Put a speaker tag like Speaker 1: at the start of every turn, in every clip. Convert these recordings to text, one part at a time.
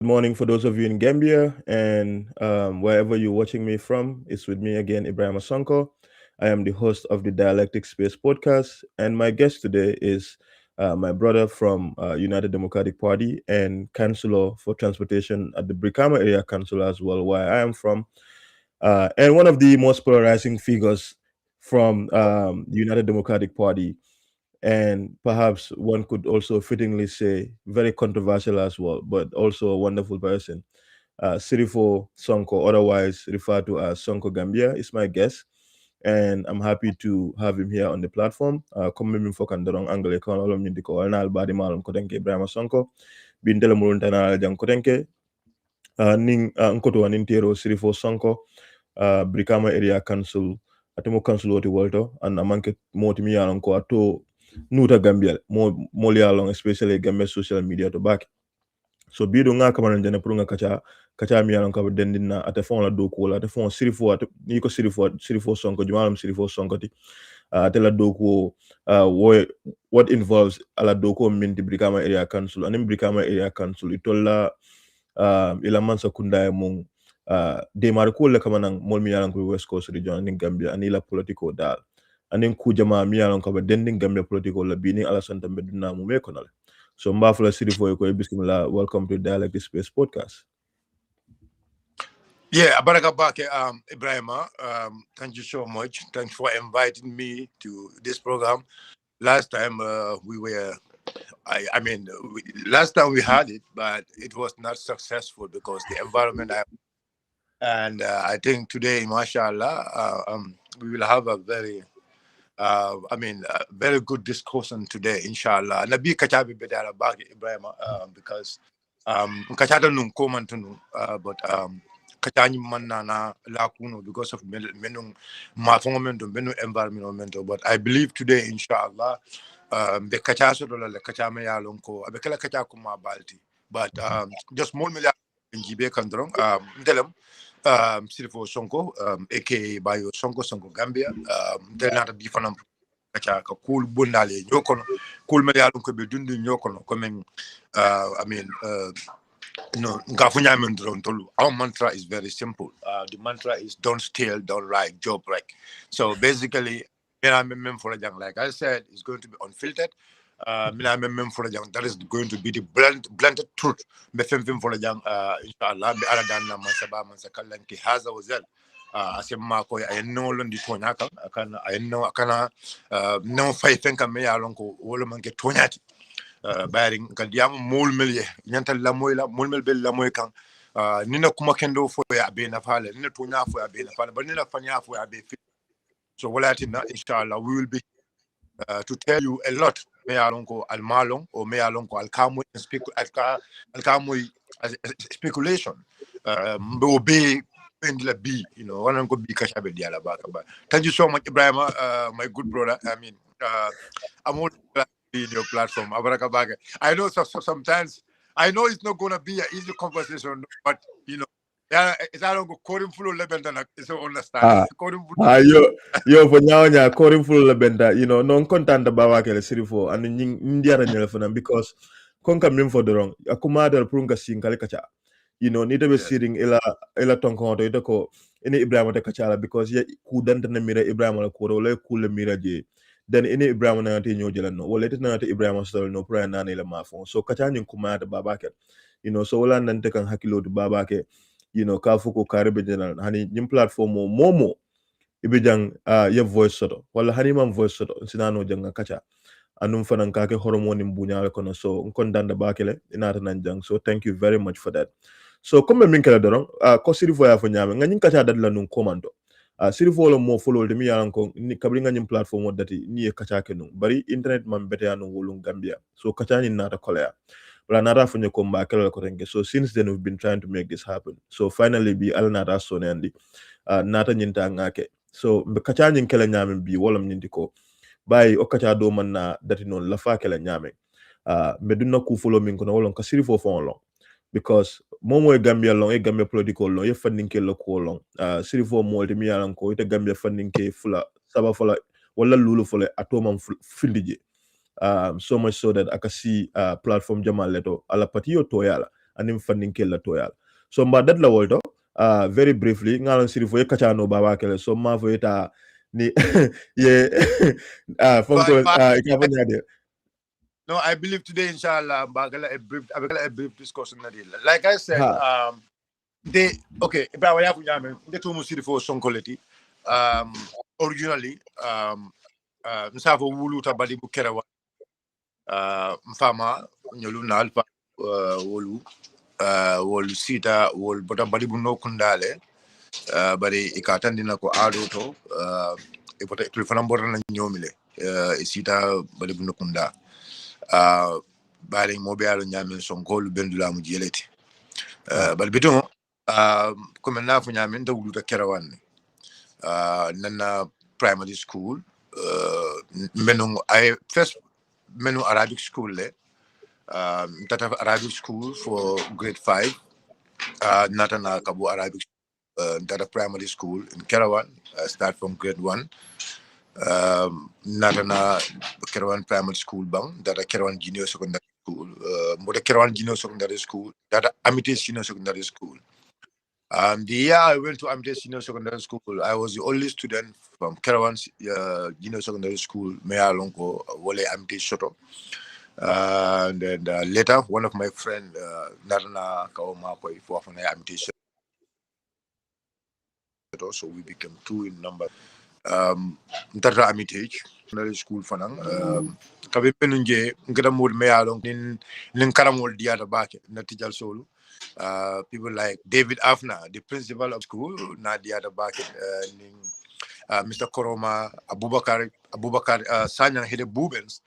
Speaker 1: Good morning for those of you in Gambia and wherever you're watching me from. It's with me again, Ibrahim Sonko. I am the host of the Dialectic Space podcast, and my guest today is my brother from United Democratic Party and Councillor for Transportation at the Brikama Area Council as well, where I am from, and one of the most polarizing figures from the United Democratic Party, and perhaps one could also fittingly say very controversial as well, but also a wonderful person. Sirifo Sonko, otherwise referred to as Sonko Gambia, is my guest, and I'm happy to have him here on the platform. Comme min fokan dorong angle ko olom nyindi ko alna albadi malum ko denke Ibrahima Sonko bindele mulunta jang ko denke ning nkoto wanin tero Sirifo Sonko Brikama Area Council atemo council woti wolto and amanke moti mi yalan ko ato nuta Gambia mo yalon especially Gambia social media to back. So bido nga kamana jana purunga kacha mi yalan ko dendina ate fon la do ko la ate fon Sirifo ni ko Sirifo Sonko jumalam Sirifo Sonko ti ate la do ko what involves ala do ko minti Brikama Area Council and Brikama Area Council itolla ila mansa kunda mong de marko le kama mol mi yalan ko West Coast region ning Gambia anila political dal anin ku jama mi yalan ko dending Gambia political la bini ala santa meduna mu me konal. So mbafula siri fo ko bismillah, welcome to Dialectic Space podcast.
Speaker 2: Yeah, Abarakabake, Ibrahima, thank you so much. Thanks for inviting me to this program. Last time last time we had it, but it was not successful because the environment. And I think today, mashallah, we will have a very, very good discussion today, inshallah. Nabi kachabi bedara bagi Ibrahima, because kachada nung comment but kachani manna na lakuno because of menung mafongamento menu environmental. But I believe today, inshallah, the kachaso dola le kachame ya lonko abekala kachaku ma balti. But just more million in Jibe Kandrong, Delem. Sirifo Sonko, aka Bayo Sonko Gambia, Delnata Bifanam Kacha, cool Bundale, Yokono, cool Mayalum could be Dundi Yokono, coming, Gafunyaman Drontolu. Our mantra is very simple. The mantra is don't steal, don't lie, job right. So basically, for a young, like I said, it's going to be unfiltered. That is going to be the blended truth. For a young, inshallah, be other than Masaba Mansakalanki has a well. Asemako, I know Lundi Tonaka, I know Akana, no five think I may along Woloman get Tonat. Baring Kadiam Mulmilye, Yanta Lamoila, Mulmil Lamoikan, Nina Kumakendo for a bena file, Nina Tuna for a bena file, but Nina Fanya for a be. So, what I think, inshallah, we will be to tell you a lot. Me alongo al malong or me alongo al kamu speculation. Be pendula be, one go be kashabe diala baka. Thank you so much, Ibrahim, my good brother. I'm all in your platform. I know sometimes I know it's not gonna be an easy conversation, but yeah, it's not going to full lebenda so understand.
Speaker 1: Yo for now korim full lebenda, non content about the Sirifo and Indiana Nelfana because konka mim for the wrong. Akumada prunga sing kalikacha. Need to be sitting ila tonko to itako ini Ibrahim de kachala because ye kudanta na mira Ibrahim la kuro le kule mira je. Then ini Ibrahim na nati nyojela no. Well, it na nati Ibrahim style no prayer na ila mafon. So kachani kumada babake. So wala nante kan hakilo to babake. Kafuko karibe general hani nyim platform momo ibijang ye voice soto wala hani man voice soto sinano janga kacha anum fanan kake hormone mbunya kono so nkondanda bakele inata nanjang. So thank you very much for that. So comme min kala doron ko Sirifo ya fo nyame ngani kacha dadla nun komando Sirifo lo mo follow de mi yalan ko ni kabri ngani platform wadati ni kacha ke nun bari internet man bete ya no wolum Gambia so kacha ni nata kolea. So since then we've been trying to make this happen. So finally be alnata sonandi nata nyinta ngake. So kacha nyin kala nyame bi wolam nyindiko bay okacha do man na dati non la fa kala nyame meduna ku follow min kono wolon ka Sirifo fon long because momo e Gambia long e Gambia political long e fanninke lo ko long Sirifo molti mi yalan ko ite Gambia fanninke fula saba fula wala lulu fule atoma findije so much so that I can see platform Jamal Leto ala patiyo to yala anim funding kella toyal. So mba dat la wolto very briefly ngalon siri fo kachano baba kele so ma fo eta ni ye fonko ikafanya.
Speaker 2: No, I believe today, inshallah, a brief discussion. Like I said, but we have the two Musiri for Sonkoleti. Originally, Nsafo Wulu Tabadi Bukerawa, Mfama, Nyoluna Alpa, Wolu, Wol Sita, Wol Botabadibu no Kundale, Bari Ikatandina ko Adoto, Ipotanambora Nyomile, Isita Badibu no Kunda. Bari mobialo nyamin Sonko bendula mu jeleti bal bidon comme na fu nyamin da wuluta kerawan nana primary school menu I first menu Arabic school le tata Arabic school for grade 5 natana kabu Arabic tata primary school in Kerawan start from grade 1 natana Kerawan primary school bang data Kerawan junior secondary school Mota Kerawan junior secondary school data Amity senior secondary school. The year I went to Amity senior secondary school, I was the only student from Kerawan junior secondary school Mea Lonko Wole Amity Shoto. And then later one of my friend Narana Kaoma Koi for Amity Shoto, so we became 2 in number. Ntata Amitage secondary school fanang kabe penunje ngada mod mealon nin karamol diata bake na tijal solo people like David Afna, the principal of school na diata bake Mr. Koroma Abubakar Sanyang Hede Bubens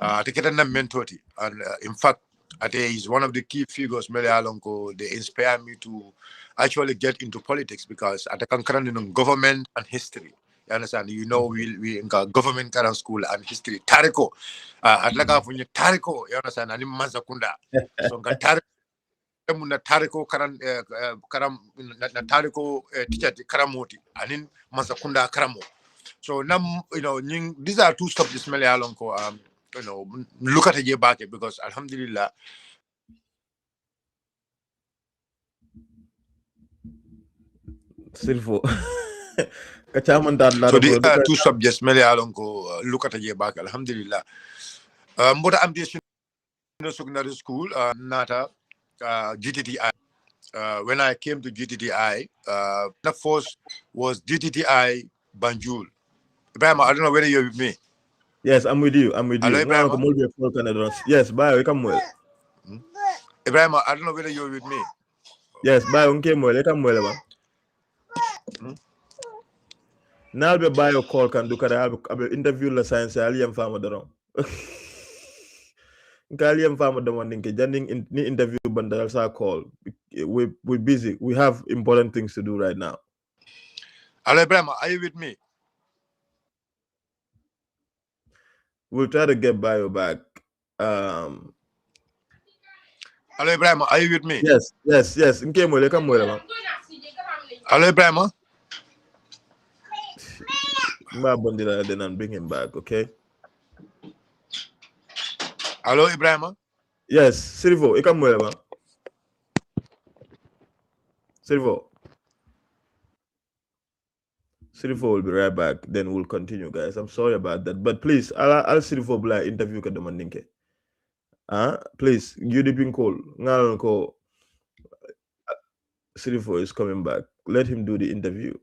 Speaker 2: teketa na mentoti, and in fact he's one of the key figures Melealonko. They inspire me to actually get into politics because at the concurrent government and history. You understand? You know, we in government current school and history. Tariko, at laga funye Tariko. You understand? Ani mazakunda. So Tariko, muna Tariko karam na Tariko teacher karamoti. Anin mazakunda karamo. So now these are 2 subjects mele alonko. Look at it back because Alhamdulillah.
Speaker 1: Silfo.
Speaker 2: So these are 2 subjects mele alonko. Look at it back. Alhamdulillah. Mbota ambition secondary school nata GTTI. When I came to GTTI, the first was GTTI Banjul. Ibrahim, I don't know whether you're with me.
Speaker 1: Yes, I'm with you.
Speaker 2: Hello, Ibrahim?
Speaker 1: Yes, bye. We come well.
Speaker 2: Ibrahim, I don't know whether you're with me.
Speaker 1: Yes, bye. We came well. Come well, man. Now be buy your call can do kada abe interview la science aliyam fama daron. Aliyam fama the one ninke janding ni interview bandal sa call. We busy. We have important things to do right now.
Speaker 2: Hello, Ibrahim, are you with me?
Speaker 1: We'll try to get Bio back.
Speaker 2: Hello, Ibrahim, are you with me?
Speaker 1: Yes. Come well,
Speaker 2: hello, Ibrahim.
Speaker 1: Then and bring him back, okay?
Speaker 2: Hello, Ibrahim.
Speaker 1: Yes, Silvo, you come well, Silvo will be right back. Then we'll continue, guys. I'm sorry about that, but please, I'll Silvo bla interview ka demandinke. Please, UDP call. Ngalko Silvo is coming back. Let him do the interview.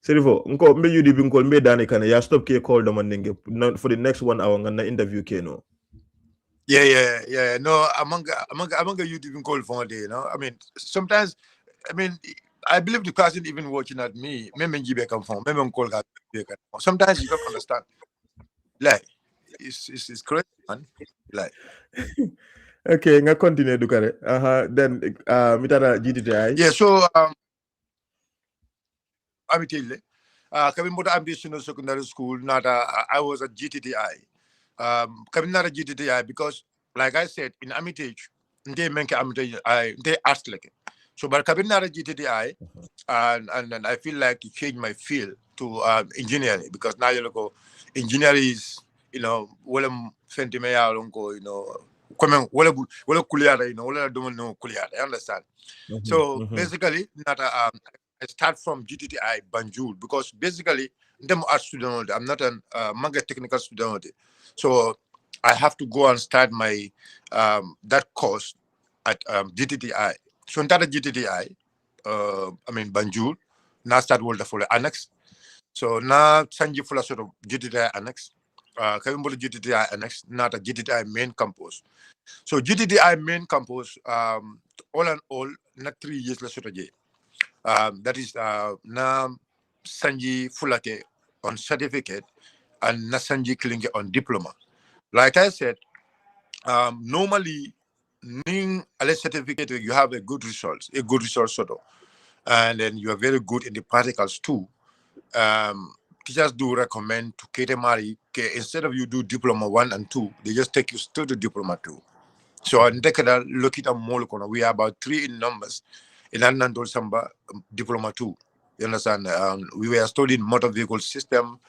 Speaker 1: Silvo, nko mbe UDP call mbe dani kana ya stop ke call demandinke for the next 1 hour ngana interview ke no.
Speaker 2: Yeah. No, among UDP call for a day, I mean, sometimes, I believe the person even watching at me. Sometimes you don't understand. Like, it's crazy, man. Like.
Speaker 1: Okay, nga continue dukare. Then mitara GTTI.
Speaker 2: Yeah, so I'm telling you, coming to ambition secondary school, I was at GTTI. Coming not at GTTI because, like I said, in Amitage, they asked like. So, but coming not at GTTI, and I feel like to change my field to engineering because now you look, engineering is, well, Come wala kuliara, you know, wala don't know kuliara. I understand. So basically, not I start from GTTI Banjul because basically them art student. I'm not an manga technical student. So I have to go and start my that course at GTTI. So in that GTTI, I mean Banjul, now start world for the annex. So now Sanji Fula sort of GTTI annex. Kavimbo GTTI annex, not a GTTI main campus. So GTTI main campus, all in all, not 3 years la sort of that is na Sanji Fulake on certificate and na Sanji Klinge on diploma. Like I said, normally ning a certificate you have a good result sort of, and then you are very good in the particles too. Teachers do recommend to Kate Mari, instead of you do diploma 1 and 2, they just take you straight to diploma 2. So in Dekada, look at a Molokono. We are about 3 in numbers. In Anandol Samba, diploma 2. You understand? We were studying motor vehicle system,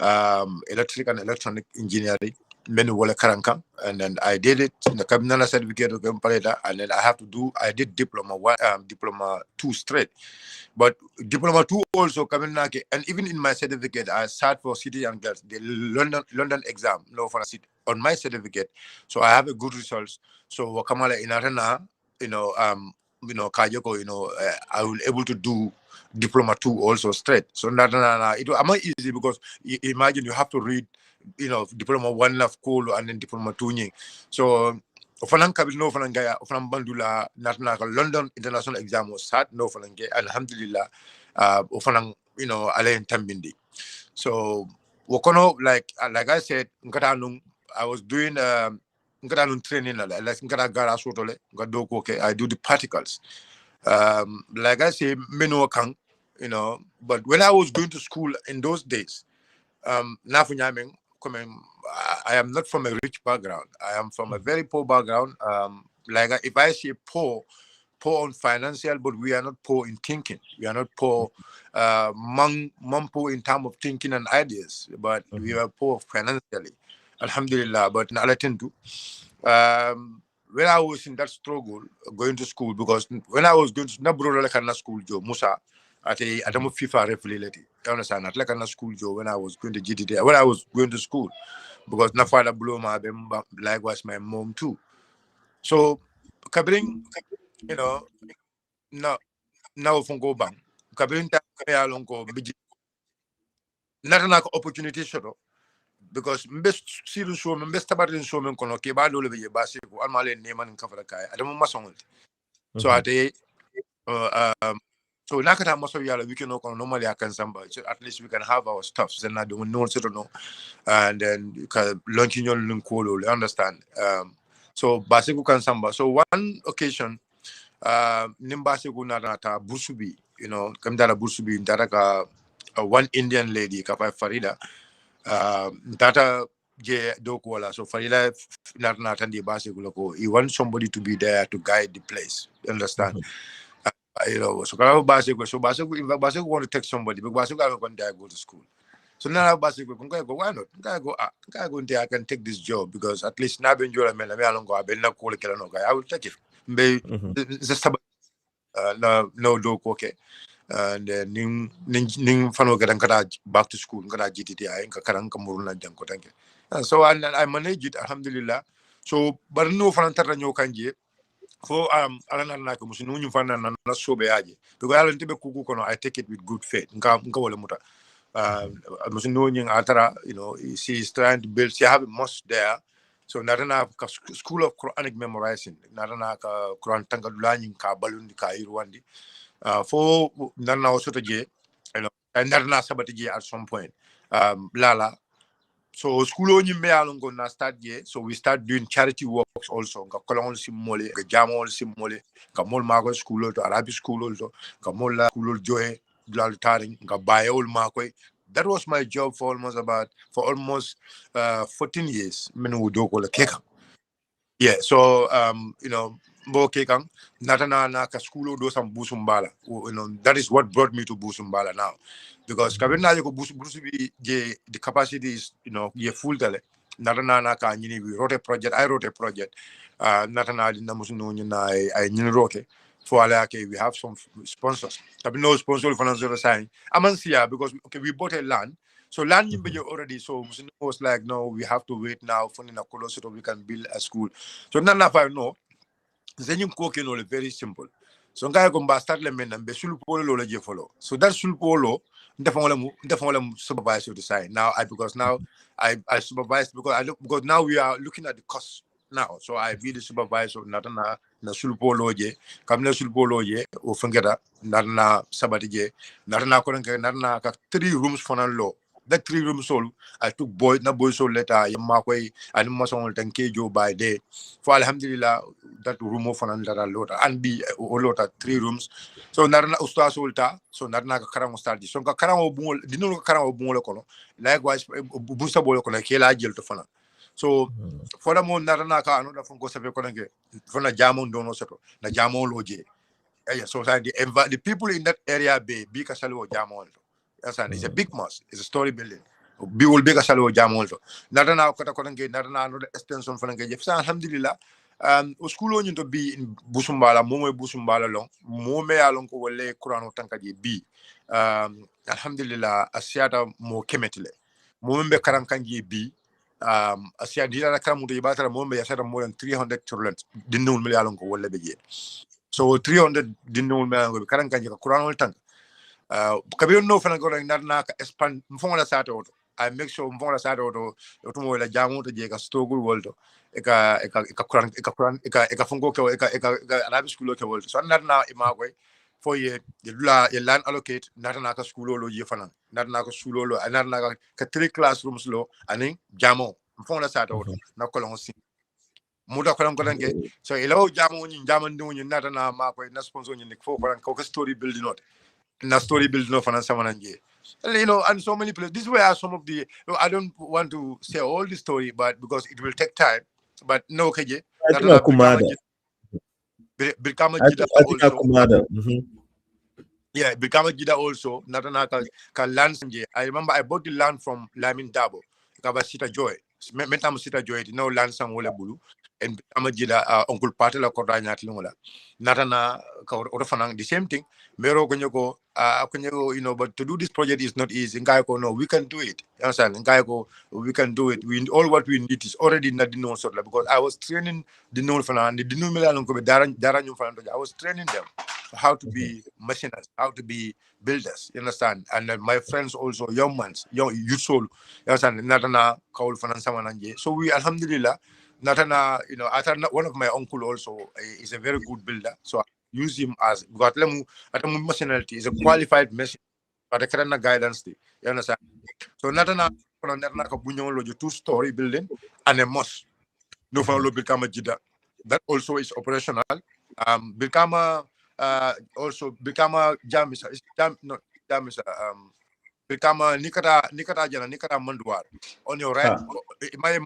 Speaker 2: electric and electronic engineering, menu wala karanka, and then I did it in the Kabinana certificate of Empaleta, and then I did diploma 1, diploma 2 straight. But diploma 2 also coming now, and even in my certificate, I sat for city and girls, the London exam, no for a seat on my certificate. So I have a good results. So Wakamala in Arena, Kajoko, I will able to do diploma 2 also straight. So it was not easy because imagine you have to read, diploma 1 of cool and then diploma 2 nying. So Ofanang kabil no fanang gaya ofanang bandula natna London international exam was sat no fanang gaya alhamdulillah ofanang alain tambindi. So wakono like I said nkatanung I was doing nkatanung training like nkata gara sotole ngado okay I do the particles. Like I say meno kang but when I was going to school in those days nafunyameng I am not from a rich background. I am from a very poor background. Like if I say poor on financial, but we are not poor in thinking. We are not poor, poor in terms of thinking and ideas, but we are poor financially. Alhamdulillah, but Nalatindu. When I was in that struggle, going to school, because when I was going to Nabro like school, Joe Musa, at a FIFA refility. You understand? At like a school, Joe, when I was going to GTT, when I was going to school, because my father blew my likewise my mom too. So Kabring, now from go bang. Kabring ta longo biji. Not an opportunity show because best siru show best tabarin show men kono ke ba dole be basi ko almale neman kafara kai adamu masongal. So at a so nakata maso yala we can normally I can samba. So at least we can have our stuff. Then I don't know and then you can launching your linkolo, understand. So basiku can samba. So one occasion nimbasiku nata busubi, kamdara busubi ntaraka one Indian lady kafa Farida data je dokwala. So Farida nata ndi basiku loko he wants somebody to be there to guide the place. You understand? So Basiku want to take somebody, but Basiku I want to go to school. So now Basiku go, why not? I can take this job because at least now ben jola mela me along go abena call I will take it. Just no do okay. And ning fano kadang back to school kada GTTI ka karang kamuruna janko tanke. So and I manage it alhamdulillah. So but no fano tarra kanje. For alana na ko musinu ñu fana na sobe aje because ala tibe kuku kono I take it with good faith nka wala muta musinu ñu atara she is trying to build, she have a mosque there, so narana school of Quranic memorizing narana ka Quran tangadula ñu ka balundi ka irwandi for narana also to je and narana sabati je at some point lala. So school only me along gonna start here. So we start doing charity works also. Ka kolon simole, ka jamol simole, ka mol mago school to Arabic school also, ka mol school joy, glal taring, ka bayol makoy. That was my job for almost 14 years. Menu do ko la keka. Yeah, so Mbo Kekang, Natana Naka School do some Busumbala. That is what brought me to Busumbala now. Because Kabina Busubi the capacity is ye full tele. Natana naka we wrote a project. I wrote a project. Natana di namusu no nyina I wrote for alake we have some sponsors. Tapi no sponsor for another sign. Amansia because okay we bought a land. So land already. So Muslim was like no we have to wait now for in a so we can build a school. So nana I know. Zenyum koke no very simple. So ngai ko mba start le men be sul polo lo je follow. So that sul polo ndefa supervise the side. Now because now I supervise because I look because now we are looking at the cost now. So I really supervise so na sul polo je kam na sul polo je o fengeda na sabati je na ko na ka 3 rooms for law. That 3 rooms solo I took boy so later yamma koy and mo son tan kejo by day for alhamdulillah that room for another lot and be a lot of 3 rooms so narna usta solta so narna ka karango start so ka karango bungol dinu ka karango bungol kono likewise busta bolo kono kela jel to fana so for the mo narna ka anu da fonko sabe kono ke fana jamon dono seto na jamon loje so the people in that area be ka salo jamon it's a big mosque. It's a story building. Be will be a shallow jam also. Narana kota kotange narana no extension for nge jefsa alhamdulillah. School on to be in Busumbala, Momo Busumbala long, Mome along ko wale Kurano tankaji B. Alhamdulillah, Asiata mo kemetile. Momembe karankanji B. Asiadila Karamu de Batara Mombe Yasata more than 300 children. Didn't know me along ko wale beje. So 300 didn't know me karankanji Kurano tank. Kabir no fana go na expand mfonga sata auto I make sure mfonga sata auto mo la jamu to je ka stogul wolto eka fungo ke eka arabi school ke wolto so na ima ko for ye the land allocate na ka school lo je fana na ka school lo na ka 3 classrooms lo ani jamo mfonga sata auto na ko lon si muda ko ko danke so elo jamo ni jaman ni na ma ko na sponsor ni fo ko story building not na story building of you know, and so many places. This were some of the. I don't want to say all the story, but because it will take time. But no, KJ,
Speaker 1: I think Akumada.
Speaker 2: Brikama
Speaker 1: I
Speaker 2: Jida
Speaker 1: think
Speaker 2: also.
Speaker 1: Akumada.
Speaker 2: Yeah, Brikama Jida also. Natana ka land. I remember I bought the land from Lamin Dabo. Kabasita Joy. Mentam Sita Joy. No land some wole bulu. And Brikama Jida Uncle Patela Kodanya Tlungola. Natana ka orfanang the same thing. Mero Konyoko, you know, but to do this project is not easy. Ngaiko, no, we can do it. You understand? Ngaiko, we can do it. We all what we need is already not the known sort of because I was training the known fan the new Milan I was training them how to be machiners, how to be builders. You understand? And my friends also, young ones, young youth soul. You understand? Natana Kaul Fanansamananje. So we alhamdulillah, Natana, you know, one of my uncle also is a very good builder. So use him as got lemu nationality is a qualified machine but the guidance you understand so natana ka bunyo lo 2-story building and a mosque no fa lo become jida that also is operational become also become jamisa is jam not jamisa become nikata manduar on your right my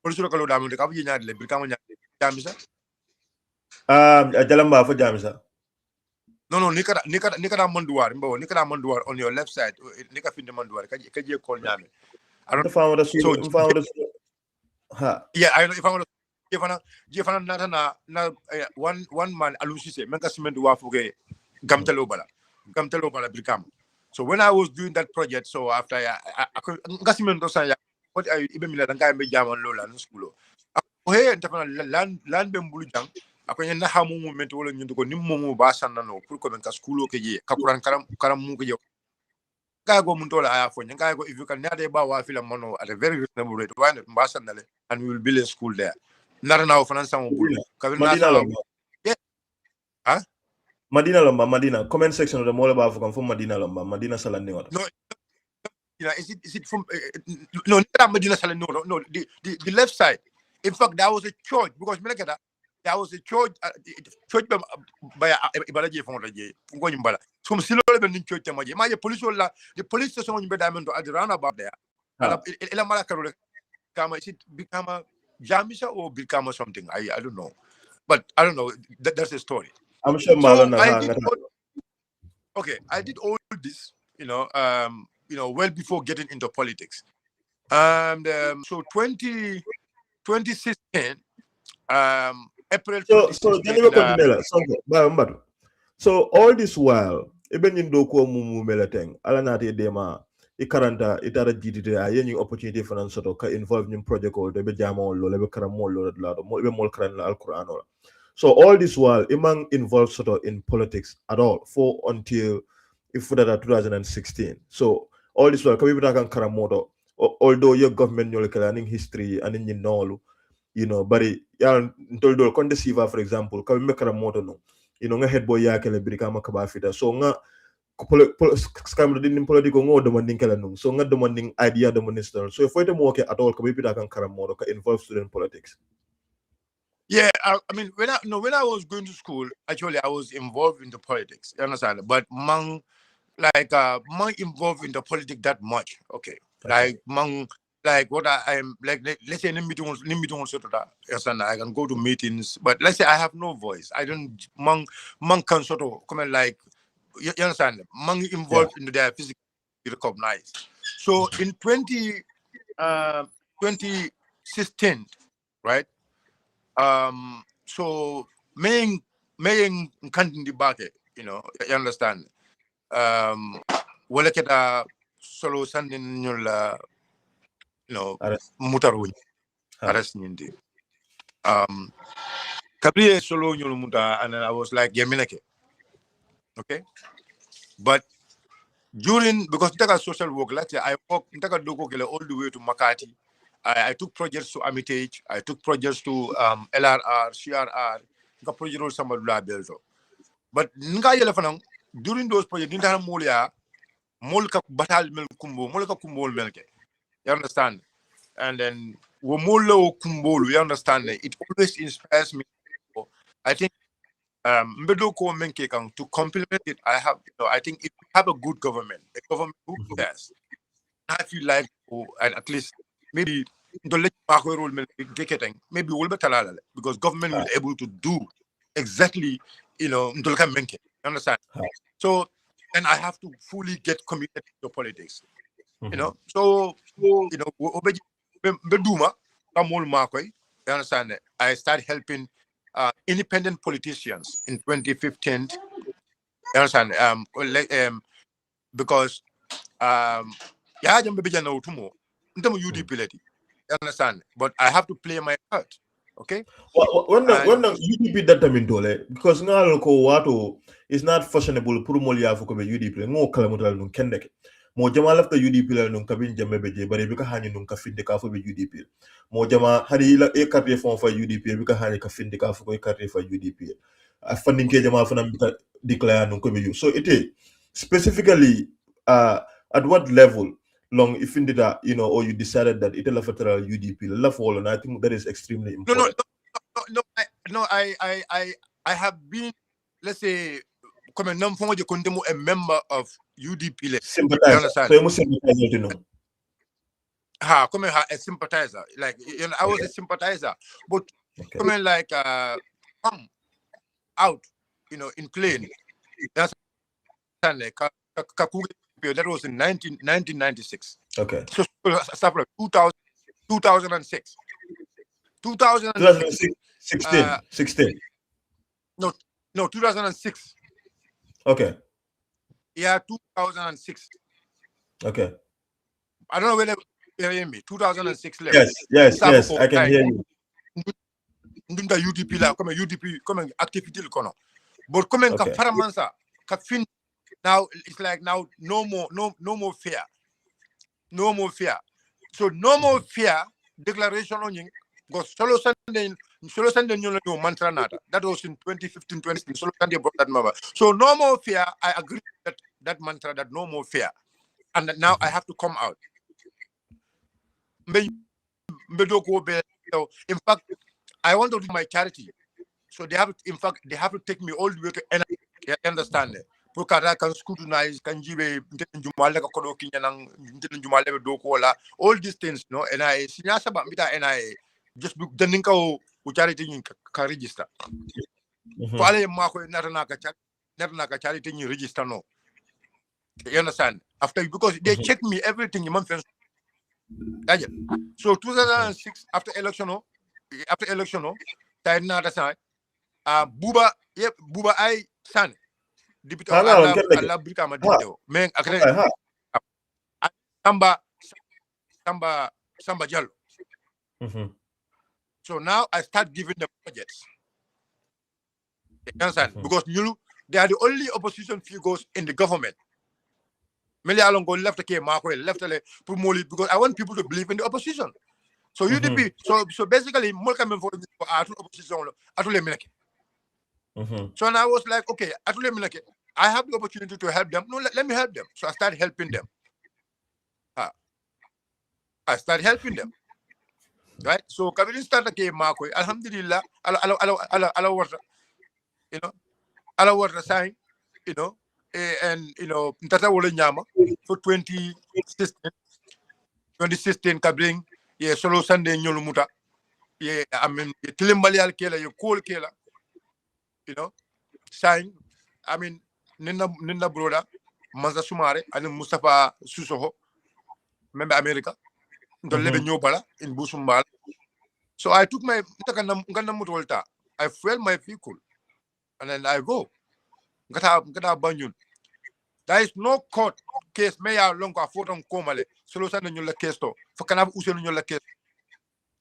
Speaker 2: also ko lo damu ka bu nyaade le become jamisa
Speaker 1: Jalamba for Jamisa.
Speaker 2: No, Nikara Manduar, Nikara Manduar on your left side, Nika Finde Manduar, Kaji call Nyame. I don't so yeah, I know if I want to Jefana Natana one man Alusise, Menkasimen Wafuge, Gamtelobala, Brikama. So when I was doing that project, so after I could Gasimen Dosaya, what I even and guy be Jaman Lola in school. Hey, land Bembulujang. Ako yen na hamu movement wala ñu ko nim momu ba sanano pour ko ben ka school ke je ka kuran karam mu ko je ka go mun tola aya fo nga go if you can nade ba wa fila mono at a very reasonable rate why not ba sanale and we will build a school there nara na finance mo bul ka na sa yeah huh
Speaker 1: Madina Lomba, Madina. Comment section of the Mola Bafukam from Madina Lomba, Madina Salani.
Speaker 2: No, you know, is it from no Medina Sale no the left side. In fact, that was a church because there was a church by Ibalaji from Raji Ngoyimbala. Some silo ben church tamaji. My the police station in Bedamento at the roundabout there. Elamara Karole Kama is it become a Jamisa or become something? I don't know. But I don't know. That's the story.
Speaker 1: I'm sure
Speaker 2: So
Speaker 1: Malona.
Speaker 2: I did all this, you know, well before getting into politics. So 2016, April
Speaker 1: So then you
Speaker 2: 2016.
Speaker 1: continue. So all this while, even in doko mumu melateng, alanati dema, ikaranta itara jidite a yenny opportunity for an sort of involved in project or the bejama or lebe karamol lado, ebe mol kran al Quran. So all this while, Imang involved sort of in politics at all for until if that 2016. So all this while, kabi bitakan karamodo, although your government you're learning history and in but ya ntoldo konde siva for example kabi mekara moto no nga head boy ya kele Brikama kabafita so nga scam din politiko ngo demanding kala no so nga demanding idea the minister so if we don't work at all kabi pita kan karamodo ka involve student politics.
Speaker 2: Yeah, I mean, when I was going to school, actually, I was involved in the politics. You understand? But mang involved in the politics that much. Okay, like what I'm like. Let's say so that you understand? I can go to meetings, but let's say I have no voice. I don't mang can sort of come and like you understand? Mang involved in their physical recognized. So in 2016, right? So main kantin di bake, you understand. Wala kita solo sandin nyula, mutaru aras nyindi. Kabriye solo nyul muta, and then I was like, yeminake. Okay. But because I social work, let's say I work all the way to Makati. I took projects to Amitage. I took projects to LRR, CRR. Nka project sama dula belto. But nga yele fanang during those projects, dinta molia molka batal mel kumbo, molka kumbo melke. You understand? And then wo molo kumbo, you understand? It always inspires me. I think mbedo ko menke kang to complement it. I think if we have a good government, a government who cares, I feel like and at least maybe maybe we'll be talala because government will be able to do exactly you understand. So and I have to fully get committed to politics. So beduma kamol makoy you understand. I started helping independent politicians in 2015. You understand? Because yeah, I'm UDP lady. You understand? But I have to play my part. Okay.
Speaker 1: When the UDP that time in dole because nga ko wato is not fashionable pour mo ya fuko be UDP ngo kala mo dal nun kendeke mo jama lafta UDP la nun kabin jamme be je bare bi ka hani nun ka finde ka fo be UDP mo jama hani la e carte fon fa UDP bi ka hani ka finde ka fo ko e carte fa UDP a funding ke jama fana bi ka declare nun ko be so it is specifically at what level long if indeed that or you decided that it is a federal UDP love all and I think that is extremely important.
Speaker 2: I have been, let's say, come a member of UDP.
Speaker 1: Sympathizer. So you sympathizer to know.
Speaker 2: Come a sympathizer. Like I was a sympathizer, but come like come out, in plain. That's that was in 1996.
Speaker 1: Okay.
Speaker 2: So stuff like 2006. 2006.
Speaker 1: 16.
Speaker 2: No, 2006.
Speaker 1: Okay.
Speaker 2: Yeah, 2006.
Speaker 1: Okay.
Speaker 2: I don't know whether you hear me. 2006.
Speaker 1: Yes, I can hear you.
Speaker 2: Ndunda UDP la, come UDP, come activity kono. But come ka faramansa, ka fin. Now it's like now no more fear. No more fear. So no more fear declaration on you. Go solo Sunday new mantra nada. That was in 2015, 2016. Solo Sunday brought that number. So no more fear. I agree that mantra, that no more fear. And now I have to come out. In fact, I want to do my charity. So they have to take me all the way to NI. You understand it? Because can scrutinize, can give all these things, and I just the ninka charity can register. Charity register no. You understand? After because they check me everything So 2006 after election time na ta buba ay san député o
Speaker 1: Hanga on kende.
Speaker 2: alla Brikama
Speaker 1: Ha.
Speaker 2: député o mais akre
Speaker 1: Okay, ha.
Speaker 2: samba samba Jallo. So now I start giving them projects. You understand? Because they are the only opposition figures in the government. Meli Alongo left the Marco left the because I want people to believe in the opposition. So UDP, so basically, Molka for opposition atule minake. So now I was like, okay, atule minake. I have the opportunity to help them. No, let me help them. So I started helping them. I started helping them. Right? So Kabili started ke Marco. Alhamdulillah, ala water, you know, ala water sign, you know, and Tata Wole Nyama for 2016 Kabling, yeah, solo Sunday Nyolumuta. Yeah, I mean, Tilimbalial Kela, you call Kela, you know, sign. I mean, Ninda Broda, Manza Sumare, and Mustafa Susoho, remember America, the Lebanese Bala in Busumbala. So I took my Ganamutolta, I fuel my vehicle, and then I go. Gata Banyun. There is no court case, may I long a photo on Comale, Solosan in your case, for Canab Usen in your case,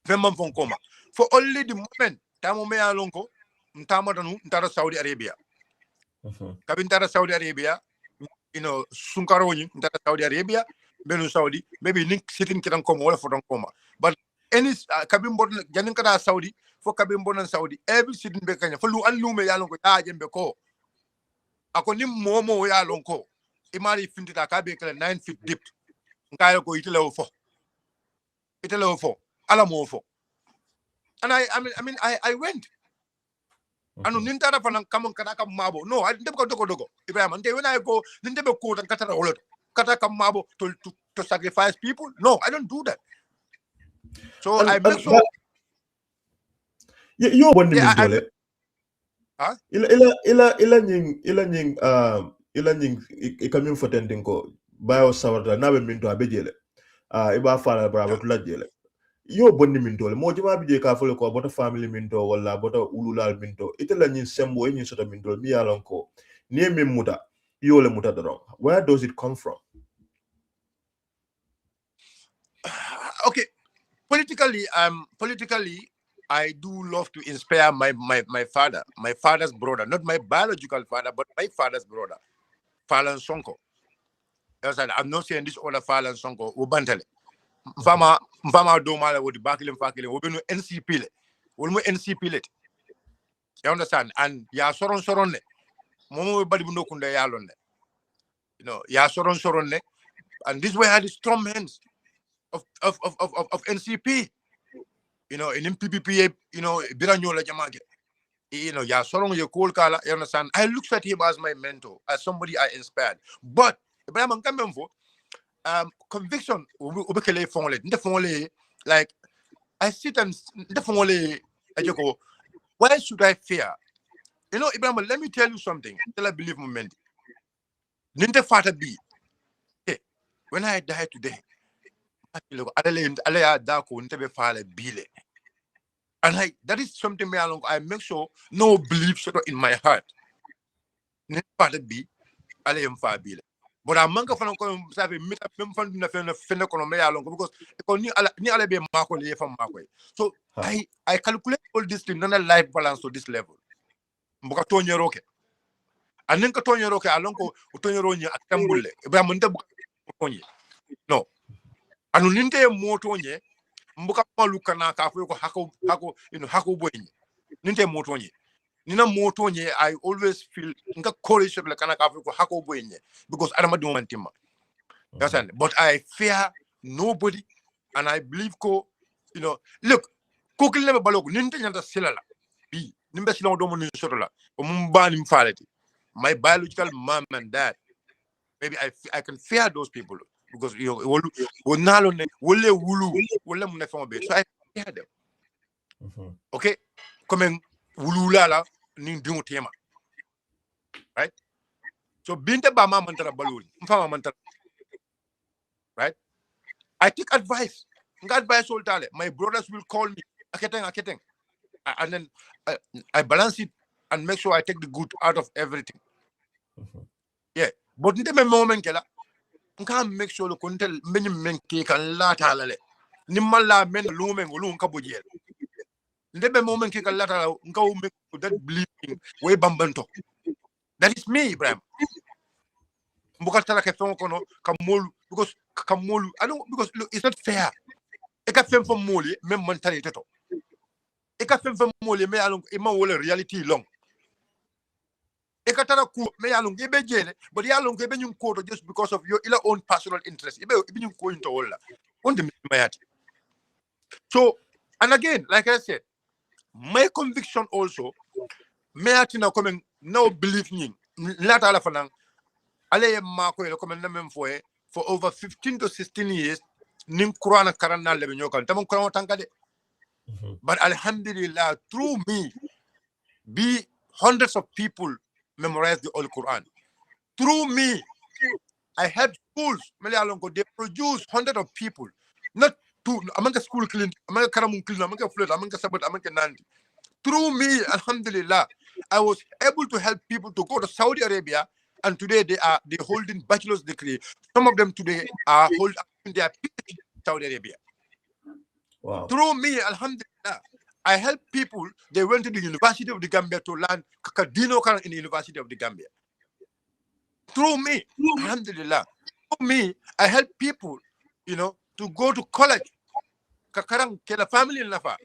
Speaker 2: Femam from Coma. For only the moment, Tamo Mea Longo, Ntamadanu, Ntara Saudi Arabia. Kabintara Saudi Arabia, Sunkaroni, Ntara Saudi Arabia, Benu Saudi, maybe link sitting Kiran Coma for Coma. But any Kabimbon, Janinkara Saudi, for Kabimbon and Saudi, every sitting Bekanya, for Lu and Lume Yalongo, Beko. Akonim Momo Yalonko, Imari Fintita Kabeka 9 feet deep. Nkayoko itelo for alamofo. And I went. Anu nintara panang kamon kanaka mabo. No, I didn't go dogo. Ibrahim, and when I go, Nintendo code and Katara Olot, Kataka mabo to sacrifice people. No, I don't do that. So I make sure.
Speaker 1: You want to
Speaker 2: Huh?
Speaker 1: ila nying ikamim fotenting ko bayo sawarda nabe minto abejele iba fala bravo tula jele yo bonni minto le mo jima bije ka fole ko bota family minto wala bota ululal minto itela nyin sembo nyin sota minto mi yalon ko ni min muta yo le muta dron. Where does it come from?
Speaker 2: Okay, politically I do love to inspire my father, my father's brother, not my biological father, but my father's brother, Falan Sonko. I'm not saying this other Falan Sonko, Ubantale. Mfama domala with the bakilin fakilin, Ubinu NCP le. Ulmu NCP le. You understand? And ya soron ne. Momo badi bundo kunda yalon ne. Ya soron ne. And this way had the strong hands of NCP. In PPP, Biranyola Jamage. Ya soron ye cool kala, you understand? I looked at him as my mentor, as somebody I inspired. But Ibrahim Kambemfo, conviction ubekele fonle ndefonle, like I sit and ndefonle ajoko, why should I fear? Ibrahim, let me tell you something. Tell I believe moment. Ninte fata be. Hey, when I die today, and that is something I make sure no belief sort of in my heart. Ninte be but I'm going to have a meet up because so I calculate all this thing, none life balance to this level. Mbuka tonye roke. Anen ka tonye roke alonko tonye ronye atambule. Ibrahim nte buka tonye. No. Anu ninte mo tonye mbuka maluka na ka ko hako boyenye. Ninte mo tonye. Nina mo tonye, I always feel nka courage like kana ka ko hako boyenye because adama do mantima. But I fear nobody, and I believe look, kokil never balog ninte nyanda silala. Be nimbe sila do mo ni sotola. My biological mom and dad, maybe I can fear those people because so I fear them. Okay, coming wululala ning tema, right? So binte ba mantara balul, mfama mantara, right? I take advice. Advice all tale. My brothers will call me. Aketeng. And then I balance it and make sure I take the good out of everything. Yeah. But in the moment, I can't make sure the content many men cake and latalale. Nimala men lumen ulun kabujel. In the moment, cake and latal, go make that bleeding way bambanto. That is me, Ibrahim. Because kamolu, I don't, because look, it's not fair. Eka fem for moli, mem mentality to. Eka fem for moli, me along, ima wole reality long. Eka tara ku, me along, ibe jele, but yalong ibe yung quote just because of your own personal interest. Ibe yung ko into all on the mayati. So, and again, like I said, my conviction also, mayati na coming no believe in. Not all of them. Ale mako ele comme même fois for over 15 to 16 years nim Quran karana le nyokal tamon Quran tankade but alhamdulillah through me be hundreds of people memorize the Holy Quran through me I help schools they produce hundreds of people not to among school clean among karamun clean among flood among sabat among nandi through me alhamdulillah I was able to help people to go to Saudi Arabia. And today they holding bachelor's degree. Some of them today are holding their PhD in Saudi Arabia.
Speaker 1: Wow.
Speaker 2: Through me, alhamdulillah, I help people. They went to the University of the Gambia to learn Kakadino in the University of the Gambia. Through me, alhamdulillah. Through me, I help people, to go to college. Kakarang kela family in Lafa.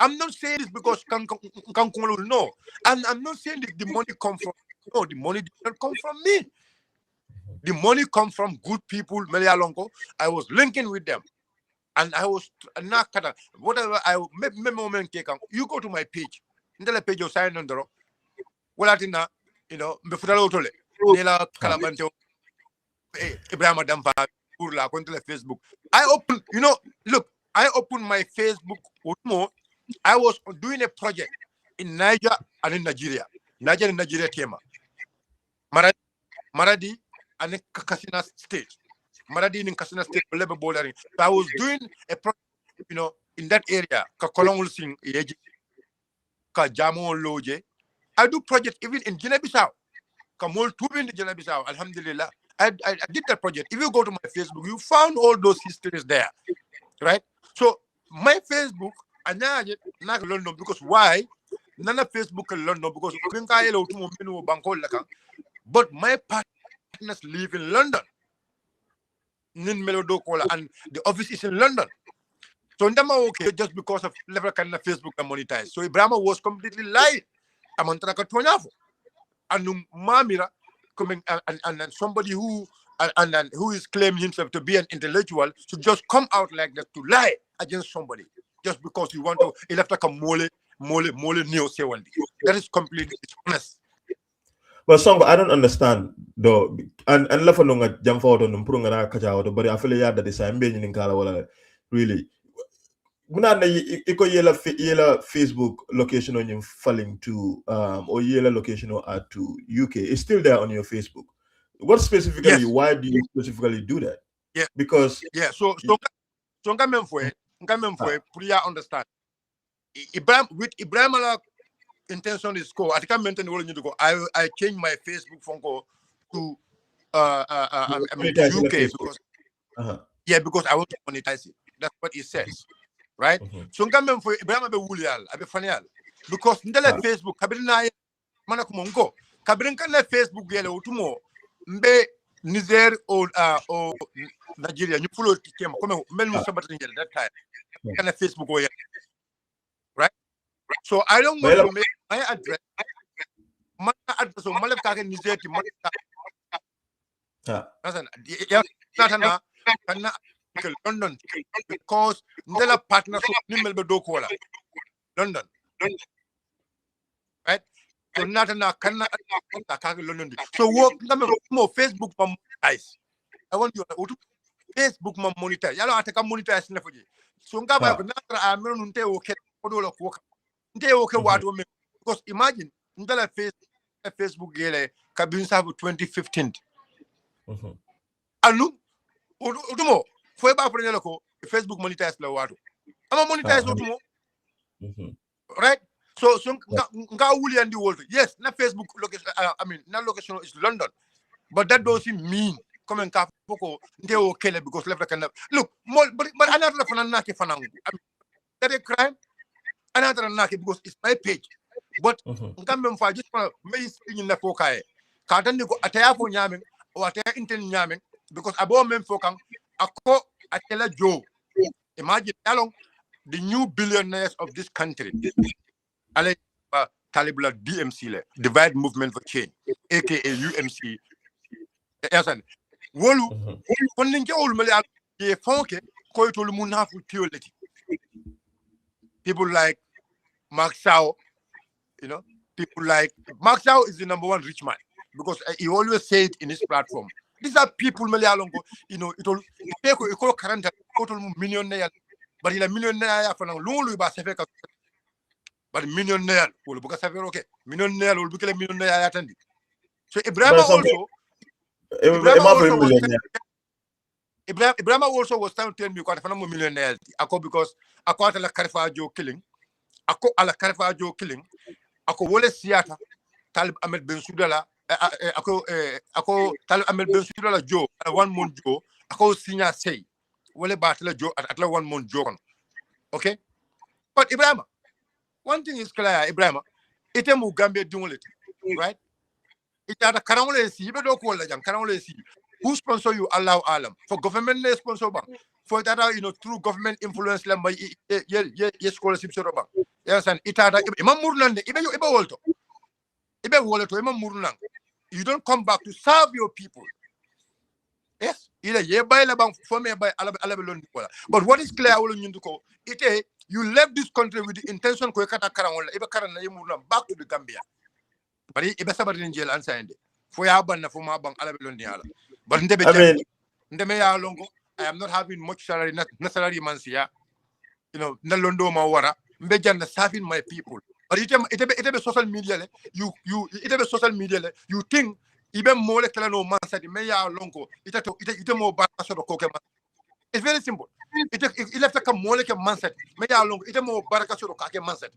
Speaker 2: I'm not saying this because no. I'm not saying that the money comes from. No, the money did not come from me. The money comes from good people, Melialongo. I was linking with them. And I was not whatever I moment you go to my page. Ndele page you sign on the rock. Well, before Nila Calabante, Ibrahim Dampa, Urla, Facebook. I open, look, I opened my Facebook with more. I was doing a project in Niger and in Nigeria. Nigeria tema. Maradi and Kasina State. Maradi in Kasina State level bordering. So I was doing a project, in that area. Kakolongul Sing Ka Jamo Loje. I do project even in Guinea-Bissau. Kamol Tubi in Guinea-Bissau. Alhamdulillah. I did that project. If you go to my Facebook, you found all those histories there. Right? So my Facebook, not London because why? None of Facebook in London because but my partners live in London. And the office is in London. So okay, just because of level kind of Facebook and monetize. So Ibrahim was completely lying. I'm on track and Mamira coming and somebody who is claiming himself to be an intellectual should just come out like that to lie against somebody just because you want to electric mole news. That is completely dishonest.
Speaker 1: But Sonko, I don't understand though, and left on a jump out on the Prungana Kaja, but I feel that the same being in Kala really. Iko yela Facebook location on you falling to or yela location or add to UK. It's still there on your Facebook. What specifically? Yes. Why do you specifically do that?
Speaker 2: Yeah,
Speaker 1: because
Speaker 2: So come for understand. Ibrahim with Ibrahim intention is go. I think I mentioned all you to go. I changed my Facebook phone call to UK because because I want to monetize it. That's what it says, right? So I'm for Ibrahim Abe Fanial because ndele Facebook kabirina mana kumongo kabirinka na Facebook yele utumo mbe Niger or Nigeria you follow kema kome melu sabatin yele that time kana Facebook or right? So I don't want to make my address. My address so malef ka Niger ti London because ndela partner so nimel be do kola London, right? So natana kana ka London. So work more Facebook monetize. I want you to Facebook monetize. Yalo ataka monetize na fuji. So ngaba ko natra amero nte okay odola ko nte okay watu me because imagine ndela Facebook gele kabin sabu 2015. Anu udumo Foi ba prene lako Facebook monetize la watu. Ama monetize otumo. Right? So nga wuli and the world. Yes, na Facebook location na location is London. But that doesn't mean come and foko they okay because left can look but another fanana ke fanangu. That a crime another naki because it's my page. But ngam fa just me in na foka e. Ka tan ko ataya fo nyamen o ataya inten nyamen because abo mem fokang ako atela Joe. Imagine along the new billionaires of this country. Ale Talibula DMC le Divide Movement for Change, aka UMC. Yasan. Wolu kon ninke ol mali ye fonke ko to lu munafu theology. People like Mark Shaw, you know, people like Mark Shaw is the number one rich man because he always said in his platform. These are people mali alongo, you know, it all ko karanta total millionaire but il a millionaire fa lu ba se feka but millionaire will buka safer okay millionaire will become millionaire attending so Ibrahim also was trying to tell me quite a millionaire ako because ako ala Karifa Joe killing ako ala Karifa Joe killing ako wole siata Talib Ahmed Bensouda la ako Talib Ahmed Bensouda la Joe one month Joe ako signa say wole batla Joe at la 1 month Joe okay but Ibrahim one thing is clear, Ibrahim. Ite mu Gambia doing it, right? It ada karamole si, ibe do ko la jang karamole si. Who sponsor you allow alam? For government le sponsor bang. For that you know through government influence la by scholarship so bang. Yes and it ada imam murnande ibe wolto. Ibe wolto imam murnang. You don't come back to serve your people. Yes, either ye buy la bang for me by alabelon. But what is clear will you ko ite you left this country with the intention ko kata karangola ibe karana yimurna back to the Gambia. But ibe sabati in jail ansande. For ya ban na for ma bang alabelon ni ala. But ndeme ya longo I am not having much salary not salary mansia. You know, na londo ma wara mbe janna saving my people. But ite social media le you social media le you think ibe mole kala no mansati me ya longo ite mo ba so ko ke. It's very simple. It left a mole ke manset. Me ya longo ite mo baraka so ka ke manset.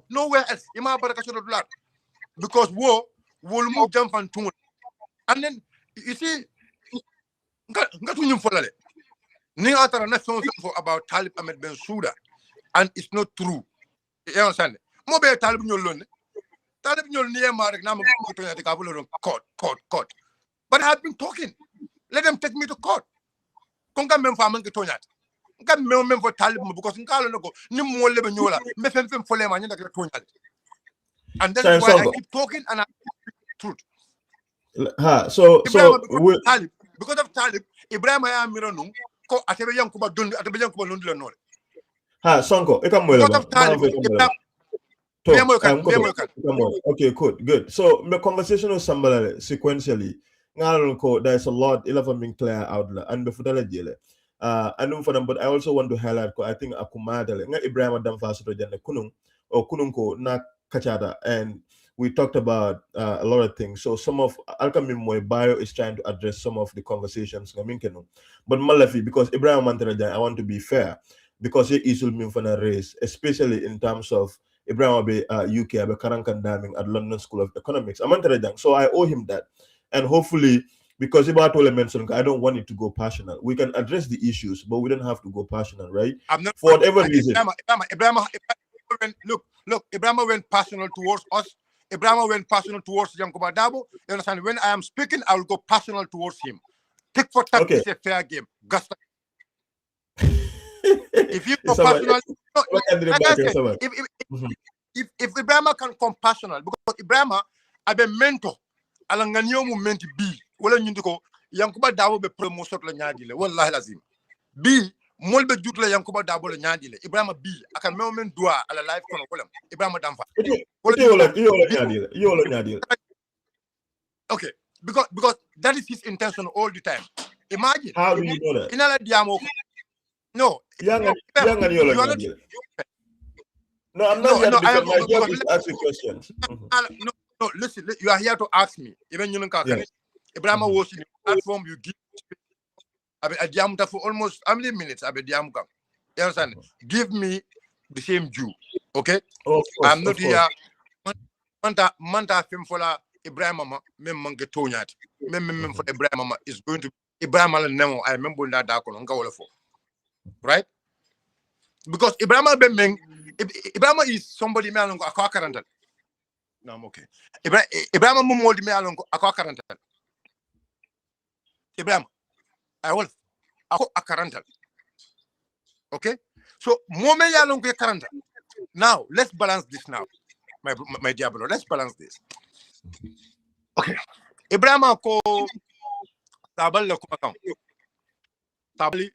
Speaker 2: Nowhere else. Ima baraka so do because wo will move jump and tune. And then you see nga tu nyum folale. Ni atara na for about Talib Ahmed Bensouda and it's not true. You understand? Mo be Talib nyolone. Talib nyol ni ma rek na mo ko to ya ka bulo court. But I have been talking. Let them take me to court. Konga mem fa man ke to nyat. Nga mem for Talib because ngalo no ko ni mo lebe nyola me fem fole ma nyanda ke to nyat. And that's why I keep talking and I speak truth. Talib because of Talib Ibrahim ya mironu ko atebe yankuba dondi atebe yankuba londi la nore.
Speaker 1: Sonko e kam mo okay, good. So the conversation was sequentially. There's a lot 11 being clear out and before the and for them, but I also want to highlight I think Akumadale nga Ibrahim Adam Faso Jane Kunung or Kununko na Kachada and we talked about a lot of things. So some of Alkamim bio is trying to address some of the conversations. But Malafi, because Ibrahim Mantarajan, I want to be fair, because he is mean for a race, especially in terms of Ibrahim Abe UK Abe Karankan Daming at London School of Economics. So I owe him that. And hopefully, because Ibrahim mentioned, I don't want it to go passionate. We can address the issues, but we don't have to go passionate, right? For whatever reason.
Speaker 2: Look, Ibrahim went passionate towards us. Ibrahim went passionate towards Yankuba Dabo. You understand? When I am speaking, I will go passionate towards him. Take for tack is a fair game. Gusta. If you go passionate, if Ibrahim can come passionate, because Ibrahim I be mentor, alanganyo mu menti B. Wala nyindiko Yankuba Dabo be promotion la nyadile. Wallahi lazim. B. Molbe jutla Yankuba Dabo la nyadile. Ibrahim B. Aka men dua ala life kono kolam. Ibrahim Damfa. Okay, because that is his intention all the time. Imagine.
Speaker 1: How do you know that?
Speaker 2: Inala diamo. No.
Speaker 1: No, I'm not here because my job is to ask you questions.
Speaker 2: No, listen, you are here to ask me. Even you know, Ibrahim was in the platform, you give a diamuta for almost how many minutes abe diamuka. You understand? Give me the same due. Okay?
Speaker 1: Of course,
Speaker 2: I'm not
Speaker 1: of course.
Speaker 2: here. Manta film for la Ibrahim Mama, mem get tonyat. Mem for Ibrahim Mama is going to Ibrahim Mama Nemo. I remember that dark on for. Right? Because Ibrahim Ibrahim is somebody me along a quarter. No, I'm okay. Ibrahim Mumodi me along a quarter. Ibrahim, I will a quarter. Okay? So moment ya along a quarter. Now let's balance this now. My Diablo, let's balance this. Okay. Ibrahim ko Sabal la kuma Sabali,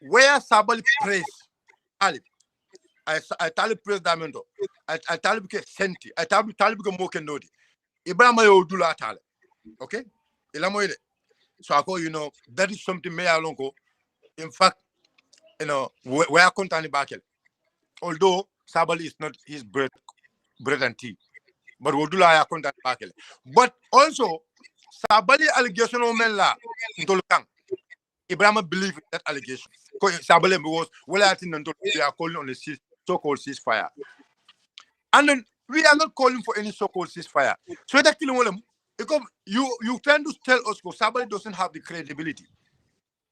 Speaker 2: where Sabali praise Talib. I Talib praise Damendo. I Talib ke senti. I Talib ke moke nodi. Ibrahim yo dula Talib. Okay? Ilamoide. So I call, that is something me alongo. In fact, we are contani bakel. Although Sabali is not his bread and tea. But Wodula ya contani bakel. But also Sabali allegation o mela ntolukang. Ibrahim believe in that allegation. Sabali was I think we are calling on the so-called ceasefire. And then we are not calling for any so-called ceasefire. So that because you trying to tell us Sabali doesn't have the credibility.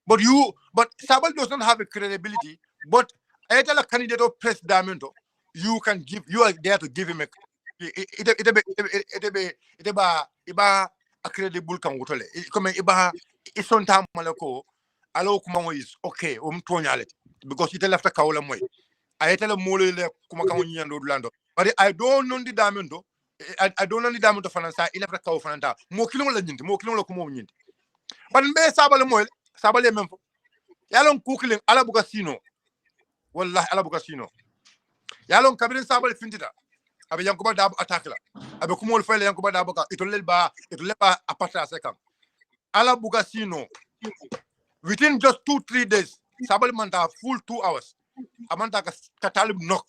Speaker 2: But Sabali doesn't have the credibility. But I tell a candidate of Press Diamond, you are there to give him a a credible kan wutole comme iba ison tam malako alo kuma is okay tonyale because it left a kawla moy I tell a mole le kuma kan nyando lando but I don't know the diamond I don't know the diamond fanasa il left a kaw fananta mo kilon la nyinti mo kilon la kuma nyinti but mbe sabale moy sabale même yalon kukilin ala buka sino wallahi ala buka sino yalon kabirin sabale fintita abe yankuba dabo attaque la abe kumol fele yankuba dabo ka itolle ba apata sekam ala buga sino within just 2-3 days sabal manta full 2 hours amanta ka talib nok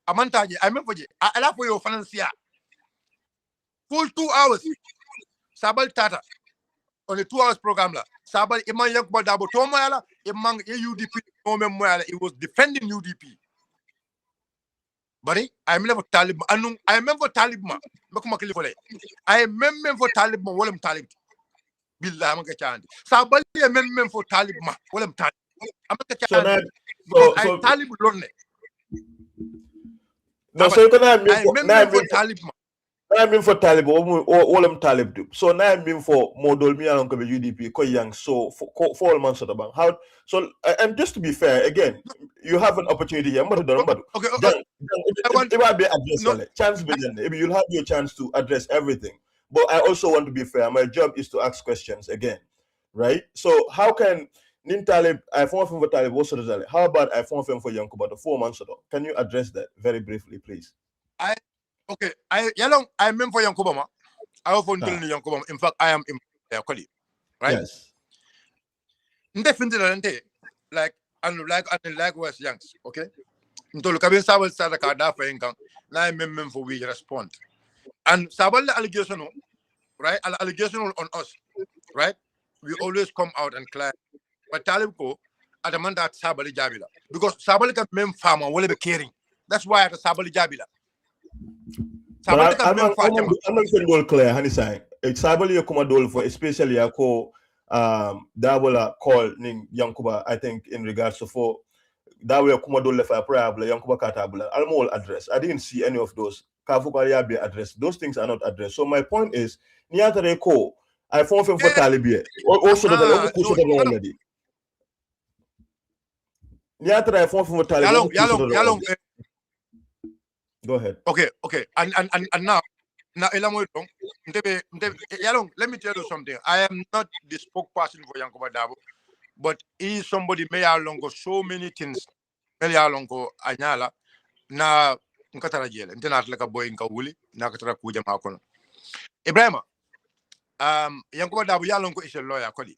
Speaker 2: amanta je ay même foje ala fo yo financier full 2 hours sabal tata on the 2 hours program la sabal iman yankuba dabo to mo yala imang UDP no même mo yala it was defending UDP. Bari I remember Talib anung I remember Talib ma makuma kilifole I remember for Talib ma wolem Talib billah amaka chandi sabali remember for Talib ma wolem Talib amaka chandi because I Talib lonne
Speaker 1: no so you can
Speaker 2: I remember for Talib ma
Speaker 1: I mean for Talib or Talib do. So now I mean for model me along with UDP ko young so for all man sort of bang. How so and just to be fair again, you have an opportunity here.
Speaker 2: Okay.
Speaker 1: It might be addressed chance maybe you'll have your chance to address everything. But I also want to be fair. My job is to ask questions again. Right? So how can Nin Talib I form for Talib also how about I form for Yankuba the 4 months ago? Can you address that very briefly, please?
Speaker 2: Okay, I remember Yankubama. I often tell Yankubama. In fact, I am in colleague, right?
Speaker 1: Yes.
Speaker 2: Definitely, like West Yanks, okay? Until Kabin Sabal Sadaka Dafa Inkan, now I remember for we respond. And Sabal allegation, right? Allegation on us, right? We always come out and claim. But Talib ko at the man that Sabali Jabila. Because Sabali can mem farmer will be caring. That's why at the Sabali Jabila.
Speaker 1: But I'm not going clear, honey. Say it's Sabali Yokumadol for especially a call Dabola call Ning Yankuba. I think in regards to for Dawe Kumadol for a prayer, Yankuba Katabula. I'm all address. I didn't see any of those. Kafukaria be addressed. Those things are not addressed. So my point is, Niatare ko I form for Talibia. Also the already. Niatare I form for Talibia. Go ahead.
Speaker 2: Okay. And now Yalong, let me tell you something. I am not the spokesperson for Yankuba Dabo, but he is somebody may alongo so many things. May alongo anyala na nkatara jele. Ntena atleka boy nka wuli na katara kuja makono. Ibrahima, Yankuba Dabo Yalongo is a lawyer, Kodi.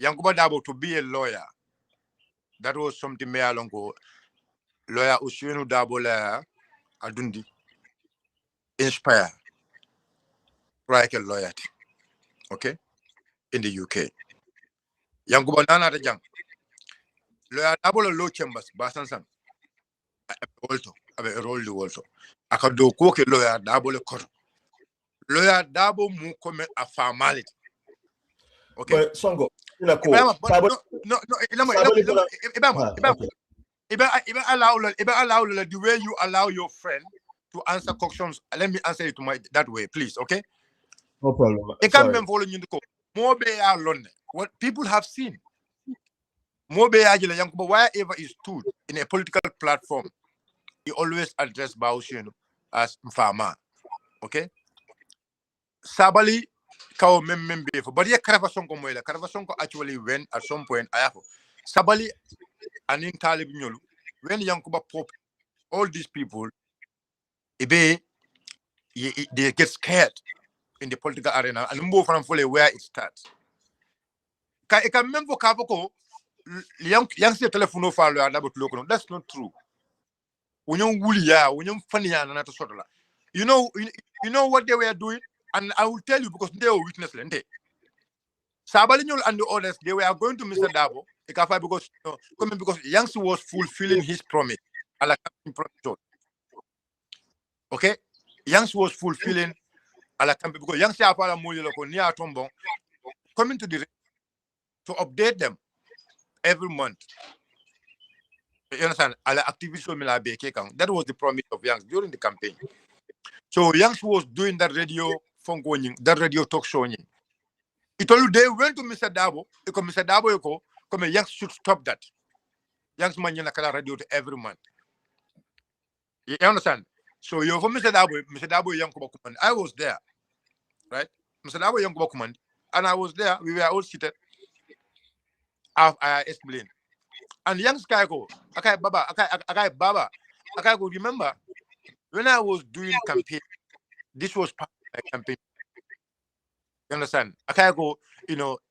Speaker 2: Yankuba Dabo to be a lawyer. That was something may alongo lawyer Usienu Dabo la adundi. Inspire, like a loyalty, okay, in the UK. Yankuba nana ta jang. Lawyer Dabo low chambers basansan. Abe role also. Akado ko ke lawyer Dabo le court. Lawyer Dabo mu come a formality. Okay.
Speaker 1: But Sonko, ina ko.
Speaker 2: Ibama, no, allow the way you allow your friend to answer questions. Let me answer it that way, please. Okay.
Speaker 1: No problem.
Speaker 2: They can't be following you to go. More be alone. What people have seen. More be young, but wherever he stood in a political platform, he always addressed Baushin as Mfama. Okay. Sabali kaw membe for but yeah Sonko moila Sonko actually went at some point ayafo Sabali and in Talib Nyolu when Yankuba pop all these people they get scared in the political arena and move from fully where it starts. Ka member Kaboko young telephone follow about local. That's not true. When you funny you know what they were doing, and I will tell you because they were witness. Sabalinyol and the others, they were going to Mr. Dabo because Yanks was fulfilling his promise. Okay? Yanks was fulfilling because Yanks Apala Muliloko near Tombong coming to to update them every month. You understand? That was the promise of Yanks during the campaign. So Yanks was doing that radio talk show. It told you they went to Mr. Dabo, because Mr. Dabo come Yanks should stop that. Yanks man radio to every month. You understand? So you for Mr. Dabo Young Kubakuman. I was there, right? Mr. Dabo Young Kubakuman, and I was there. We were all seated. I explained. And young Sky go, okay, Baba, okay, go. Remember when I was doing campaign, this was part of my campaign. You understand? Okay, go,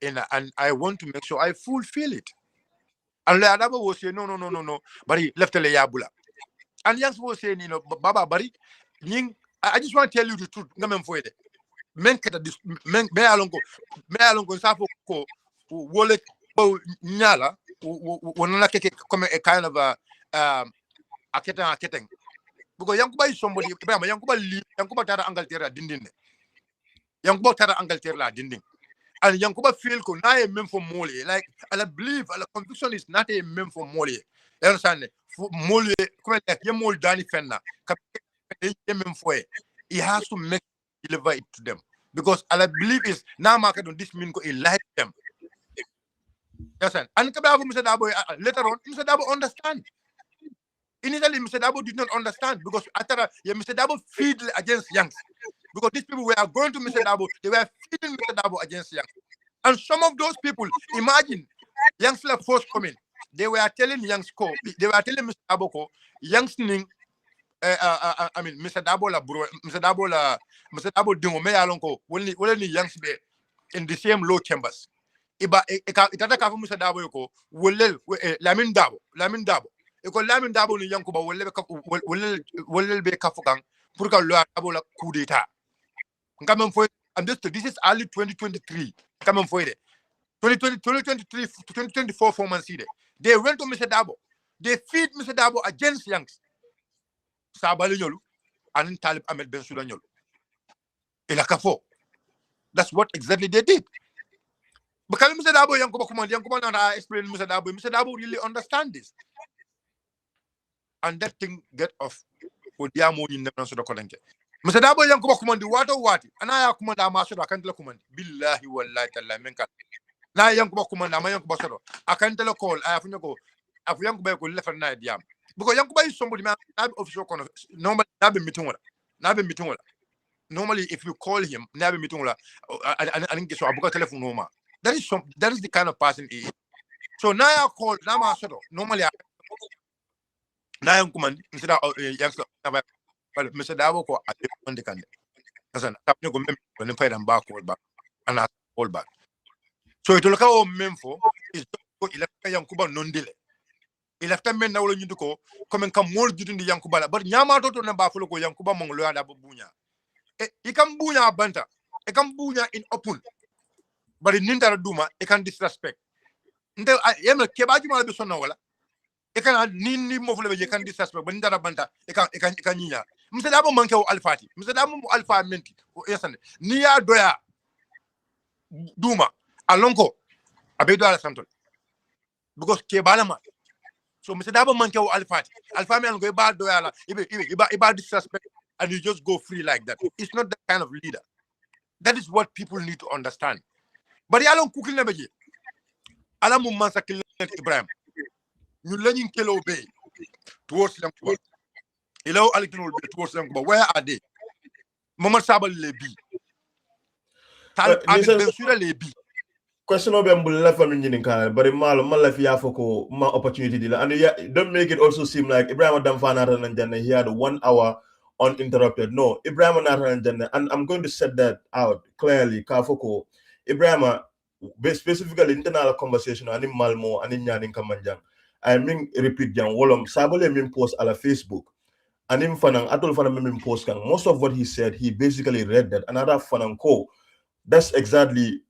Speaker 2: and I want to make sure I fulfill it. And Leadabo was saying, no, but he left the Yabula. And Yanks was saying, Baba, Bari, I just want to tell you the truth. Men alongo safo ko wole nyala wonana keke come a kind of a aketang because yankuba is somebody yankuba tara Angleterre dindin yankuba tara Angleterre dindin and yankuba feel ko na a mem for mole like I believe a conviction is not a mem for mole. You understand? Mole come like yemol dani fenna he has to make deliver it to them because I believe is now market on this mean go like them. Yes, and Mr. Dabo later on Mr. Dabo understand. Initially Mr. Dabo did not understand because after Mr. Dabo feed against Yanks because these people were going to Mr. Dabo, they were feeding Mr. Dabo against Yanks, and some of those people, imagine Yanks first coming, they were telling Yanks they were telling Mr. Dabo Yanks ning. I mean, Mr. Dabo Dingo me alonko when Yanks be in the same low chambers. Itata kafu Mr. Dabo yoko Lamin Dabo. Eko Lamin Dabo ni Yankuba wolel be kafukan pour que le Dabo la coup d'état. And this is early 2023. Come on for it. 2023 to 2024 4 months. They went to Mr. Dabo. They feed Mr. Dabo against Yanks. Sabali Nyolu and Talib Ahmed Ben Sudan Nyolu. Ilakafo. That's what exactly they did. Because Mr. Dabo Yankuba and I explained Mr. Dabo really understand this. And that thing get off. Mr. Dabo Yankuba Kumandi water and I command Master I can't command. Billahi wallahi tala menka. Na Yankuba command Yankuba Soro. I can't tell a call. I have to go. I've Yankuba left at night yam. Because Yankuba is somebody man official normally never meeting. Normally if you call him never meeting I didn't get so I book telephone normal. That is the kind of person he is. So now I call Nama Soto. Normally now I'm command instead of youngster Mr. Dabo ko I on the can. As an when the fight and back and I call back. So it will come memfo is Yankuba non-delay. Il a fait maintenant le nyuko comme un mol du Yankuba but nyama to na bafulo ko Yankuba monglo ada bunya e ikam bunya banta e kam bunya in open but in nintara duma e can disrespect nte yemle kebaji mala be sonna wala e kan ni mo fulbe je kan disrespect ban dara banta e kan nyinya mse dabo manke o alfati mse dabo mo alfa menti o yesane ni ya doya duma alonko abe do ala santol because kebala ma so mse dabo manke o alfa me algo e ba doya la ibe disrespect and you just go free like that. It's not that kind of leader. That is what people need to understand. But yalon kukil na beje ala mum man sakil Ibrahim ñu lañu kelo be towards Yankuba ilaw alikinol be towards Yankuba where are they Momad Sabal le bi tal Ahmed Bensouda le bi
Speaker 1: question obe mbul la fami ñini kan bari malo man la fi ya foko ma opportunity dila and don't make it also seem like Ibrahim Damfana and Janne he had 1 hour uninterrupted. No, Ibrahim and Janne, and I'm going to set that out clearly ka foko Ibrahim specifically internal conversation ani malmo ani ñanin kamanjang I mean repeat jang wolom sabole min post ala Facebook anim fanang atol fanang min post kan most of what he said he basically read that another fanang ko that's exactly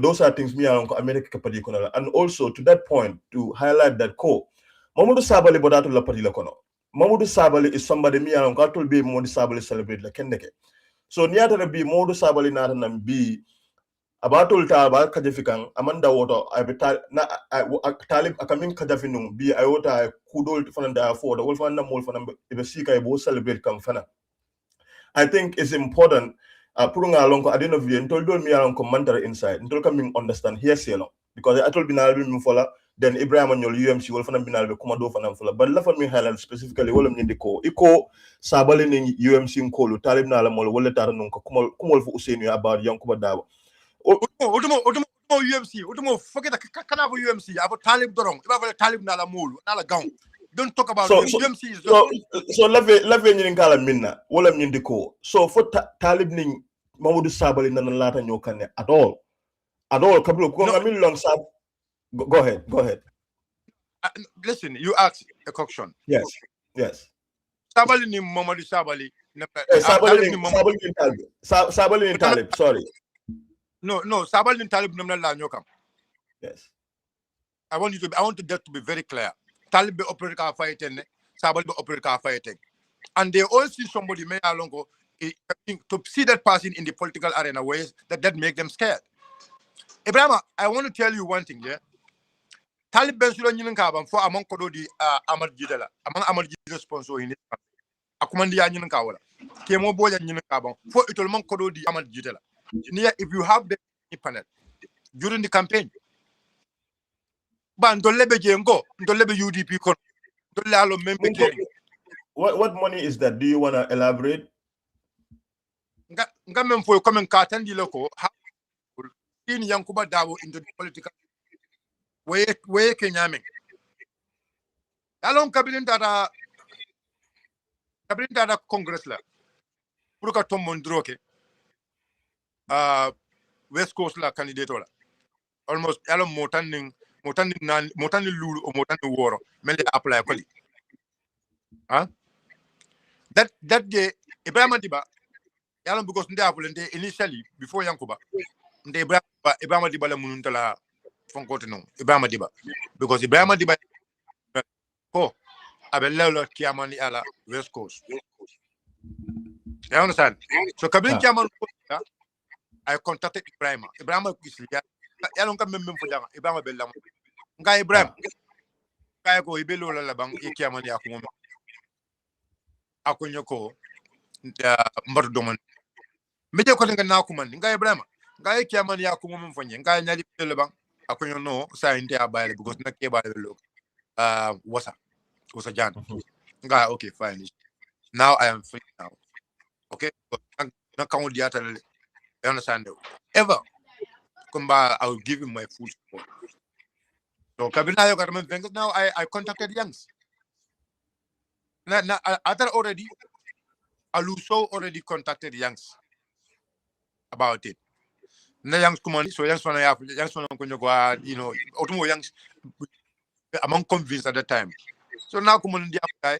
Speaker 1: those are things me and America kapadi kono and also to that point to highlight that ko Mamadou Sabali bodato la pati la kono Mamadou Sabali is somebody me and atol be Mamadou Sabali celebrate la kenneke so niata be Mamadou Sabali nata nam be abatol ta ba kajafikan amanda woto abetal na talib akamin kajafinu bi ayota kudol fananda for the wolf and mol fanamba be sika e bo celebrate kam fana I think it's important purunga along ko adeno vi entol do mi along ko mandara inside entol kam min understand here selo because atol binal bi min fola then Ibrahim nyol UMC wol fanam binal be kuma do fanam fola but la fan mi highlight specifically wolum ni ko iko sabale ni UMC ko lu talib na la mol wala tar non ko kumol fu Usainu about Yankuba Dabo
Speaker 2: otumo UMC otumo forget kana for UMC about talib dorong iba talib na la molu na la gaw don't talk about UMC is just
Speaker 1: so lave ñini ngala minna wala ñindi ko so fo talib ni Mamadou Sabali nan lata ñokane at all kablo ko ngamin long sab go ahead
Speaker 2: listen you ask a question
Speaker 1: yes
Speaker 2: Sabali ni Mamadou Sabali
Speaker 1: Sabali ni talib sorry
Speaker 2: no Sabali ni talib nam la ñokam
Speaker 1: yes
Speaker 2: I want that to be very clear. Talib be operate ka fighting, Sabal be operate ka fighting. And they all see somebody may alongo to see that person in the political arena ways that make them scared. Ibrahim, I want to tell you one thing, yeah. Talib Bensouda ñinin ka bam fo amon ko do di Amad Jidala amon Amad Jidala sponsor ini akumandi ya ñinin ka wala ke mo boja ñinin ka bam fo itol man ko do di Amad Jidala if you have the panel during the campaign ban dolle be jengo dolle be UDP kon dolle alo membe kering
Speaker 1: what money is that? Do you want to elaborate?
Speaker 2: Nga mem fo comme ka tandi lako in Yankuba Dabo into the political way kenyame alon kabinin data congress la pour ka tom mondroke West Coast la candidate la almost alon motanin lulu o motanin woro mele apply ko li that day Ibrahim Diba yalon because nde apulente initially before Yankuba nde Ibrahim Diba la mununtala fonkote non Ibrahim Diba because Ibrahim Diba ko abello kiamani ala West Coast you understand so kabin kiamani I contacted Ibrahim is yalon kam mem fo janga Ibrahim bellam nga Ibrahim kay ko ibelo la bang kiamani akonyoko mbar domon meje ko nga na ko man nga Ibrahim nga kiamani mem fo nga nyali le bang akonyo no sa inte abayle because na ke ba lo wasa jan nga okay fine now I am free now okay na kan diata le you understand ever kumba I will give him my full support so kabina yo garment now I contacted Yangs na other already Aluso already contacted Yangs about it na Yangs command so Yangs wana ko otumo Yangs I'm convinced at the time. So now come on the guy.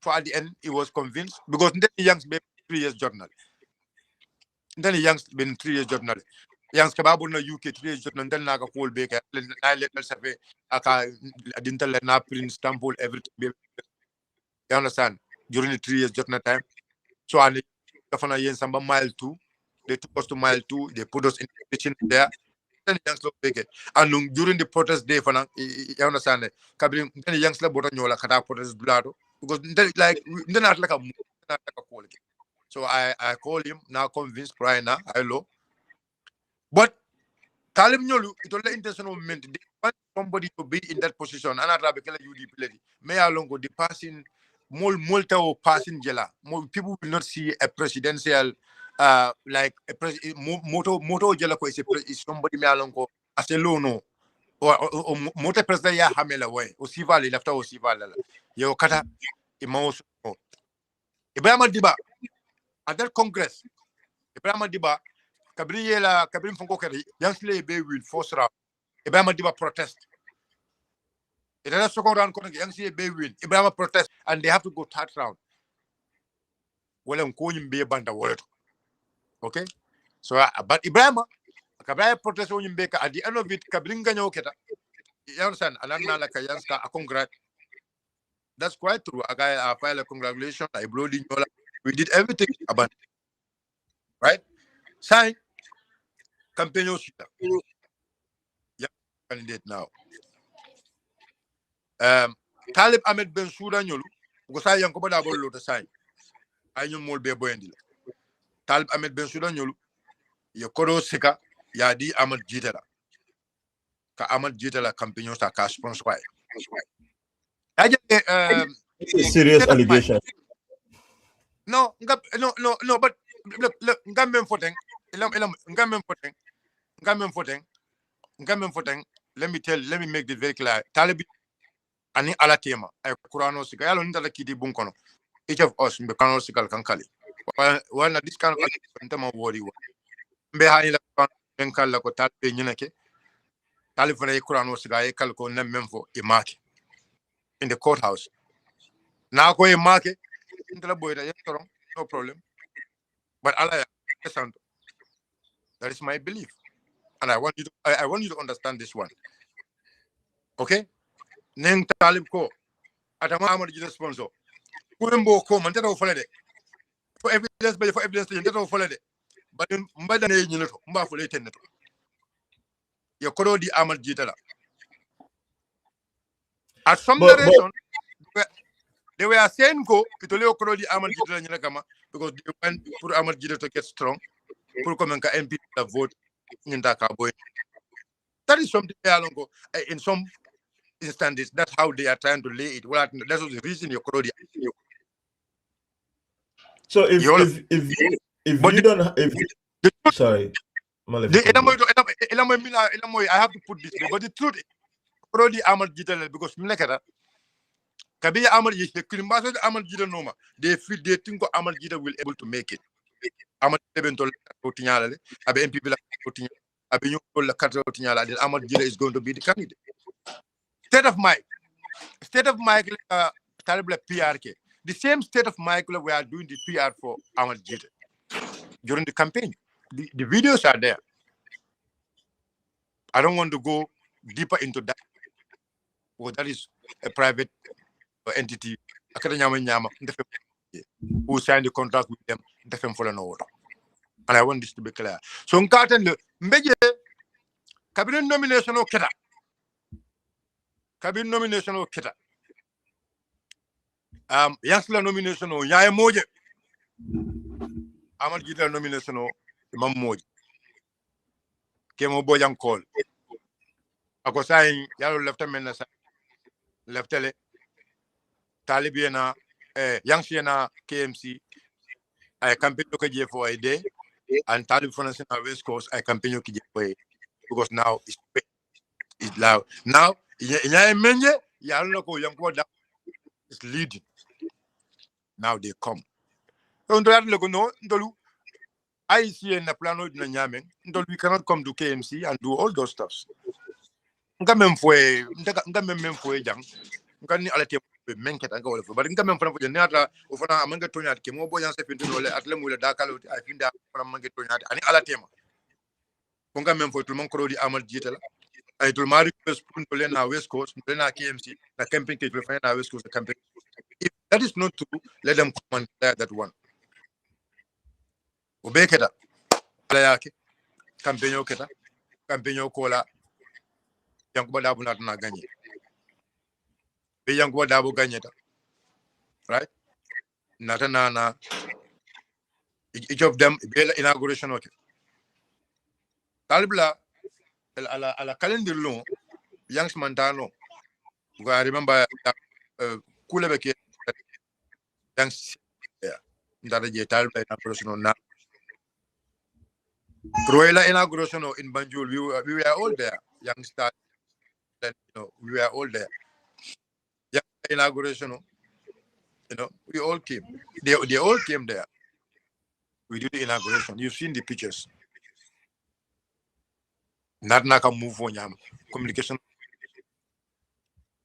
Speaker 2: For at the end, he was convinced because then the Young's been 3 years journal. Then the Young's been 3 years journal. yang sababu na UK 3 jot nan na ka kol be ka na legal safe aka dintal na print stamp everything be you understand during the 3 years jot na time so and kafana yen samba mile 2 they took us to mile 2 they put us in the position there then youngs lo beke and during the protest day fana you understand kabri then youngs la bota nyola kata protest blado because like not like a call so I call him now convinced right now I low but Talib Nyolu, it only intentional meant they want somebody to be in that position. And I'd rather UDP lady. May along go the passing multa or passing jela. More people will not see a presidential like a moto jela is somebody may along go as a lono or motor president ya hamela way or sivali left or sivala. Yo kata imos Ibrahim Diba at that Congress. Ibrahim Diba Kabriela Kabrim Funkokeri, Yansle Bay will force round. Ibrahim Diba protest. It is a second round, Yansle Bay will. Ibrahim protest, and they have to go third round. Well, I'm going be a band of word. Okay? So, but Ibrahim, Kabaya protest on Yimbeka at the end of it, Kabringa Nyoketa. You understand? And I'm not like a Yanska, a congrat. That's quite true. A guy, I file a congratulations, I blow in your life. We did everything about it. Right? Sign. Campaign yeah, candidate now. Talib Ahmed Ben Souda Nyolu, because I am going to sign. I am more be boyendil. Talib Ahmed Ben Souda Nyolu, Yokoro Sika, Yadi Ahmed Jitela. Ka Ahmed Jitela campaign sa ka sponsor. I
Speaker 1: It's a serious allegation.
Speaker 2: No, but look, Ngamem Foteng, Ngamem Foteng, let me make this very clear. Talib ani ala tema ay Qur'ano sika yalo ndala kidi bunkono each of us mbe kano sikal kankali wana this kind of ntama wori mbe hani la kankal la ko talbe nyinake talifana e Qur'ano sika e kal ko nem memfo e make in the courthouse na ko e make ndala boyda yetoro no problem but ala ya santo that is my belief and I want you to understand this one okay neng talib ko atama amadu ji sponsor Kumbo ko man tata folede for evidence tata folede but mbada ne nyinato mba fole tenneto ya kodo di amal jitala at some direction they were saying go itole kodo di amal jitala nyina kama because they want for amal jitala to get strong pour comme ka MP la vote nyinda ka boy that is something they are go in some instances that's how they are trying to lay it well that's the reason you kodo di
Speaker 1: So if you don't sorry,
Speaker 2: I have to put this way, but the truth is already Amal Jidal because Milekata Kabi Amal Yikimbaso Amal Jidal Noma, they feel they think Amal Jidal will able to make it. Amal Eventual Rotinyale, Abe MP Rotinyala, Abe Yukol Rotinyala, that Amal Jidal is going to be the candidate. State of mind, terrible PRK. The same state of mind we are doing the PR for Amal Jidal during the campaign. The videos are there. I don't want to go deeper into that. Well, that is a private entity. Who signed the contract with them? And I want this to be clear. So, Nkaten, Mbeje, cabinet nomination of Keta. Cabinet nomination of Keta. Yansla nomination of Yaya Moje. Amal Gita nomination of Imam Moje. Kemo Boyan call. Ako saying yalo lieutenant leftele Talibiana Yangshiana KMC I campaign to for a day and Talib Finance West Coast I campaign to because now it's loud. Now Menje Yalo Yanko is leading. Now they come. I see in the plan of Nyamen, we cannot come to KMC and do all those stuffs. Ngamem fwe jang ngani alate menket anga wala but ngamem fana fwe nyata ofana amanga tonyat ke mo boyan se pintu wala atle mu la dakalo I finda fana manga tonyat ani alatema Ponga même fo tout le monde crodi amal jita la ay tout le mari spoon to na West Coast to na KMC na camping ke prefer na West Coast camping. If that is not true, let them come and declare that one. Obeketa ala yake campaign keta campaign kola yankuba dabu na gagné. Be yankuba dabu gagné ta. Right? Nata na each of them be inauguration okay. Talibla ala calendar long youngs mantano. I remember Kulebeke youngs that je talibla inauguration na Royal inauguration in Banjul we were all there youngsters we were all there. Young inauguration we all came. They all came there. We did the inauguration. You've seen the pictures. Not naka move on yam. Communication.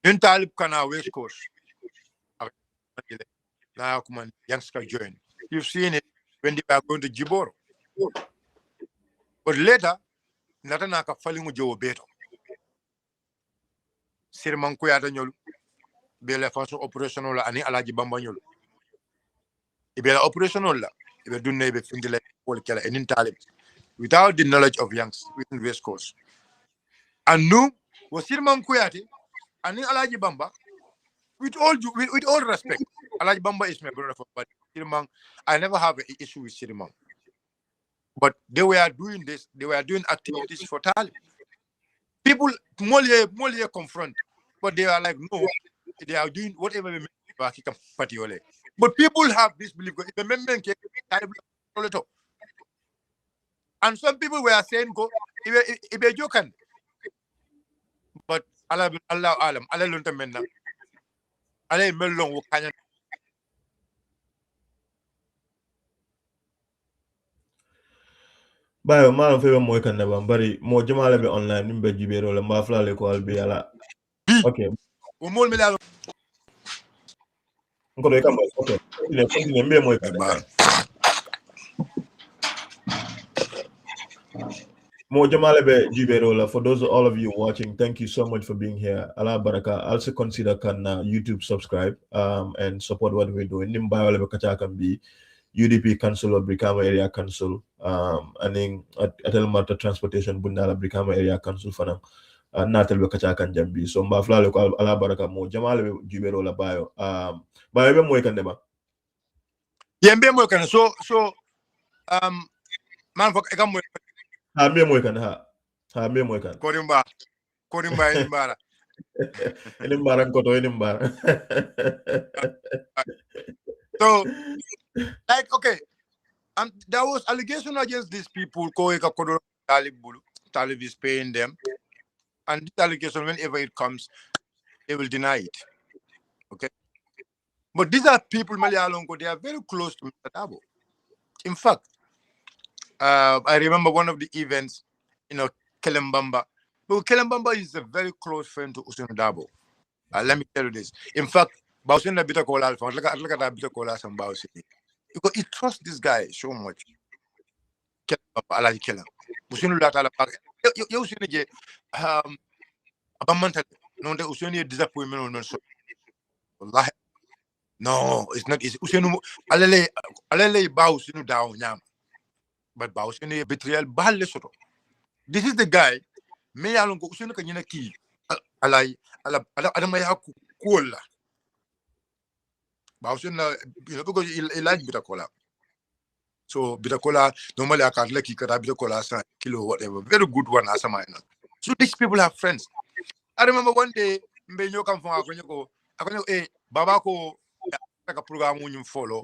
Speaker 2: Yun talib kana West Coast. Now come on, youngster join. You've seen it when they were going to Jiboro. But later, nata naka falingu jo beto. Sirman kuyata nyolu. Bele façon operational la ani alaji bamba nyolu. Ibela operational la. Ibe dunne ibe findile pol kala enin talib. Without the knowledge of youngs within West Coast. And no, was Sirman Kuyati, and in Alaji Bamba, with all respect, Alaji Bamba is my brother, but Sirman, I never have an issue with Sirman. But they were doing this, they were doing activities for Talib. People, Molia confront, but they are like, no, they are doing whatever we make. But people have this belief, and some people were saying, go, if you can. But Allah alam, Allah lunta menna. Allah melong wukanya.
Speaker 1: Bayo malam febe moy kan neba bari mo jamala be online nimbe jibero la mbafla le ko albi ala. Okay.
Speaker 2: Umul milalo.
Speaker 1: Nko do kamba okay. Continue mbe moy kan. Mo jamala be jibero la. For those all of you watching, thank you so much for being here. Allah baraka. Also consider can YouTube subscribe and support what we're doing. Nimba wala be kacha kan bi UDP Council or Brikama Area Council, and then Atelmata Transportation Bundala Brikama Area Council for them. Natal Bakacha kan Jambi. So Mbafla local ala baraka mo Jamal Jibero la bayo. Bayo mo kan deba.
Speaker 2: Yembe mo kan so man fok ekam mo.
Speaker 1: Ha me mo kan ha. Ha me mo kan.
Speaker 2: Korimba inimbara.
Speaker 1: Inimbara koto inimbara.
Speaker 2: So like okay. There was allegation against these people Talib is paying them. And this allegation, whenever it comes, they will deny it. Okay. But these are people, Malialongo, they are very close to Mr. Dabo. In fact, I remember one of the events, Kelembamba. Well, Kelembamba is a very close friend to Usain Dabo. Let me tell you this. In fact, Bausina Bitakola Alpha, look at that Bitakola and Bausini. Because he trusts this guy so much. Kelembamba, Alaji Kelam. Usinu Latala Park. You see, Abamantal, no, the Usini disappointment on so. No, it's not easy. Usinu Alele Bausinu down, yam. But Bausini betrayal Balesoto. This is the guy, me along Usinu Kanyana key. Alai, Adamaya Kuala. Bausina, because he liked Bitacola. So Bitacola, normally I can't let you Bitacola, kilo, whatever. Very good one, as a minor. So these people have friends. I remember one day, Mbenyo come from Akonyo, Babako, like a program when you follow,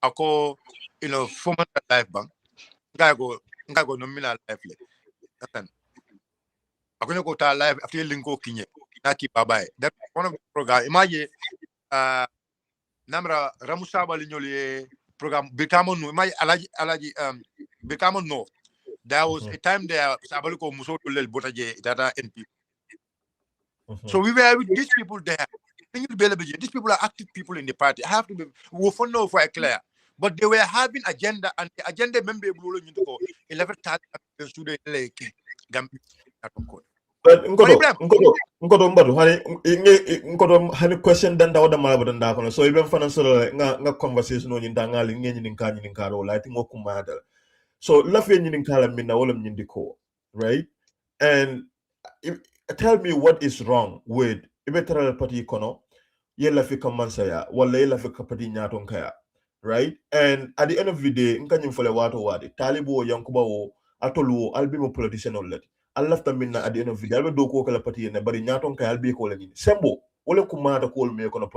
Speaker 2: Ako, former life bank. Guy go nominal life. Akonyo go to life after Lingo Kinye, Naki Babai. That's one of the program. Imagine, Namra Ramusaba Lignoli program, Brikama no, Alaji, Brikama no. There was a time there, Sabaluko Muso Botaje, Data NP. So we were with these people there. These people are active people in the party. I have to be, we will know for a clear. But they were having agenda, and the agenda member will you to go 11 student like Gambia.
Speaker 1: But
Speaker 2: But
Speaker 1: nkoto mbadu hani nkoto hani question dan dawo da mala dan da kono so ibe fana solo nga conversation no nyinda ngali ngenyi nin ka ro la ti ngoku mada so lafe nyin kala minna wala nyindi ko right and if, tell me what is wrong with ibe tara party kono yella fi kamansa ya wala yella fi kapati nyaton kaya right and at the end of the day nkanyim fole wato wadi talibo yankuba wo atolu albi mo politician on let Allah ta minna at the end of the day albe do ko kala party ne bari nyaton kaya albi ko la ni sembo wala kumata ko me kono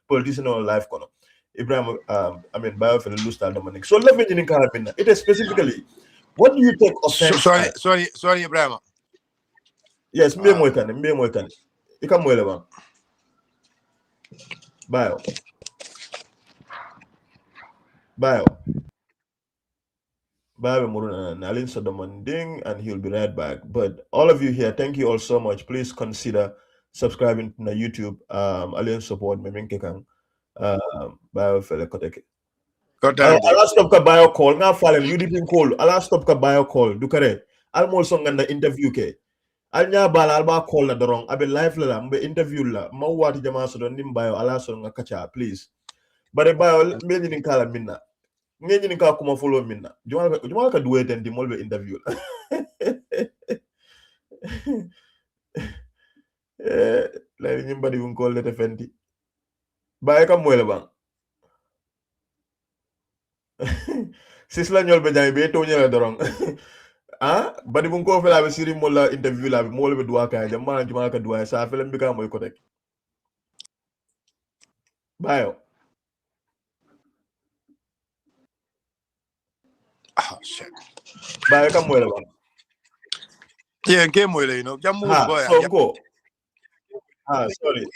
Speaker 1: politician on life kono Ibrahim I mean bio for the loose style dominic so let me in kala minna it is specifically what do you take offense at?
Speaker 2: Sorry Ibrahim.
Speaker 1: Yes, mbe moy kan ikam moy le ba bio Nalin Sodomanding, and he'll be right back. But all of you here, thank you all so much. Please consider subscribing to the YouTube Alien support me kang bio fele koteke. Ala stop ka bio call nga falen UDP call. Ala stop ka bio call. Dukare. Al mo so nganda interview ke. Al nya bala al ba call na dorong. Abe live la mbe interview la. Ma wati jama so don nim bio ala so nga kacha please. Bare bio mbe ni kala minna. Ngeni ni ka kuma follow minna jumala ka duwe ten di molbe interview la ni mbadi un call lete fenti baye kam moyle bang sis la ñol be jay be to ñela dorong ah badi bu ko fela be siri molla interview la be molbe duwa ka jam man jumala ka duwa sa fele mbika moy ko tek bayo
Speaker 2: Shit.
Speaker 1: baye kam moyle bang
Speaker 2: Yeah, game moyle you know. Jamu boy.
Speaker 1: Sonko sorry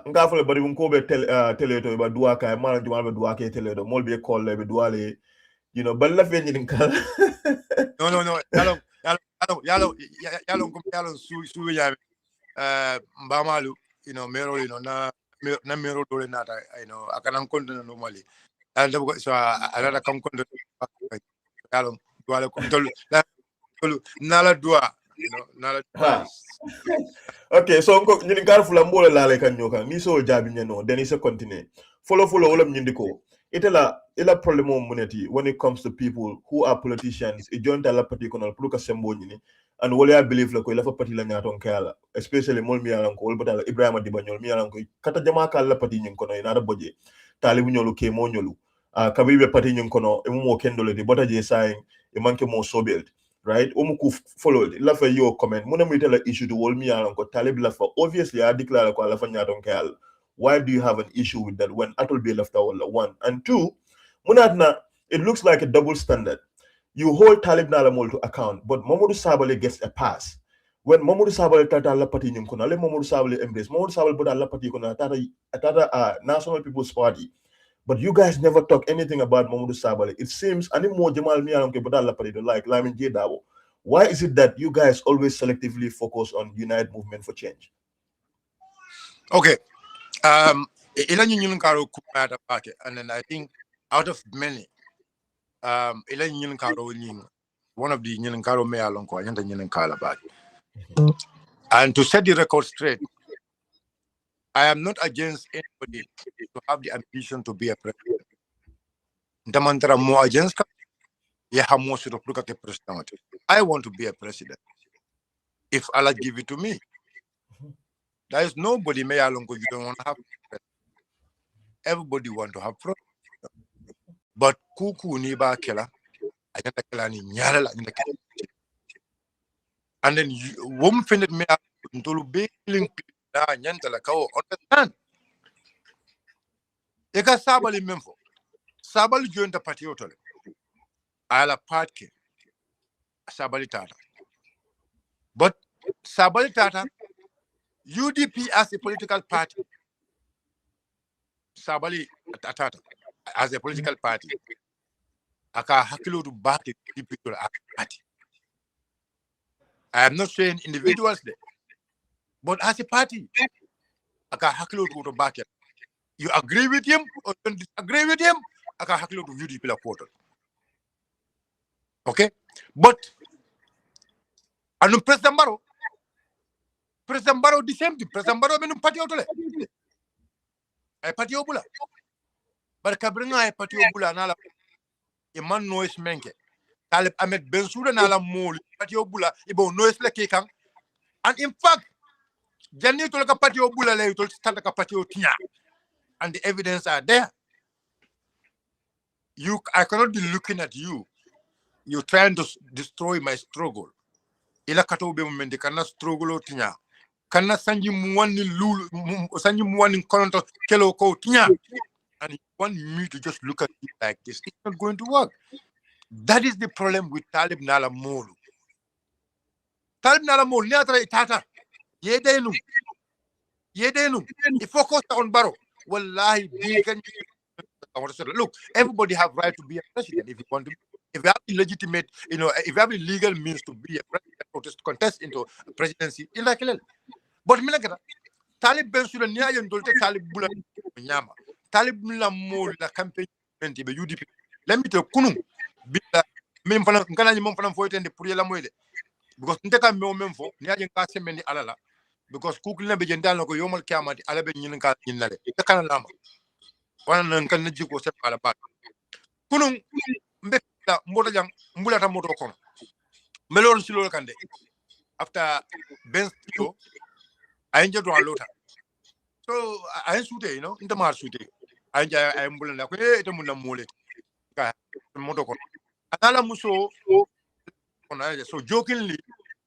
Speaker 1: nga fole bari bu ko be tele to ba duwa ka man jumala be duwa ke tele do molbe call le be duwa le you know balla fe ñin kala
Speaker 2: No yalo su ya mbamalu you know mero you know na mero dole nata you know akana kondo normally and so another come kondo yalo duale ko tolu nala dua you know nala dua
Speaker 1: okay so ñin gar fula mbole la le kan ñoka ni so jabi ñeno deni se continue follow wolam ñindi ko ila problem mo muneti when it comes to people who are politicians e jonta la parti kono pour ka sembo ñini and wala ya believe la ko ila fa parti la ñaton kala especially mol mi yalan ko wol batala Ibrahima Dibañol mi yalan ko kata jama kala la parti ñin kono ina da boje talibu ñolu ke mo ñolu kabibe parti ñin kono e mo kendole di botaje sayin e manke mo sobelt right ku follow la fa yo comment mo namu tela issue to wol mi yalan ko talib la fa obviously I declare ko la fa ñaton kala why do you have an issue with that when atol be left out one and two munatna it looks like a double standard. You hold Talib Nalamol to account, but Mamadou Sabali gets a pass. When Mamadou Sabali tata la party nyum kono, le Mamadou Sabali embrace. Mamadou Sabali buda la party kono tata National People's Party. But you guys never talk anything about Mamadou Sabali. It seems ani mo Jamal Miyanke buda la party like Lamin J Dabo. Why is it that you guys always selectively focus on United Movement for Change?
Speaker 2: Okay. Ila nyun karo kumata pake, and then I think out of many, ila nyun karo nyun, one of the nyun karo me along ko anyanta nyun kala back. And to set the record straight, I am not against anybody to have the ambition to be a president. Ndamantara mo against ya hamo siro pruka ke president. I want to be a president. If Allah give it to me, there is nobody me along ko you don't want to have. Everybody want to have president. But kuku ni ba kela, ayanta kela ni nyala la ayanta kela. And then wom finet me ntolu beling na nyanta la kawo understand. Eka sabali memfo. Sabali jointa party otole. Ala party sabali tata. But sabali tata UDP as a political party. Sabali tata as a political party. Aka hakilo to back the people party. I am not saying individuals there, but as a party, aka hakilo to back it. You agree with him or don't disagree with him? aka hakilo to UDP la quarter. Okay, but anu President Barrow the same thing. President Barrow menum party otole ay party obula bar kabringa ay party obula nala e man noise menke Talib Ahmed Bensouda nala mol party obula ibo noise la ke kan and in fact janni to ka party obula lay to start ka party o tinya and the evidence are there. I cannot be looking at you. You're trying to destroy my struggle. Ila kato be mende kana struggle o tinya. Kana sanji mwani lulu sanji mwani konto kelo ko tinya. And you want me to just look at you like this. It's not going to work. That is the problem with Talib Nala Molu. Talib Nala Molu niatra itata. Yedenu. He focused on Barrow. Wallahi, look, everybody have right to be a president if you want to be. If you have illegitimate, if you have legal means to be a president or to contest into a presidency, but Talib Bensouda niya yon dolte Talib Bula nyama. Talib la mol la campaign be UDP. Let me tell kunum bila mem fana ngana nyum fana fo tende pour yela moyle because nteka me o mem fo niya jen ka semeni alala because kukul na be jendal ko yomal kiamati ala be nyin ka nyinale te kana lama wana nan kan najji ko se ala ba kunum mbeta mboto jang mbulata moto kono melor ci lol kande after Ben Stio ay njedo alota so ay suute inta mar suute ay ja ay mbulana ko te mun na mole ka moto kono anala muso ona so jokingly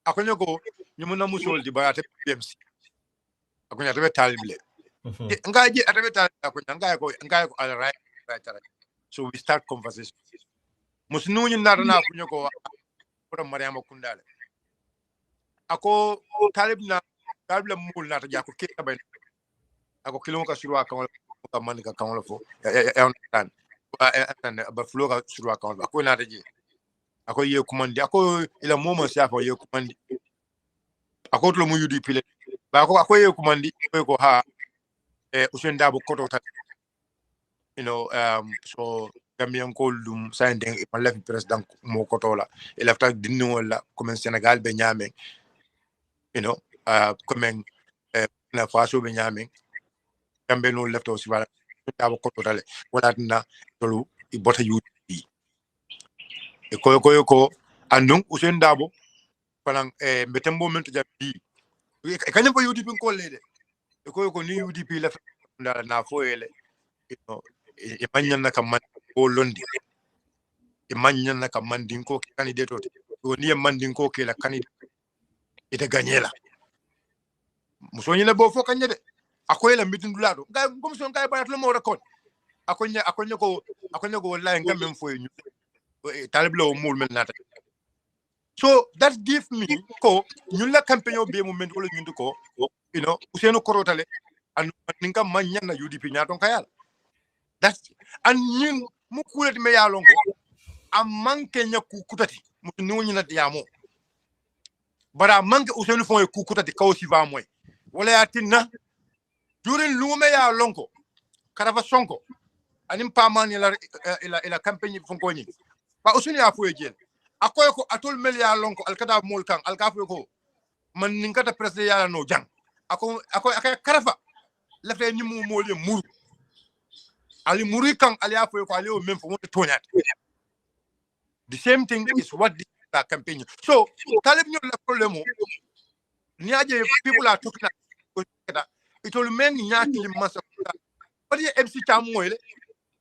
Speaker 2: akonyo ko nyumuna muso di bayate PMC akonya tabe talible ngaji atabe talible akonya ngaye ko all right. So we start conversation musnu nyi narana akonyo ko ko Mariama Kundale ako talibna mul nata jako ke tabe ako kilo ka surwa ka man ka kan fo ba flo ka surwa kan ako nata ji ako ye kumandi ako ila momo siafa ye kumandi ako to mu UDP le ba ako ye kumandi ko ha Usain Dabo koto ta so Gambian ko lum sandeng e pala president mo koto la ila ta dinni wala comme Sénégal be nyame comme na faso be nyame Gambe no left o sibala Dabo koto dale wala na tolu i bota UDP e ko andung Usain Dabo palang metembo mento jabi e kanyam ko UDP ko lede e ko ni UDP left na foele e manyan na kam ko londi e manyan na kam mandin ko candidate to ni mandin ko ke la candidate ite gagnela muso nyina bo fo kanyede akoy la mitin dulado ga comme son kay bayat lo mo record akonya ko wallahi ngam mem foy ñu talib lo mul mel nata. So that give me ko ñun la campagne be moment wala ñundu ko Usainu korotale and ninka manyan na UDP nyaton kayal. That's and ñun mu kulati me ya lonko am manke nyaku kutati mu ñu na diamo bara manke Usainu fon e ku kutati kawsi va moy wala ya tinna durin lume ya lonko karafa Sonko anim pa man ila campagne fon ko ñi ba Usainu ya fo e jel akoy ko atol mel ya lonko alkada mol kan alkafo ko man ninka ta president ya no jang ako karafa lafte ni mu mole muru ali muri kan ali afo ko ali o même fo mo toñat. The same thing is what this campaign. So talib ñu la problème ni aje people are talking about it will mean ñaati li massa but ye MC Cham moyle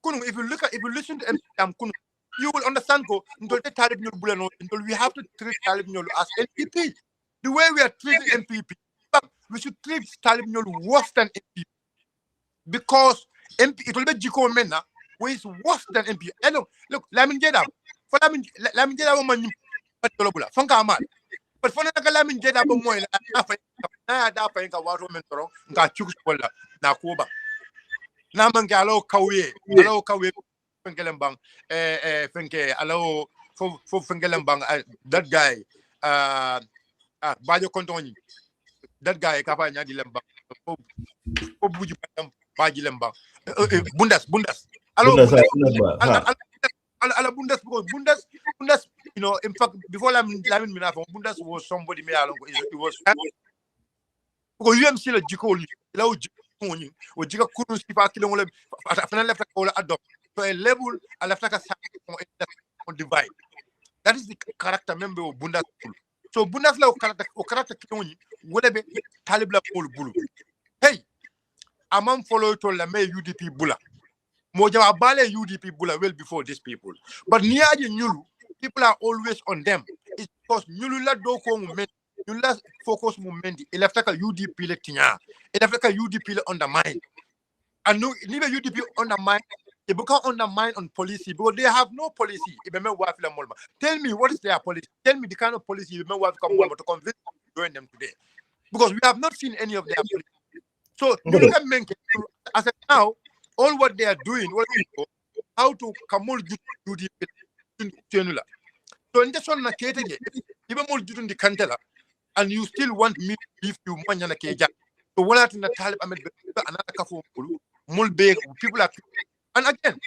Speaker 2: kunu if you listen to MC Cham kunu you will understand ko ndol te talib ñu bulano ndol we have to treat talib ñu as NPP the way we are treating NPP we should treat talib ñu worse than NPP because MP it will be jiko mena which is worse than MP. Look, Lamin Jedab. For Lamin Jedab man patolobula. Funka amal. But for na Lamin Jedab mo na da pa inka wato mentoro nga chukus wala na kuba. Na manga alo kawe fengelembang fenke alo fo fengelembang that guy bajo kontoni that guy kapa nya di lembang fo buju baji lembang bundas Alo
Speaker 1: Bundas,
Speaker 2: Bundes,
Speaker 1: Bundas, ha.
Speaker 2: ala Bundes, because Bundes, in fact, before Lamin Minafon, Bundes was somebody me along. It was because you am still a jikoli, low jikoni, or jika kurun stipa kilomole, after left a call adopt. So a level, I left like a divide. That is the character member of Bundas. So Bundas la character kiloni, whatever Talibla Bulu. Hey, among follow to la may UDP Bula. Moja Abale UDP Bula well before these people. But Niaji Nyulu, people are always on them. It's because Nyulu la doko movement, Nyulu la focus movement, il a fait que UDP le tia, il a fait que UDP le undermine. And no, neither UDP undermine, they become undermine on policy because they have no policy. Tell me what is their policy? Tell me the kind of policy you to convince to join them today. Because we have not seen any of their policy. So you look at men as of now, all what they are doing, how to kamul UDP. So in this one, even more due to the Cantella, and you still want me to give you money on a cage. So what are the Talib Ahmed another kafu mulbe people are, and again,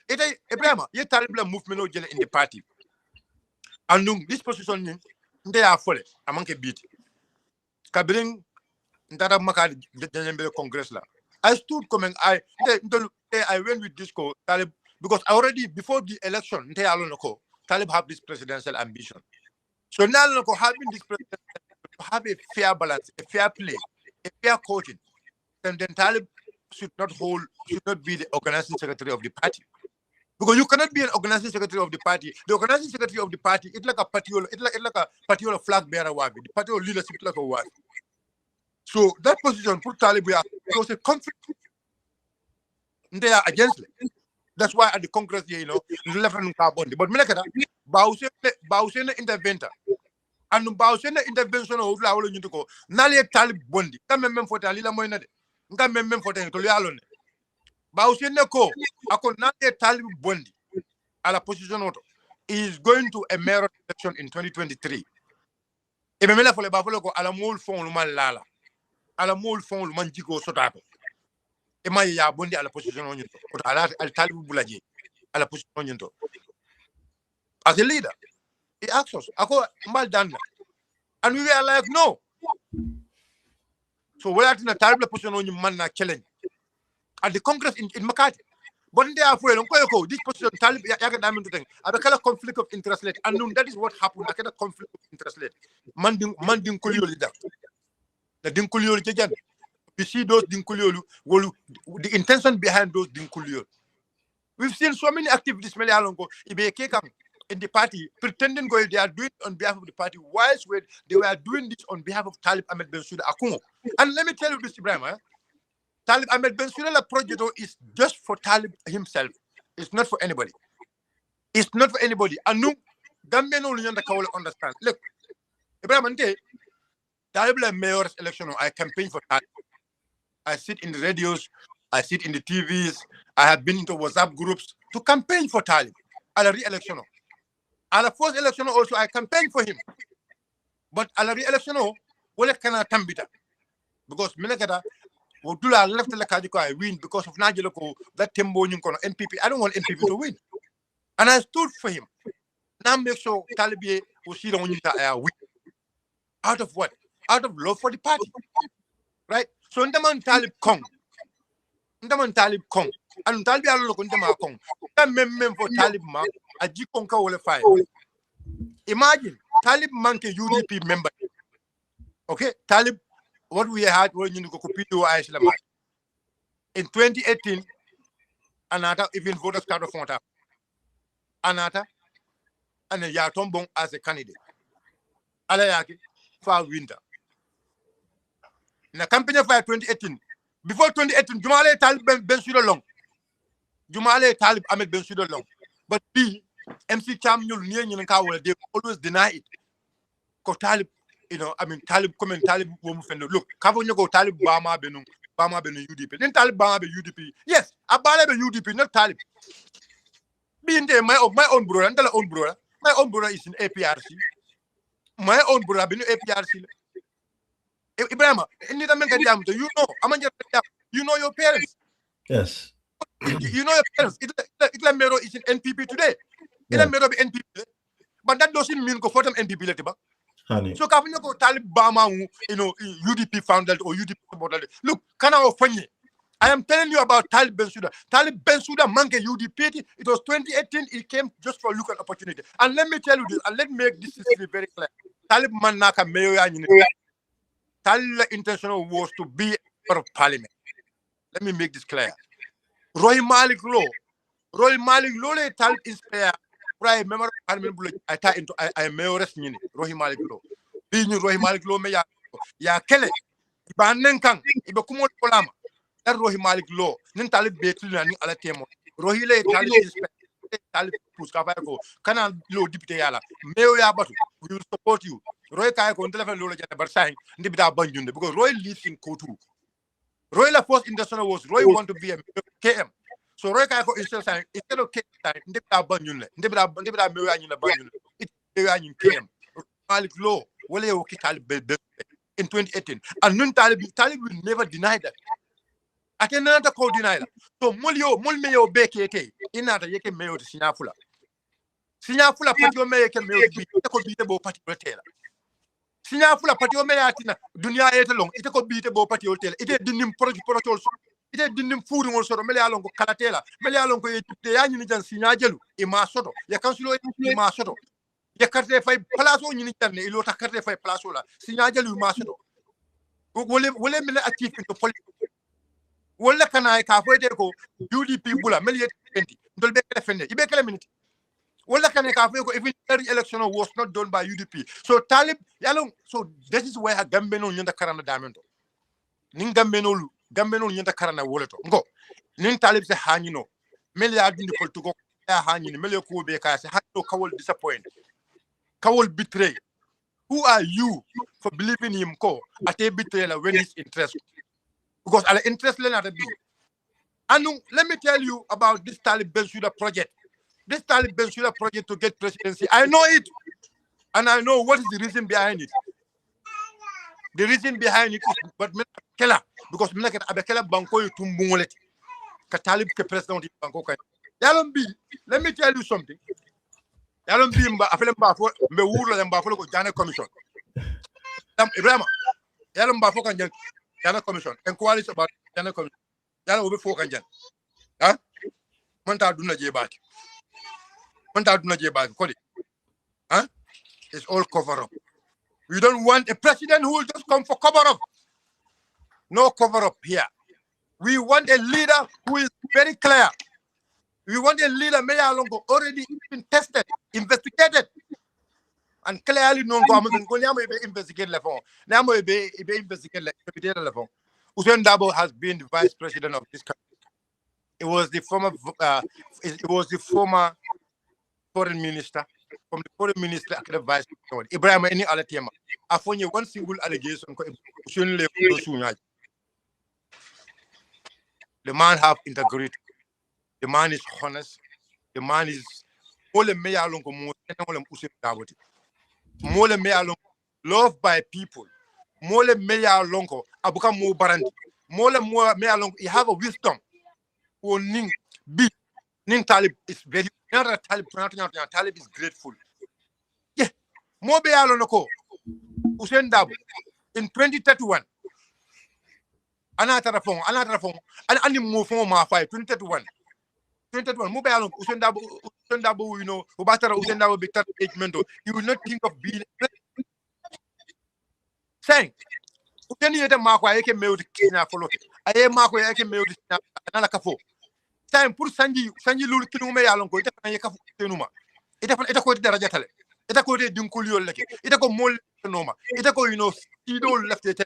Speaker 2: it is Ibrahim, ye Talib movement in the party. And this position they are full among a beat. Kabring Ndara Makad the Congress la. I stood coming. I went with this Talib because already before the election, Talib have this presidential ambition. So now having this presidential, have a fair balance, a fair play, a fair coaching, and then Talib should not be the organizing secretary of the party. Because you cannot be an organizing secretary of the party. The organizing secretary of the party, it's like a particular, flag bearer wabi. The particular leadership like a wabi. So that position put Talib was a conflict. They are against it. That's why at the Congress, left and carbon. But Melekata, Bausene interventor. And Bausene intervention of Laolo Yutuko, Nalia Talib Bondi, come member for Talila Moinade, come member for Tolialone. Bausene ko, Ako Nalia Talib Bondi, a la position auto, is going to a mayor election in 2023. Ememela for the Buffalo, a la mole phone Luman Lala, a la mole phone Luman Jiko Sotapo. Ema ya bondi a la position on you, al Talib Bulaji, a la position on you. As a leader, he asked us, Ako Maldana. And we were like, no. So we're at a terrible position on your man challenge. At the Congress in Makati. But they are afraid, this position, Talib, I become a conflict of interest. And that is what happened. I get a conflict of interest. Manding Kulio leader. The Dinkulio again. We see those Dinkulio, the intention behind those Dinkulio. We've seen so many activities in the party, pretending they are doing it on behalf of the party, whilst they were doing this on behalf of Talib Ahmed Bensouda Akungo. And let me tell you this, Ibrahim, Talib Ahmed Bensouda project is just for Talib himself. It's not for anybody. It's not for anybody. And no, Gambian only understand. Look, Ibrahim, Talib mayor's election, I campaign for Talib. I sit in the radios, I sit in the TVs, I have been into WhatsApp groups to campaign for Talib at a re-election. At the first election also, I campaigned for him. But at the re-election, well, cannot tambita. Because Minakata, Wodula left the Kajiko, I win because of Najiloko, that Tembo NPP. I don't want NPP to win. And I stood for him. Now make sure Talib will see the win. Out of what? Out of love for the party. Right? So Ndaman Talib Kong. And Talib Allo Kundama Kong. That member for Talib Ma, a Jikonka will fire. Imagine Talib Monkey UDP member. Okay, Talib, what we had when you go Islam. In 2018, Anata even voters card of Fonta. Anata and a Yatombong as a candidate. Alayaki for winter. In the campaign of 2018, before 2018, Jumale Talib Ben Sudolong. Jumale Talib Ahmed Ben Sudolong. But B, MC Cham they always deny it. Because Talib, Talib come and Talib look, Kavon go Talib Bama Benu UDP. Then Talib Bama UDP. Yes, Abala UDP, not Talib. Being there, my own brother, and own brother. My own brother is in APRC. My own brother been APRC. Ibrahim, you know your parents.
Speaker 1: Yes.
Speaker 2: You know your parents. Itla Mero is in NPP today. Itla Mero be NPP. But that doesn't mean go for them NPP later.
Speaker 1: Honey.
Speaker 2: So kafin ko Talib Bama, UDP founder or UDP supporter. Look, can I offend you? I am telling you about Talib Bensouda. Talib Bensouda manke UDP. It was 2018. He came just for look at opportunity. And let me tell you this, and let me make this history very clear. Talib Manaka Mayor Talib's intention was to be a member of parliament. Let me make this clear. Roy Malik Law le Talib inspire prime member of parliament I tie into I mayoress nyini Roy Malik Law. Bi ñu Roy Malik Law me ya kele ba nenkang ibe kumo kolama. Rohi Malik Law, nin Talib Betul and ala temo. Rohi le Talib Talib Puskavago, Kana Law Deputy Yala, Mayo Yabatu, we will support you. Roy Kayako and Telephone Lola Barsang, Nibida Banjun, because Roy lives in Kotu. Roy La First International was Roy want to be a KM. So Roy Kayako instead of KM, Nibida Banjun, Nibida Mayo in the Banjun, it's in KM. Malik Law, Wale Talib in 2018. And Nun Talib will never deny that. I can never call denial. So Mulmeyo Bekete, inata yeke mayo to Sinafula. Sinafula patio may can mayo be beatable patio tailor. Sinafula patio mayatina, Dunia etalong, it could beatable patio tailor. It didn't protocol also. It didn't food also, Melialongo Calatela, Melialongo, the Anijan Sinajelu, Imasoto, Yakansulo Imasoto. Yakate five Palazzo Unitan, Ilota Cate five Plazola, Sinajelu Masoto. Will a minute achieve into politics. Wala kana ka foete ko UDP bula million 20 dol be defende ibe kala minute wala kana ka foete ko even every election was not done by UDP. So Talib yalong, so this is where Gambe no nyanda karana damento nin Gambe no nyanda karana woleto ngo nin Talib se hanyino milliard di politiko ya hanyini million ko be ka se hanno kawol disappoint kawol betray. Who are you for believing him ko ate betray la when his interest? Because our interest learn at the beat. And let me tell you about this Talib Bensouda project. This Talib Bensouda project to get presidency. I know it. And I know what is the reason behind it. The reason behind it is but Kela. Because Abekela Banko you tumbungoleti. Talib ke president of Banko. Yalom B, let me tell you something. Yalom B mba afele mba fo me wuro le mba fo ko Jana Commission. Ibrahima. Yalom mba fo kan Jana Commission. Inquiries about Jana Commission. Jana will be folk and Jan. Huh? Manta Duna Jebak. Manta Duna Jebak. Huh? It's all cover up. We don't want a president who will just come for cover up. No cover up here. We want a leader who is very clear. We want a leader Longo already been tested, investigated. And clearly known government go investigate the phone. Now be investigate the phone. Usain Dabo has been the vice president of this country. It was the former foreign minister. From the foreign minister to the vice president. Ibrahim any other tema. I found one single allegation. The man have integrity. The man is honest. The man is Mole Mea loved by people. Mole Mea Longo, Abuka Mo Barandi. Mole Mea Longo, you have a wisdom. Who Ning B. Ning Talib is very Talib is grateful. Yeah. Mo Mea Longo, Usain Dabo, in 2031. Another phone, and move from my 2031. 2021, Mo Mea Longo, Usain Dabo, you know, Ubatara Usain Dabo Victor Mendo. You will not think of being saying, "Can you get Marco? I can mail the Kina for look. I am Marco. I can mail the Anakafo. Time put Sanji Lulu Kinume along with Tenuma. It a quote the Rajatale. It a quote Dunkulio Lake. It a go Mol Noma. It a go, you know, Tido left it.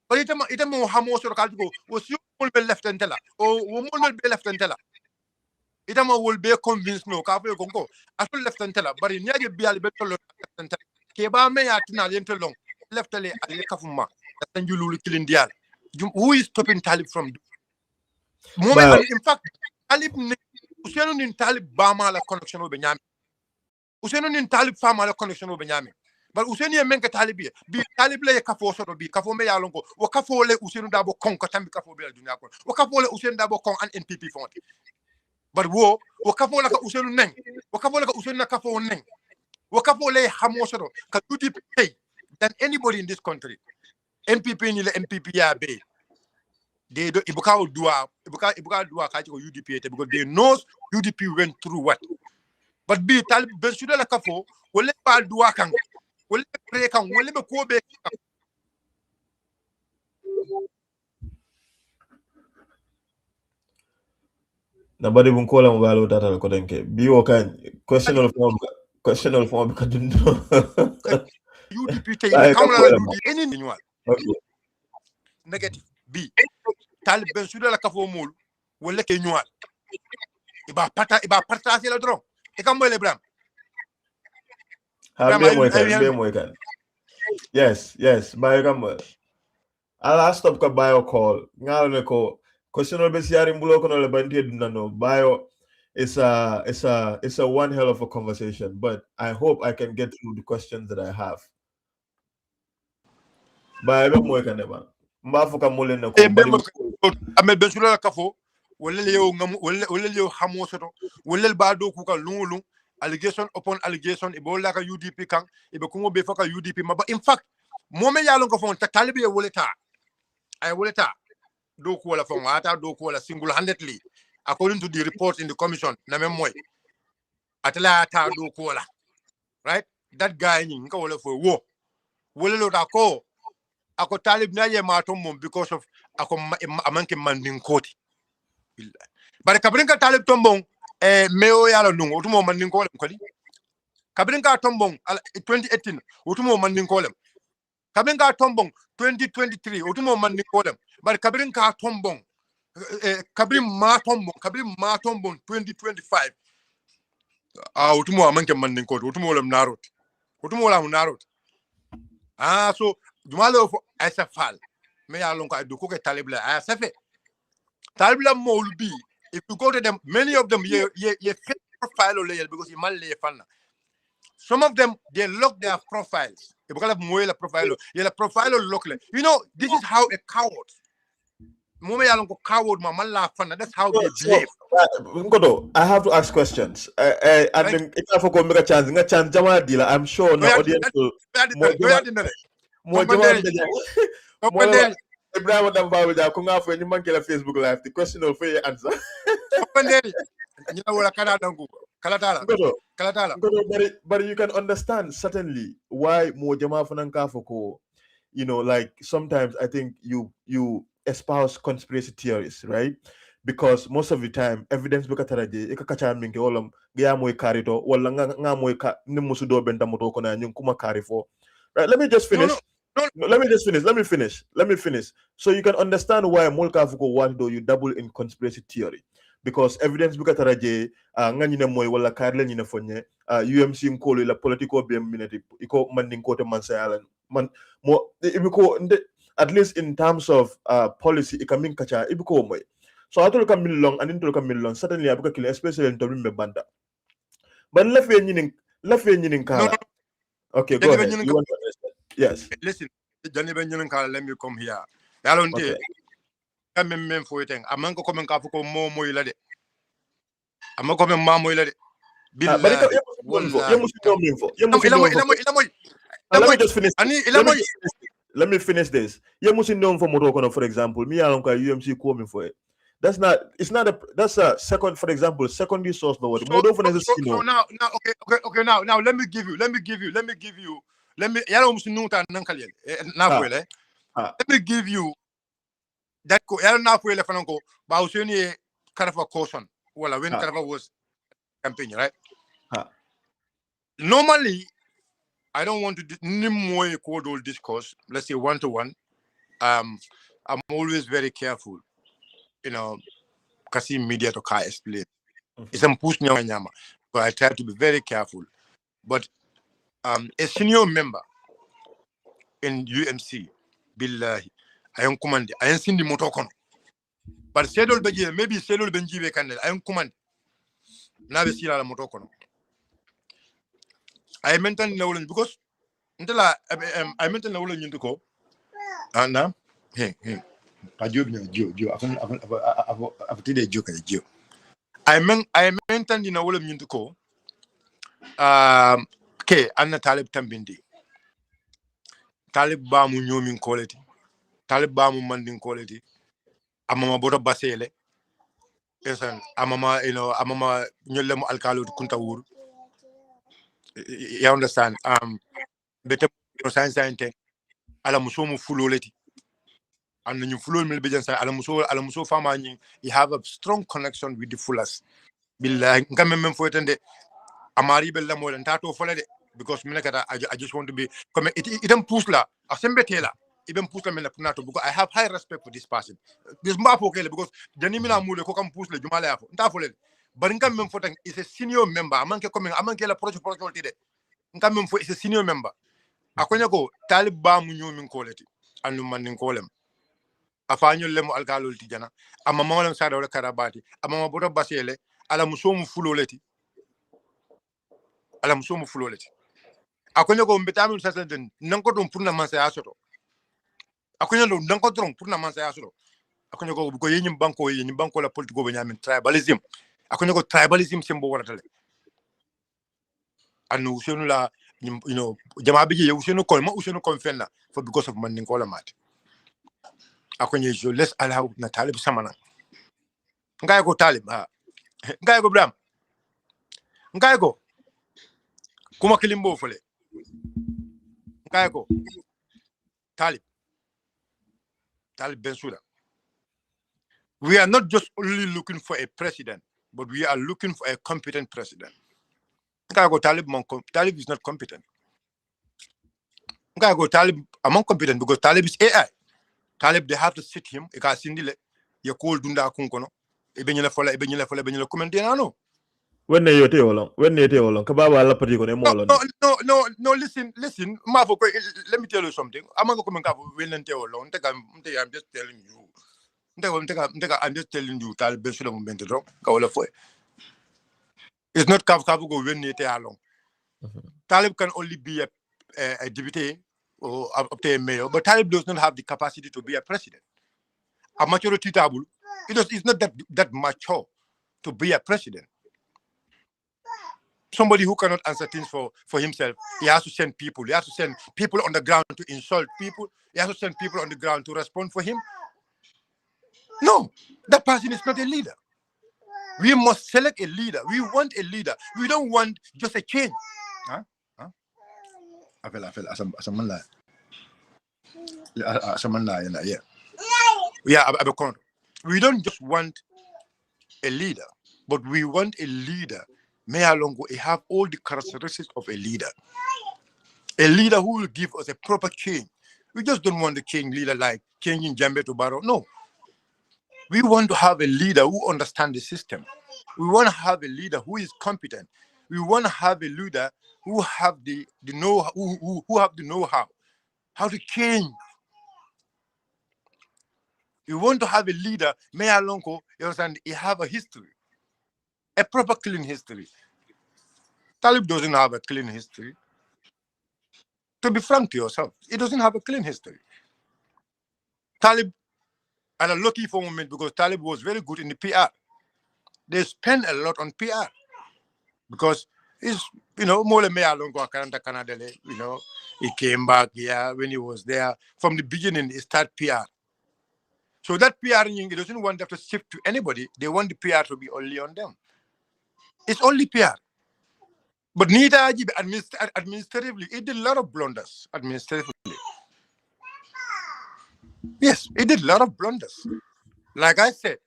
Speaker 2: But it a more Hamos or Calgo was you will be left and tell her, or woman will be left and tell her. Itama will be convinced no Cafe Gongo. I feel left and tell her, but in Yagi be a better left and tell Keba may at Naliento long. Left a Kafuma, and you will kill India. Who is stopping Talib from moment? In fact, Talib Usenon in Talib Bama la connection with Benyamin. Usenon in Talib Farmer la connection with Benyamin. but useni e men ka talibi bi talibi le kafo soto bi kafo me yalon ko wo kafo le useni dabo kon ko tambi kafo be dunya ko wo kafo le useni dabo kon an NPP font but wo kafo la ka useni neng wo kafo la ka useni na kafo neng wo kafo le hamo soto ka UDP pay than anybody in this country NPP ni le NPP ya be they do ibuka dua ka ko UDP te because they knows UDP went through what but bi talib ben suda la kafo wala ba dua kan wala pre kan wala be ko be
Speaker 1: nobody won't call him about that ko denke bi wo kan questionable form ka dundo
Speaker 2: UDP te be kamala UDP any annual
Speaker 1: okay
Speaker 2: negative bi talib ben suda la kafo mol wala ke annual iba partager la dron e kam moy le bram
Speaker 1: be moy kan yes bayo kam ala stop ka bayo call ngalo ko questionable be siari mbulo kono le bandi dunano bayo it's a one hell of a conversation, but I hope I can get through the questions that I have. Bayo moy kan ba mbafuka mole na ko bari
Speaker 2: amel ben sula kafo wala lew ngam wala lew xamo soto wala ba do ku ka lungulu allegation upon allegation e bola ka UDP kan e be ko be faka UDP ma ba in fact momen yalon ko fon ta talibe woleta ay woleta do ko wala fon ata do ko wala single handedly according to the report in the commission na mem moy atala ta do ko wala right that guy ni nka wala fo wo wala lo da ko ako talib na ye matom mom because of ako amanke mandin koti bare kabrin ka talib tombon meo yala nungo utumo mandin kolem kodi kabrin ka tombon 2018 utumo mandin kolem kabrin ka tombon 2023 utumo mandin kolem bare kabrin ka tombon kabrin ma tombon 2025 utumo amanke mandin kodi utumo lem narot so dumalo fo asafal me ya lon ko adu ko ke talib la asafe talib la molbi if you go to them many of them ye fake profile or because you mal fanna some of them they lock their profiles e bukala moy la profile ye la profile lock le you know this is how a coward mo me ya lon ko coward ma mal la fanna that's how they behave
Speaker 1: Ngodo, I have to ask questions. And then if I forgot make a chance jama dealer, I'm sure no audience will more Ibrahim Dambawi da ko nga fo ñu manke la Facebook live the question of your answer.
Speaker 2: You know what kalatala
Speaker 1: but you can understand certainly why more jama fananka foko, you know, like sometimes I think you espouse conspiracy theories, right? Because most of the time evidence bekataraje ikakacha minke wolom gya moy karito wala nga moy ka ni musudo benta moto ko na nyun kuma karifo. Right, let me just finish. No, let me finish. So you can understand why Molka Fuko want do you double in conspiracy theory. Because evidence bukataraje nganyine moy wala karle nyine fonye UMC mkolo la political BM minute iko manding kote mansayalan man mo ibiko at least in terms of policy ikamin kacha ibiko moy. So I told long and into long certainly abuka kile especially in Torimbe Banda. But left nyinin kala. Okay, go ahead. You want to understand? Yes.
Speaker 2: Listen, let me come here. Okay. I'm for it. I'm going to come and for more moilade. I'm going to come and moilade.
Speaker 1: Let me finish this. You must know for Morocco, for example. Me, I don't UMC coming for it. That's a second, for example, secondary source.
Speaker 2: So now, let me give you. Let me give you that kind of a caution. Well, when kind of was campaign, right? Normally, I don't want to do more code discourse. Let's say 1-to-1. I'm always very careful. You know, kasi media to car explain. It's a push nyama. So I try to be very careful. But a senior member in UMC, billahi, I am command. I am seen the motokono. But Sedol Beji, maybe Sedol Benji Canel, I am command. Now we see la motokono. I maintain knowledge because until I mentioned the whole into ko na hey I job ni jo I've did a joke jo I mentioned in the whole into ko ke anna talib tambindi talib ba mu nyomin quality talib ba mu mandin quality amama boto basele esan amama amama nyolle mu alkalo kunta wur you understand bete science ala muso mu fuloleti and you fulol mil bejan sa ala muso fama ni you have a strong connection with the fullers billahi ngam mem fo tande amari bella mo len tato fole de because minakata I just want to be come it don't push la asembe tela even push la mena punato because I have high respect for this person this mbapo kele because jani mina mule ko kam push le jumala yafo nta fole but ngam mem fo tan is a senior member amanke la projet de ngam mem fo is a senior member akonya ko talib ba mu nyomin koleti anu mandin kolem afanyo lemo alkalol tijana amma mawlam sada wala karabati amma boto basele ala musomu fuloleti akonya ko mbetamu sasen nanko dum pour na mansa yasoto akonya do nanko drum pour na mansa yasoto akonya ko yenyim banko la politiko be nyamin tribalism akonya ko tribalism sembo wala tale anu usenu la jama bigi usenu ko fenna for because of mandin ko la mat akonya jo let's allow na talib samana ngay ko talib ngay ko bram ngay ko kuma kilimbo fole ngay ko talib Bensouda. We are not just only looking for a president, but we are looking for a competent president. Talib is not competent. Talib among competent because Talib is AI. Talib, they have to sit him. You call Dunda Kunkono. Ebenyela fola commentator no.
Speaker 1: When you tell long, kababa la pati ko ne mo
Speaker 2: No, listen. Mafo, let me tell you something. I'm not going to win and tell long. I'm just telling you. I'm just telling you, Talib Bensouda moment wrong. It's not Kafu go win it along. Talib can only be a deputy or obtain mayor, but Talib does not have the capacity to be a president. A maturity table, it's not that mature to be a president. Somebody who cannot answer things for himself, he has to send people. He has to send people on the ground to insult people. He has to send people on the ground to respond for him. No, that person is not a leader. We must select a leader. We want a leader. We don't want just a change. I feel. We don't just want a leader, but we want a leader. Mayalongo have all the characteristics of a leader. A leader who will give us a proper change. We just don't want to change leader like changing Jambe to Barrow. No. We want to have a leader who understands the system. We want to have a leader who is competent. We want to have a leader who have the know-how, how to change. We want to have a leader, Mayalongo, you understand, he have a history. A proper clean history. Talib doesn't have a clean history. To be frank to yourself, he doesn't have a clean history. Talib had a lucky for a moment because Talib was very good in the PR. They spend a lot on PR because he's, more than me along Canada, he came back here when he was there. From the beginning, he started PR. So that PR, he doesn't want them to shift to anybody. They want the PR to be only on them. It's only PR. But neither administratively, it did a lot of blunders administratively. Yes, it did a lot of blunders. Like I said,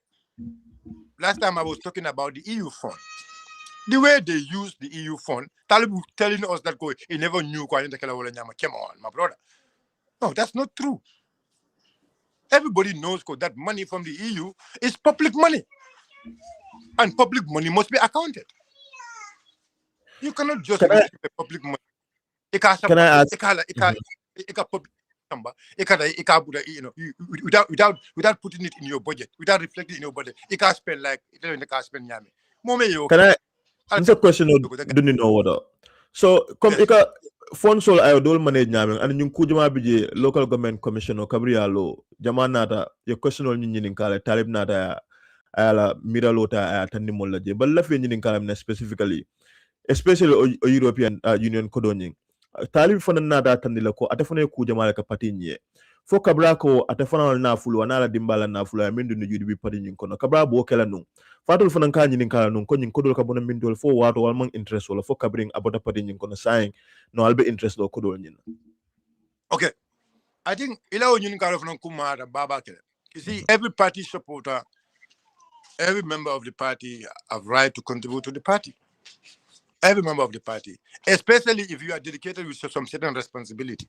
Speaker 2: last time I was talking about the EU fund. The way they use the EU fund, Talib telling us that he never knew. Come on, my brother. No, that's not true. Everybody knows that money from the EU is public money. And public money must be accounted. You cannot just receive public money.
Speaker 1: Can I ask?
Speaker 2: Without putting it in your budget, without reflecting in your budget, you can't spend like you can't spend yami.
Speaker 1: Can I? It's a question of do you know what? So come Fonsol ayo dol manage nyamen and nyun kujuma bije local government commissioner kabriya lo jamanata ye questionol nyinin kala talib nata ala miralota aya tanni molla je bal lafi nyinin kala na specifically especially o European Union kodonying talib fana nata tanni la ko atafana kujama ka pati nye fo kabra ko atafana na fulu wanala dimbala na fulu ya mindu ni UDP pati nyin kono kabra bo kala nun fatul fana ka nyinin kala nun ko nyin kodol ka bona mindol fo wato wal mang interest wala fo kabring abota pati nyin kono saying no I'll be interested or kodol nyin.
Speaker 2: Okay, I think ila nyinin kala fana kumara baba kele. You see, every party supporter, every member of the party have right to contribute to the party. Every member of the party, especially if you are dedicated with some certain responsibility.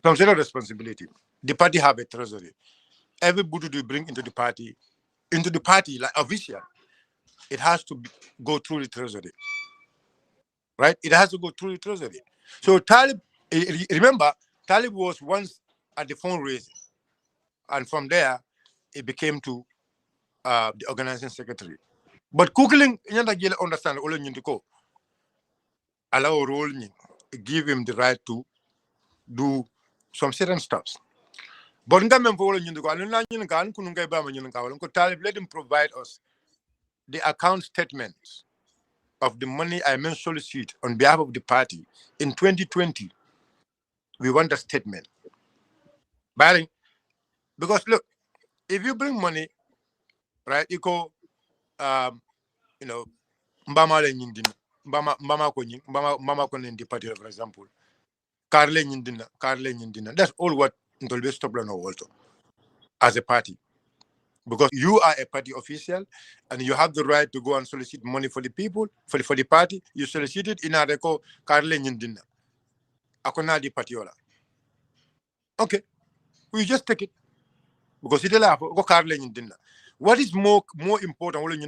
Speaker 2: Some certain responsibility. The party have a treasury. Every budget you bring into the party, like official, it has to go through the treasury. Right? It has to go through the treasury. So Talib, remember, Talib was once at the fundraising. And from there, it became to the organizing secretary. But Kukling, you understand, allow role, give him the right to do some certain stuff. But let him provide us the account statements of the money I meant solicit on behalf of the party in 2020. We want a statement. Because look, if you bring money, right, you go, mbama le nyindina, mbama ko the party, for example, karle nyindina. That's all what Ntolbe stop no also as a party. Because you are a party official and you have the right to go and solicit money for the people, for the party. You solicit it in a reco karle nyindina. Akona di patiola. Okay, we just take it. Because it is go karle nyindina. What is more important?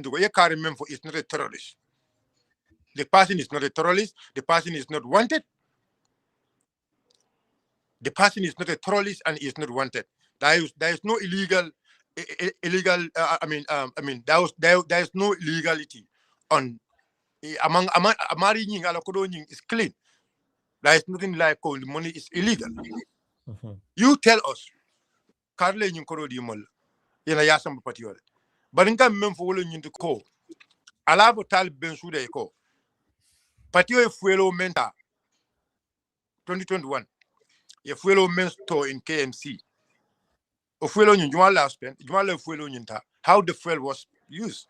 Speaker 2: Is not a terrorist. The person is not a terrorist. The person is not wanted. The person is not a terrorist and is not wanted. There is no illegal. There is no illegality on among marrying alakodoning is clean. There is nothing like the money is illegal. You tell us, Carle in Korodi Mol, in a Yasam Patiole. But in time for willing to call. Alabo Tal Ben Sude ko. Patio Fuelo Menta 2021. A Fuelo Mentor in KMC. Fuelo in Jumala spent, Jumala Fuelo Yinta, how the fuel was used.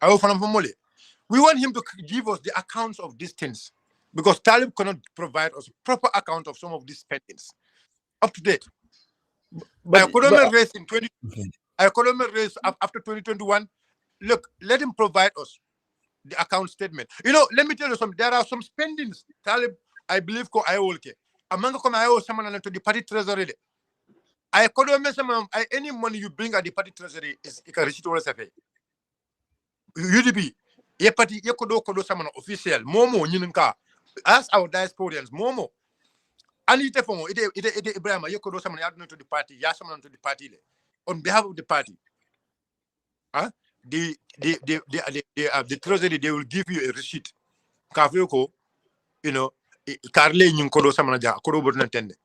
Speaker 2: I offer him Mole. We want him to give us the accounts of these things. Because Talib cannot provide us proper account of some of these spendings. Up to date. But economic race in 20 economic race after 2021. Look, let him provide us the account statement. Let me tell you something. There are some spendings. Talib, I believe, ko I will among come I owe someone to the party treasury. I could any money you bring at the party treasury is a receipt or a UDP. Ye party ye kodo someone official. Momo nyinka. As our diasporians, Momo. And it Ibrahim, you could do someone to the party, someone to the party on behalf of the party. The treasury, they will give you a receipt. Kafyoko, Carle Yunkodo Samanaja, Korobo Nantende.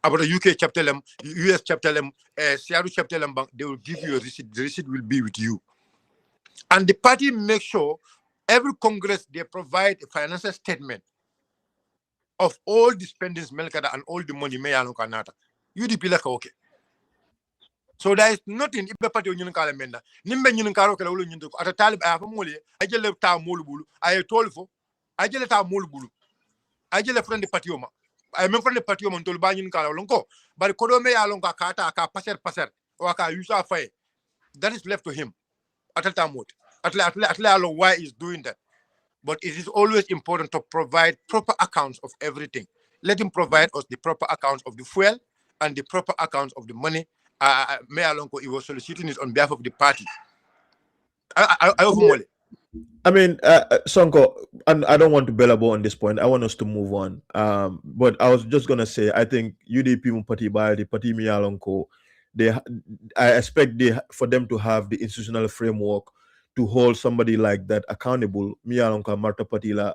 Speaker 2: About the UK chapter, US chapter, Seattle chapter, they will give you a receipt. The receipt will be with you. And the party makes sure every Congress they provide a financial statement of all the spendings Melkada and all the money Mayano Kanata. UDP like okay. So there is nothing if the party union kalamenda. Nimbe union karo kala ulu nyundu. At a talib I have a mole. I just left our molubulu. I told for. I just left our molubulu. I just left from the patioma. I remember the patioma until banyan kala lonko. But Kodome alonga kata aka passer or aka usa fire. That is left to him. At a time at why he's doing that. But it is always important to provide proper accounts of everything. Let him provide us the proper accounts of the fuel and the proper accounts of the money. Mayor Lonko, he was soliciting it on behalf of the party.
Speaker 1: I mean, Sonko, and I don't want to belabor on this point. I want us to move on. But I was just gonna say, I think UDP party by the party Miyalonko, I expect for them to have the institutional framework to hold somebody like that accountable. Miyalonko Marta Patila,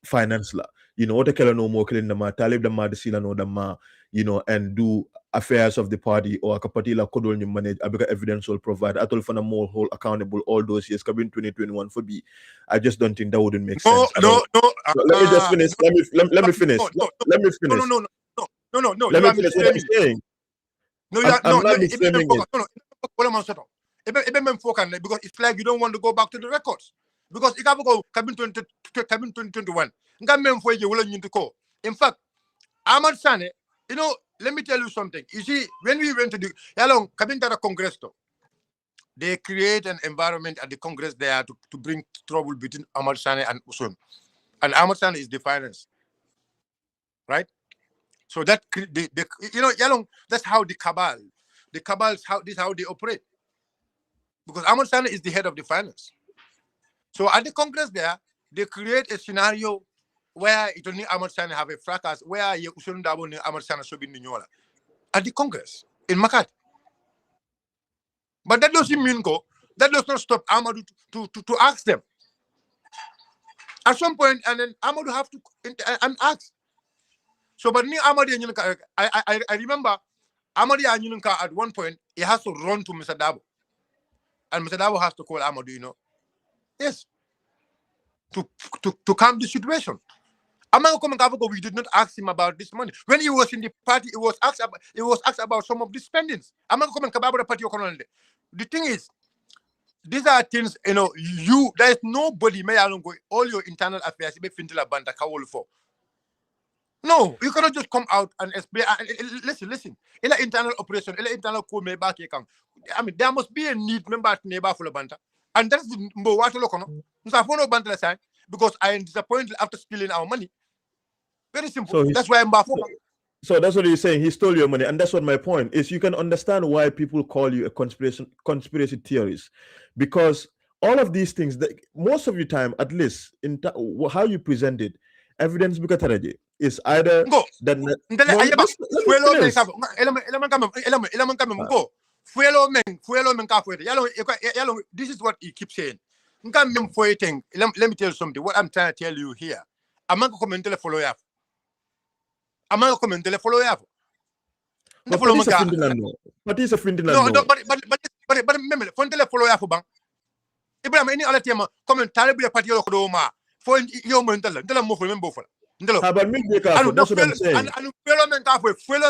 Speaker 1: finance la. what kela no more killing them, talib them, the sila no them, and do affairs of the party or a particular code you manage, because evidence will provide. I told for the more whole accountable all those years, coming 2021 for B. I just don't think that wouldn't make sense at all. So let me just finish. Let me finish. Let me finish.
Speaker 2: No.
Speaker 1: Let
Speaker 2: You
Speaker 1: me
Speaker 2: are
Speaker 1: finish what I'm
Speaker 2: misframing.
Speaker 1: saying.
Speaker 2: No, you are
Speaker 1: I'm
Speaker 2: no.
Speaker 1: not misframing it.
Speaker 2: Because it's like you don't want to go back to the records. Because if I go cabin 2021, in fact, Ahmad Sane, let me tell you something. You see, when we went to the Yalong cabin Congress, they create an environment at the Congress there to bring trouble between Ahmad Sane and Usun. And Ahmad Sane is the finance, right? So that Yalong, that's how the cabals, this is how they operate. Because Ahmad Sane is the head of the finance. So at the Congress there, they create a scenario where it only Ahmad Sane have a fracas, where you shouldn't have only Ahmad Sane so bin at the Congress in Makati. But that doesn't mean that does not stop Ahmad to ask them. At some point, and then Ahmad have to ask. So, but I remember Ahmad at one point, he has to run to Mr. Dabo. And Mr. Dabo has to call Ahmad, yes, to calm the situation. We did not ask him about this money. When he was in the party, it was asked about some of the spendings. The thing is, these are things, there is nobody may go all your internal affairs for. No, you cannot just come out and explain. Listen. In an internal operation, in an internal code, I mean, there must be a need member to neighbor for the banta. And that's the water local. Because I am disappointed after stealing our money. Very simple. So that's why I'm baffled.
Speaker 1: So that's what he's saying. He stole your money, and that's what my point is. You can understand why people call you a conspiracy theorist, because all of these things, most of your time, at least in how you present it, evidence is either that.
Speaker 2: This is what he keeps saying. Let me tell you something. What I'm trying to tell you here. I'm not going to follow you. I'm not going to follow you.
Speaker 1: But is a friend
Speaker 2: no, but remember, follow you bang. Ibrahim any other tema comment terribly party of ma for your mental move remember for.
Speaker 1: That's what I'm saying.
Speaker 2: And fellow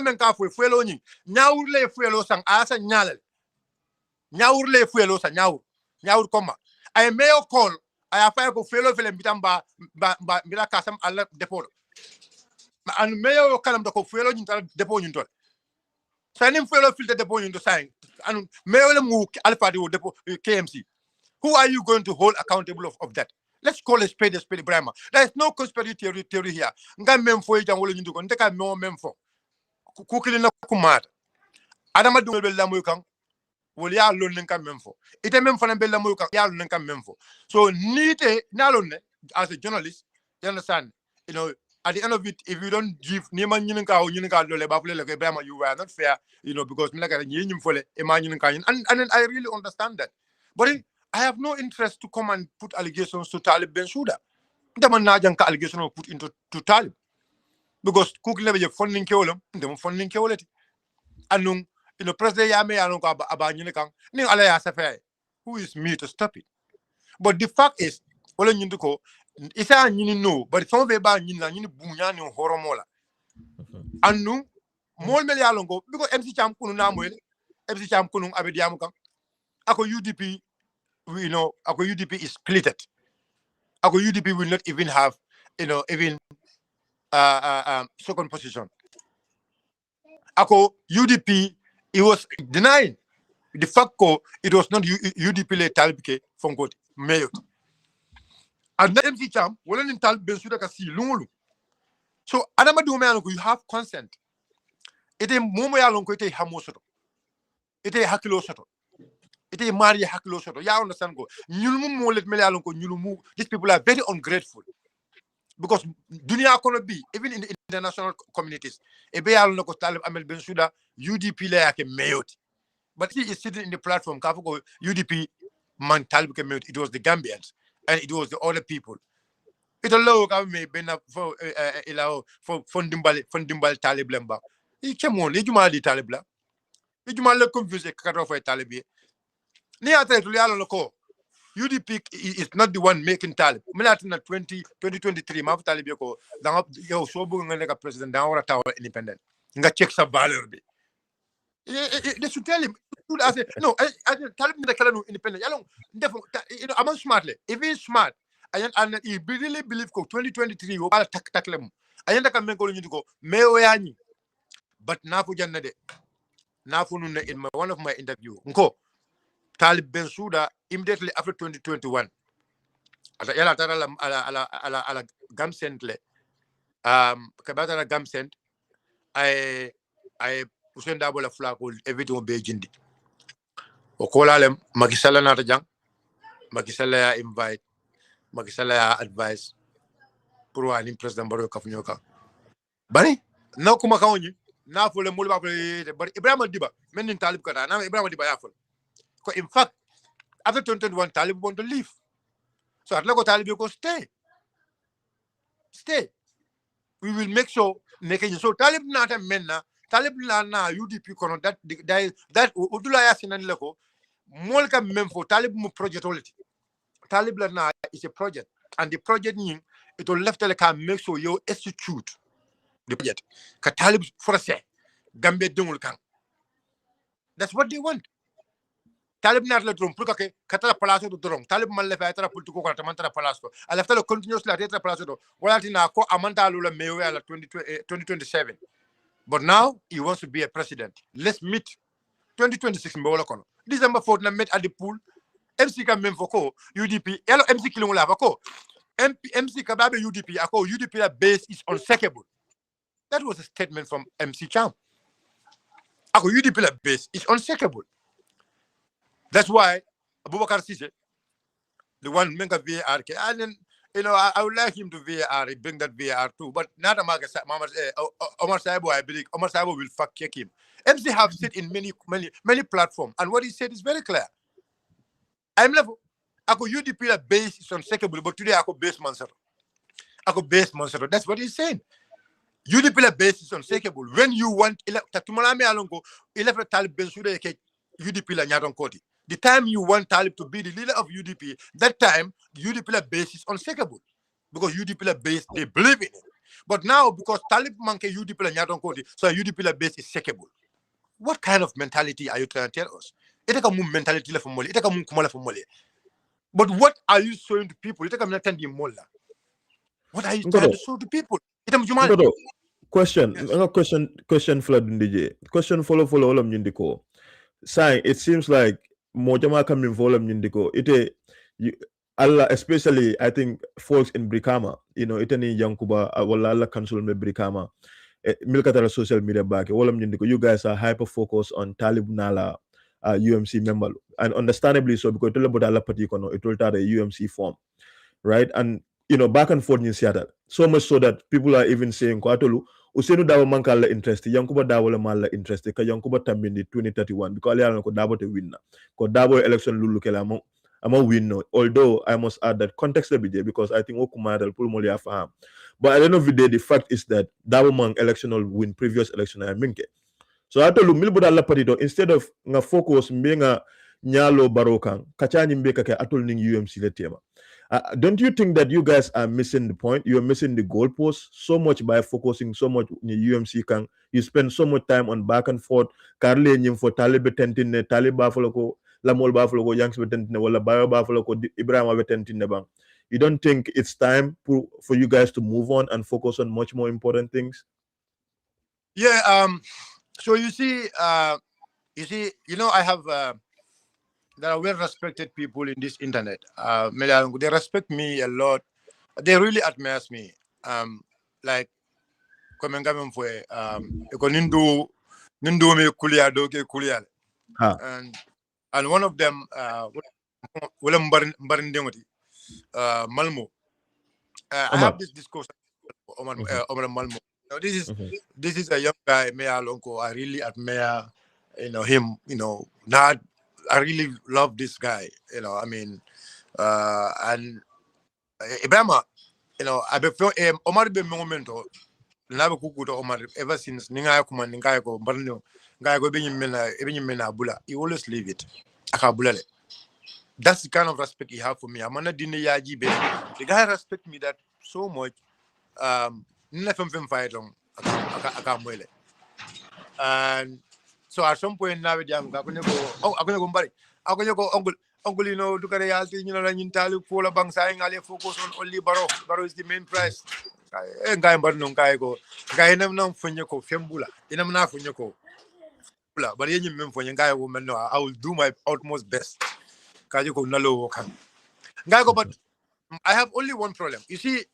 Speaker 2: men fellow ni nyaurle fellow sang asa nyale. Nyaurle fellow sa nyaur koma. I may call I have five fellow bitamba mila kasam alla depot. And mayor kalam da ko fellow ni depot ni. Signing fellow filter depot into sign. And mayor mu alpha depot KMC. Who are you going to hold accountable of that? Let's call a spade, Brahma. There is no conspiracy theory here. Nga memfo ita wole nyindu ko ndeka no memfo. Kukili na kumata. Adama dunga bella moy kan. Wole ya lon nka memfo. Ite memfo na bella moy kan ya lon nka memfo. So nite na lon as a journalist, you understand? At the end of it, if you don't give Niman Yinka or Yinika Lole Bafle like Brahma, you were not fair, because like a yin fole, and then I really understand that. But I have no interest to come and put allegations to Talib Bensouda. The man Najanka allegation will put into to Talib. Because Cook never funding Keolam, them funding Keoleti. And President Yame Anonka about Yinikan, Ning Alaya Safa. Who is me to stop it? But the fact is, Olen Yinduko, it's a no, but some of the ban Yin Bunyan Horomola. And no, more Melialongo, because MC Cham Kununamwell, MC Cham Kunung Abediamuka, Ako UDP. Our UDP is splitted. Our UDP will not even have, even second position. Our UDP, it was denying the fact that it was not UDP le talbike from God mayor. And the MC Cham, well in talb bensuda kasi lungulu. So Adama Dume you have consent. It is Momoya Lonko ite hamosoto. It is hakilo soto. It is Maria Haklo Soto. You understand? These people are very ungrateful. Because dunia cannot be, even in the international communities, UDP like mayot. But he is sitting in the platform, UDP man it was the Gambians and it was the other people. ito low ka me bena fo ilao fo fondimbal talib lemba I kemon li juma di talib la li juma le confuse ka do fo talib ni atre to yalo ko UDP is not the one making talib milatina 2023 ma talib ko da yo so bu nga nek president da wara taw independent nga check sa valeur bi they should tell him no talib ni da kala no independent yalo def am smartly if he's smart and he really believe ko 2023 wo bala tak lem ayanda kam men ko ñu diko me o yañi but nafu janna de nafu nun in one of my interview nko talib ben suda immediately after 2021 ata yala tara ala gam sentle kabata la gam sent ay Usain Dabo la flako everything be jindi o kolalem makisala na ta jang makisala ya invite makisala ya advice pour wani president baro kafunyoka bari na kuma kawni na fole mul ba bari Ibrahima Diba men talib kata na Ibrahima Diba ya fol ko in fact after 2021 talib want to leave so atlako talib ko stay we will make sure making so talib na ta menna talib na UDP kono that udula ya sinan lako mol ka mem fo talib mu project oliti talib na is a project and the project ning it will left like make sure you execute the project ka talib forcé gambe dengul kan that's what they want talib na la drum pour que katala place do drum talib man le fa tara politiko ko tamantara place ko ala fta le continuous la tara place do wala tina ko amanta lula mewe ala 2027 but now he wants to be a president let's meet 2026 mbola kono December 4 na met at the pool MC ka même foko UDP elo MC kilongo la fako MC ka babe UDP ako UDP la base is unshakable that was a statement from MC Cham ako UDP la base is unshakable. That's why Abubakar Sise, the one make a VAR, and then I would like him to VAR, bring that VAR too. But not a Omar Saibo, I believe Omar Saibo will fuck kick him. MC have said in many platforms, and what he said is very clear. I'm level. Ako UDP la base is unshakable, but today ako base monster. That's what he's saying. UDP la base is unshakable. When you want Tatumala alongo, Talib Bensuda UDP la nyaton koti. The time you want Talib to be the leader of UDP, that time UDP la base is unshakable because UDP la base they believe in it. But now because Talib manke UDP la nyaton koti, so UDP la base is shakeable. What kind of mentality are you trying to tell us? Itaka mum mentality la fomole, itaka mum kumala fomole. But what are you showing to people? Itaka mnatendi mola. What are you trying to show to people?
Speaker 1: Question,
Speaker 2: yes.
Speaker 1: question flood DJ. Question follow olam nyindiko. Sai, it seems like mojama coming volume nyindiko. Ite Allah, especially I think folks in Brikama, ite ni Yankuba wala Allah council me Brikama. Milkatara social media back. Olam nyindiko. You guys are hyper focused on Talib Nala UMC member, and understandably so because it will Allah party kono it will start a UMC form, right? And back and forth in Seattle. So much so that people are even saying Kwatolu Usenu dawa mankala interest Yankuba dawa mala interest ka Yankuba tambindi 2031 because ali ko dabo te win na ko dabo election lulu kela amo win no, although I must add that context be there because I think okumadal pull moli afaham, but at the end of the day the fact is that dabo mang election win previous election I minke. So atolu milbuda la party do instead of nga focus mbenga nyalo barokan kachani mbeka ke atol ning UMC le tema. Don't you think that you guys are missing the point? You're missing the goalpost so much by focusing so much in the UMC kan. You spend so much time on back and forth. Karle nyim for Talib tentine, Talib Bafaloko, Lamol Bafaloko, Yanks betentine, wala Bayo Bafaloko, Ibrahim betentine bang. You don't think it's time for you guys to move on and focus on much more important things?
Speaker 2: Yeah. So you see, I have. There are well-respected people in this internet. They respect me a lot. They really admire me. Like, and one of them, Malmo. I have this discourse. Malmo. This is a young guy, I really admire, him. Not. I really love this guy, and Ibrahima, you know, I be feel Omar be momento. Nabe kukuto Omar ever since ninga kuma ninga ko barno ninga ko be mena bula. He always leave it. Aka bulale. That's the kind of respect he have for me. I'm not dinner yaji be. The guy respect me that so much. Nina fem fight long aka mwele. And so at some point now jam ga kunyo go akunyo go mbari. Akunyo go uncle you know look at the reality you know in talu pola bang saying ale focus on only baro is the main price. Guy bar no guy go guy nam nam funyo ko fembula. Inam na funyo ko bula. But yen mem funyo guy woman no I will do my utmost best. Kaji ko nalo kan. Guy go but I have only one problem. You see,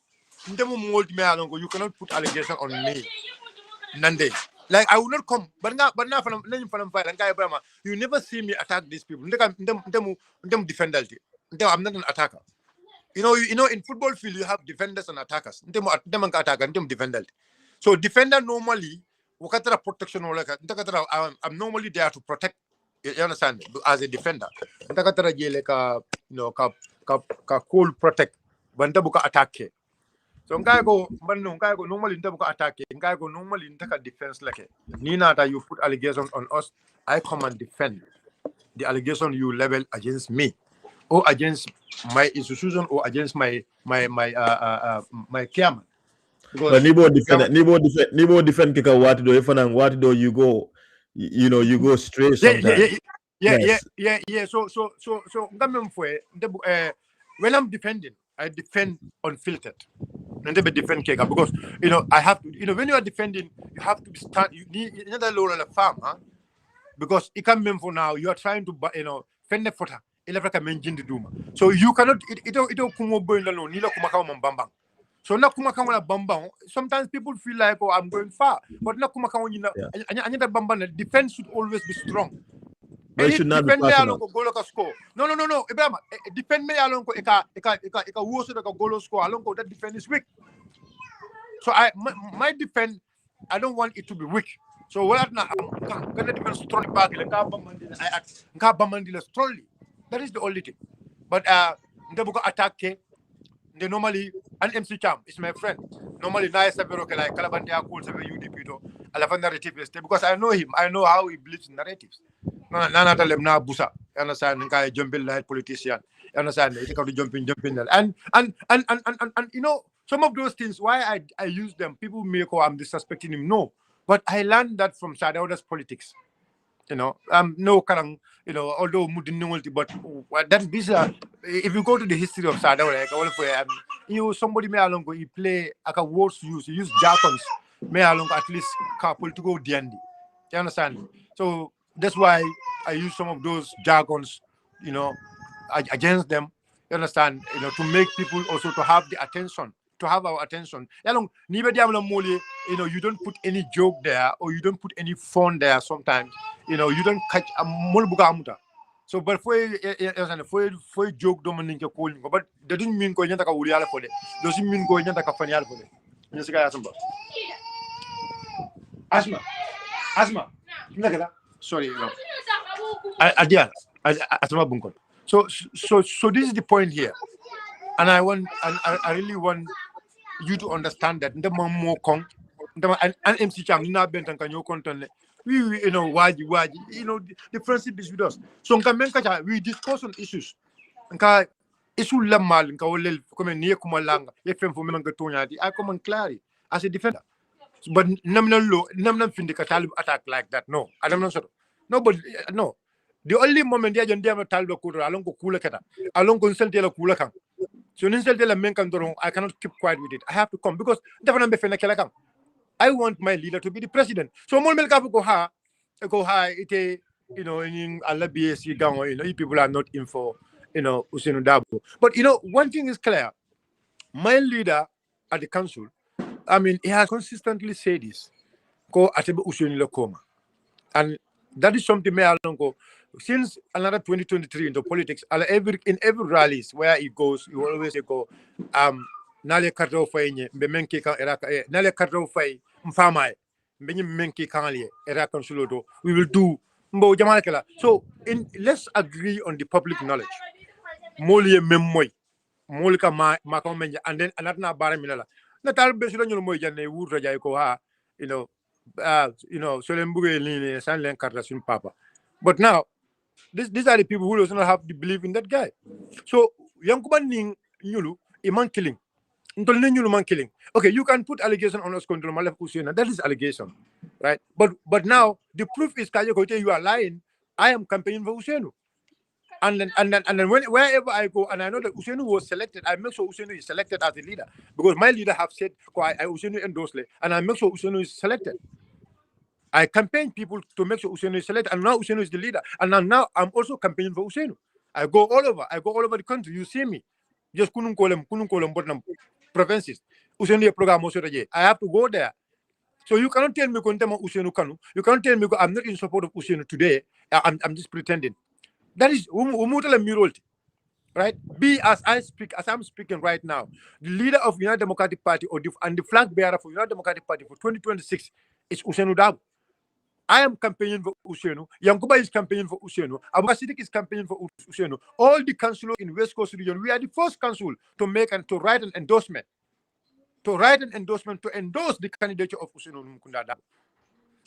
Speaker 2: you cannot put allegation on me. Nande. Like I will not come, but now from you never see me attack these people. Them defend. I'm not an attacker. You know, in football field you have defenders and attackers. Them attacker, them defender. So defender normally, protection I'm normally there to protect. You understand? As a defender, you know, cool protect. Banda buka attack. So ngai go normally buka attack. Ngai go normally ntaka defense like. Nina that you put allegations on us, I come and defend the allegation you level against me, or against my institution, or against my chairman.
Speaker 1: But Nibo defend kika what do if and what do you go, you know, you go straight sometimes.
Speaker 2: Yeah. So when I'm defending, I defend unfiltered. And they be defend Kega because you know I have to. You know when you are defending, you have to stand. You need another lower on the farm, huh? Because it can mean for now you are trying to fend the footer. So you cannot. It don't come over in the loan. Nila kumakaw mambambang. So na kumakaw na bambang. Sometimes people feel like I'm going far, but na kumakaw nila. Another bambang. Defense should always be strong.
Speaker 1: But it should not be personal.
Speaker 2: No. Ibrahim, defend me along eka worse than a goal score. Along that defense is weak. So my defense, I don't want it to be weak. So what I'm gonna defend strongly back. Strongly. That is the only thing. But the attack. They normally an MC Cham is my friend. Normally nice like Calabandia calls UDP to Alafan narrative because I know him. I know how he bleeds narratives. Nana tell him now busa. You understand? Guy jumping like politician. You understand? He got to jumping. And you know some of those things why I use them. People make I'm disrespecting him. No, but I learned that from Sadauda's politics. You know, no karang, you know, although but that this if you go to the history of Sada, like you somebody may along go he play like a words use jargons may along at least couple to go D&D. You understand? So that's why I use some of those jargons, you know, against them. You understand? You know, to make people also to have the attention. To have our attention. You know, you don't put any joke there or you don't put any fun there sometimes. You know, you don't catch a mulbugamuta. So, but for joke, Dominic, but that didn't mean going to Uriala for it. Doesn't mean going to Kafanial for it. Asma. Sorry. Asma Bunkon. So this is the point here. And I really want you to understand that the more kong and MC Cham na bentan kanyo konton we you know waji you know the friendship is with us. So we discuss on issues. Nka issue lamal nka wolel comme ni kuma langa yefem fo memanga tonya di I come and clarity as a defender. But namnan findika talib attack like that. No, I don't know so. No, but no. The only moment they are talib ko along ko kula kata along ko selte la kula kan. So I cannot keep quiet with it. I have to come because I want my leader to be the president. So go high, it you know in Allah BSC gang, you know, people are not in for you know Usainu Dabo. But you know, one thing is clear. My leader at the council, I mean, he has consistently said this. Go atebe Usainu Lokoma. And that is something me along go. Since another 2023 into politics, in every rallies where he goes, he will always go, nale kadro fay menki kan eraka nale kadro fay mfamay mbenyi menki kanlie eraka sulodo. We will do mbo jamala kala. So let's agree on the public knowledge. Molie memoy molka ma ko men and then anatna bara milala na tal be sulo nyul moy janne wurto jay ko ha you know so len buge ni san len karta sun papa. But now these are the people who does not have to believe in that guy. So yankuba ning nyulu iman killing ntol ne nyulu man killing. Okay, you can put allegation on us control malef usena, that is allegation, right? But now the proof is kaje ko you are lying. I am campaigning for Usenu. And then wherever I go, and I know that Usenu was selected, I make sure Usenu is selected as a leader because my leader have said, Usenu endorsed, and I make sure Usenu is selected. I campaign people to make sure Usenu is selected, and now Usenu is the leader. And now I'm also campaigning for Usenu. I go all over the country. You see me, just kunun kolem bottom provinces. Usenu program also I have to go there. So you cannot tell me kontema Usenu Kanu. You cannot tell me I'm not in support of Usenu today. I'm just pretending. That is umutala mirolti, right? Be as I'm speaking right now, the leader of United Democratic Party and the flag bearer for United Democratic Party for 2026 is Usenu Dabu. I am campaigning for Usenu. Yankuba is campaigning for Usenu. Abu Sidik is campaigning for Usenu. All the councillors in West Coast region, we are the first council to make and to write an endorsement. To endorse the candidature of Usenu Mukunda Dabu.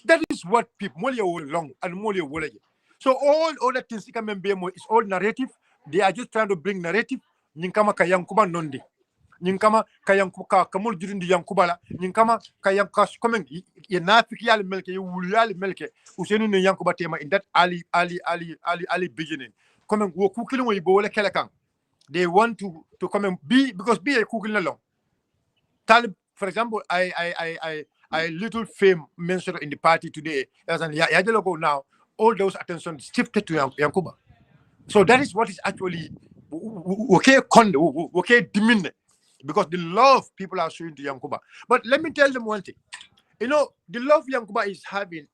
Speaker 2: That is what people Molia long and Molia Wole. So all other things is all narrative. They are just trying to bring narrative. Ninkama kayankuba nondi. Ninkama kayankuba kamul during the yankubala. Ninkama kayankas coming. Ye nafiki yali melke, ye wuli melke. Usenu ni yankuba tema in that ali beginning. Coming wo kukili mo ibo kelekang. They want to come and be because be a kukili along. Talib, for example, I little fame mentioned in the party today. As an Yajalogo now, all those attention shifted to Yankuba. So that is what is actually okay diminish because the love people are showing to Yankuba. But let me tell them one thing. You know, the love Yankuba is having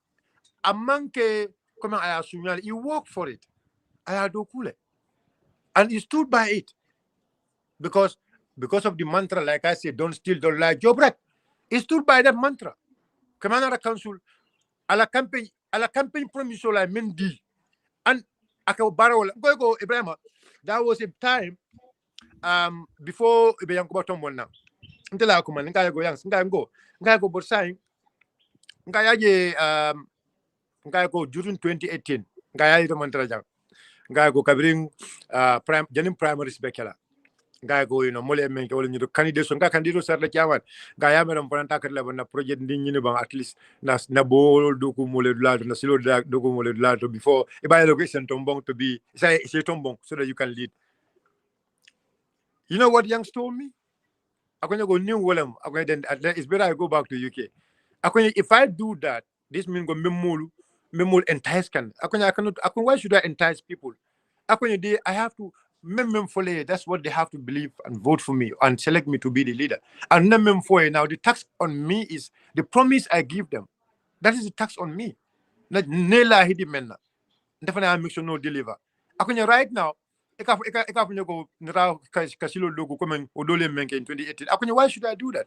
Speaker 2: among come I assume he worked for it. I do cool. And he stood by it. Because of the mantra, like I said, don't steal, don't lie, job right. He stood by that mantra. Commander Council, a la campagne promise la mendi. And Akabaro, go Ibrahim. That was a time before Ibeyankuba Tombon now. Until I come and go young, go but sign. Go during 2018. Gaya to Mantraja. Go covering primary specula. Go, mole men ko ñu candidate so candidate sar la ciawan gaya meram panta kat la na project ndi ñu ba at least na bo do ko mole la na silo do ko mole la before e bay location tombong to be say tombong so that you can lead. You know what youngs told me? Akonya go new wolem akonya then it's better I go back to UK. Akonya if I do that this mean go memol entice can akonya why should I entice people? Akonya I have to that's what they have to believe and vote for me and select me to be the leader. And now the tax on me is the promise I give them. That is the tax on me. Nela hidi menna. Definitely I make sure no deliver. Akonya right now, go kasilo logo come odole menke in 2018. Akonya why should I do that?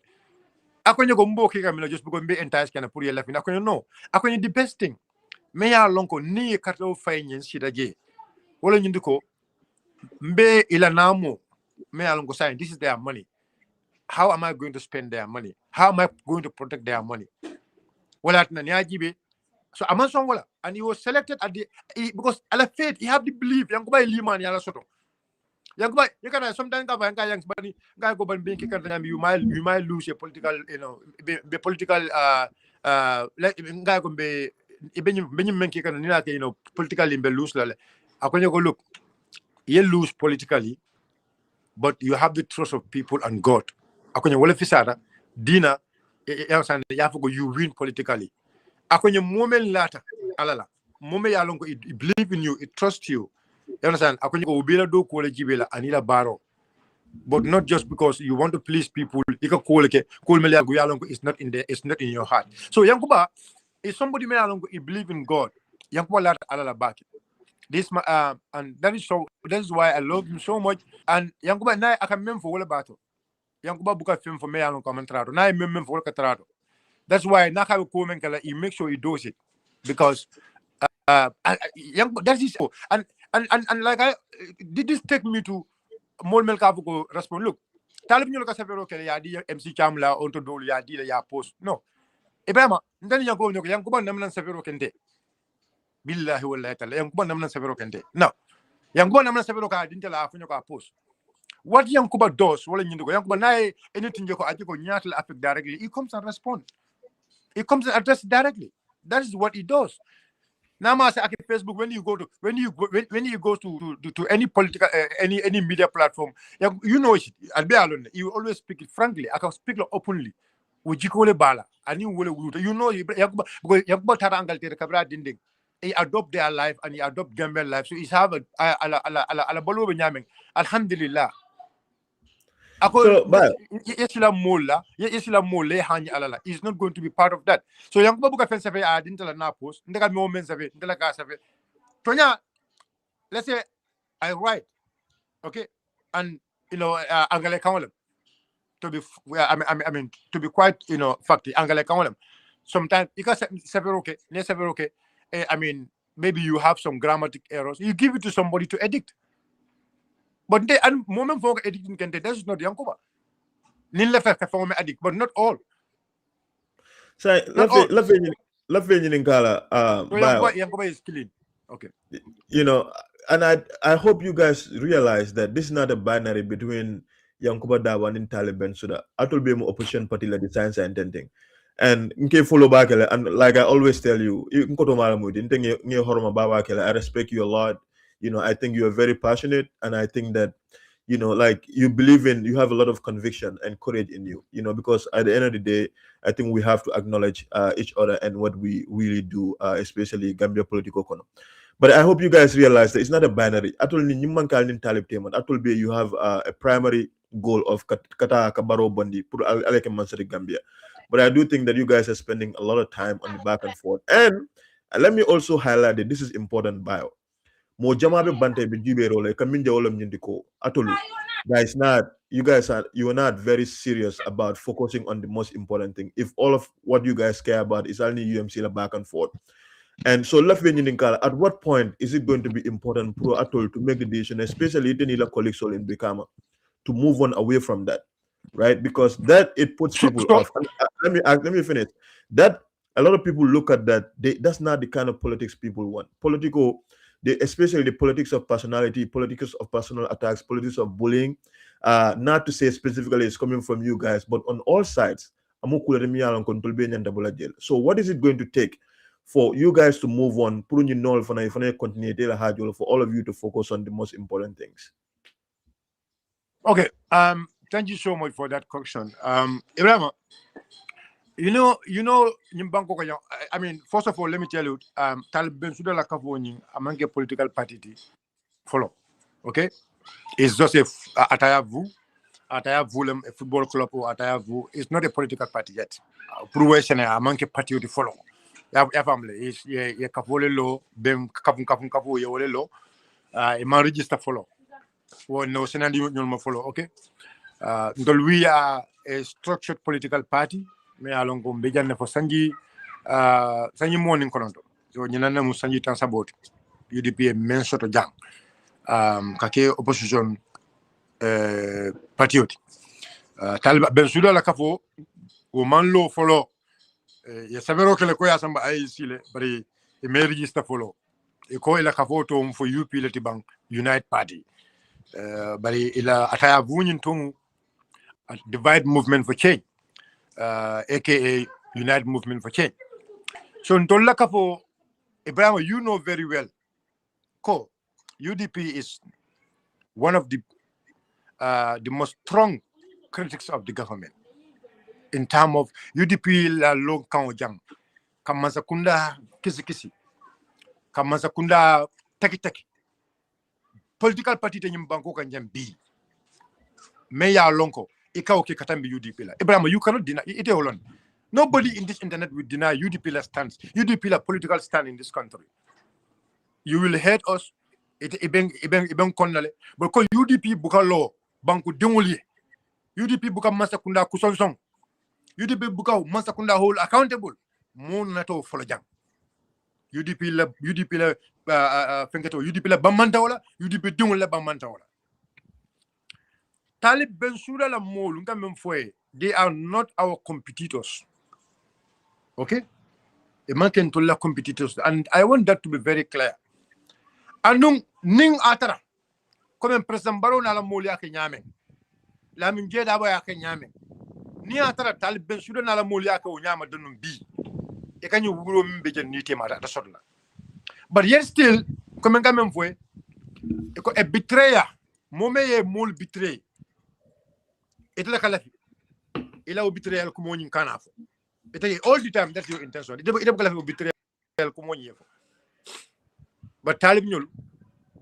Speaker 2: Akonya go mboke kamila just because be entice can put your life in. Akonya no. Akonya the best thing. Meya lonko ni kato finance shida je. Wala nyindiko Mbe ilanamo, me alongo saying this is their money. How am I going to spend their money? How am I going to protect their money? Well, at Naniajibe, so Amazon wala, and he was selected at because ala faith he have the belief. Yankuba liman yala soto. Yankuba, you can sometimes go ban bank you might lose a political, the political like go be politically be lose lale. Akonyo go look. You lose politically, but you have the trust of people and God. Akonye wole fisara dina you win politically. Akonye moment later alala moment ya longo it believe in you, it trust you. You understand? Akonye go ubila do kole jibela anila baro. But not just because you want to please people. Ika kole melia go ya longo is not in there, it's not in your heart. So Yankuba, if somebody me alongo he believe in God, Yankuba lata alala back. This and that is why I love him so much. And Yankuba na I can remember for all about it. Yankuba buka film for me along commentator. Na I remember for all. That's why na have comment kala he make sure he does it because Yankuba that is and like I did this take me to mol mel ka ko respond look talib ñu la ka safero ke ya di MC Cham la on to dol ya di la ya post no Ibrahima ndani yango ñoko yang ko ban nam nan safero kente billahi wallahi ta'ala yang ko ban nam nan safero kente no yang ko ban nam nan safero ka dinta la fu ñoko post what yang ko ba dos wala ñindi ko yang ko ba nay anything ko aji ko ñaata la affect directly he comes and respond he comes and address directly that is what he does. Now, at Facebook, when you go to any political any media platform, you know it. I'll be alone. You always speak it frankly. I can speak openly. Ujikole bala. And you will. You know, because Yakba Tara Angal Tere Kabra Dinding. He adopt their life and he adopt Gambian life. So he's have a bolo benyaming. Alhamdulillah.
Speaker 1: So, but
Speaker 2: Yesila Mola hani alala is not going to be part of that. So yang babu ka fensa fe a dintala na post ndaka moments of it ndala ka safe. Tonya, let's say I write, okay, and you know angale kawalem to be I mean to be quite fact angale kawalem. Sometimes because okay, okay. I mean maybe you have some grammatic errors. You give it to somebody to edit. But they and moment for editing can that's not Yankoba. Nilla form addict, but not all.
Speaker 1: So love in Kala
Speaker 2: Yankoba is killing. Okay.
Speaker 1: And I hope you guys realize that this is not a binary between Yankuba Dawan and Taliban so that I will be more opposition party like the science and thing. And follow back and like I always tell you, I respect you a lot. I think you are very passionate, and I think that like you have a lot of conviction and courage in you, because at the end of the day, I think we have to acknowledge each other and what we really do, especially Gambia political economy. But I hope you guys realize that it's not a binary. You have a primary goal of kata kabaro bondi put aleke mansari Gambia. But I do think that you guys are spending a lot of time on the back and forth. And let me also highlight that this is important bio. Mo jamabe bante be jibero le kaminja wolom nyindiko atolu. Guys, you are not very serious about focusing on the most important thing. If all of what you guys care about is only UMC la back and forth. And so at what point is it going to be important pro atol to make the decision, especially the Nila colleagues in Brikama, to move on away from that, right? Because that it puts people off. Let me finish. That a lot of people look at that. That's not the kind of politics people want. Especially the politics of personality, politics of personal attacks, politics of bullying. Not to say specifically it's coming from you guys, but on all sides. So what is it going to take for you guys to move on, for all of you to focus on the most important things?
Speaker 2: Okay. Thank you so much for that question. Ibrahim, I mean, first of all, let me tell you, Taliban Suda la Kavoni among a political party follow. Okay? It's just a football club or it's not a political party yet. Pruwation among a party to follow. Ya family is ye kavole law, bem kapu ye wole law. A man register follow. Well, no scenario you follow, okay? We are a structured political party. Me along go bejan for sanji morning kononto. So nyinana mu sanji tan sabot. UDP men soto jang. Kake opposition patriote. Talba Bensuda la kafo o man lo follow. Ya savero que le koya samba ay sile bari e me register follow. E ko ila kafo to for UP leti bank Unite Party. Bari ila ataya vunin tomu divide movement for change. AKA United Movement for Change. So Ntola Kafo, Ibrahim, you know very well, UDP is one of the most strong critics of the government in terms of UDP la long kanojang, kamasakunda kisi, kamasakunda taki. Political party te nyimbanko kanjam B. Meya lonko. UDP. Ibrahim, you cannot deny it alone. Nobody in this internet will deny UDP stance. UDP political stand in this country. You will hate us. It konale. But UDP buka law banku dinguli. UDP buka masakunda kusonsong. UDP buka masakunda hold accountable. Mon nato folojang. UDP la fenketo UDP la bamanta wala UDP dingul la bamanta wala. Talib Bensouda la molu they are not our competitors. Okay? They manken to la competitors. And I want that to be very clear. Anung ning atara. Comme President Barrow na la molu yake nyame. La minje daba yake nyame. Ni atara Talib Bensouda na la molu yake nyama donum bi. E kanyu wuro mbe jen ni tema da sodla. But yet still, comme ngamen fwe, a betrayer, momeye mol betray. It la kalafi. Ila o betrayal ko moñin kanafo. It all the time that's your intention. It kalafi o betrayal ko moñi fo. But Talib ñol,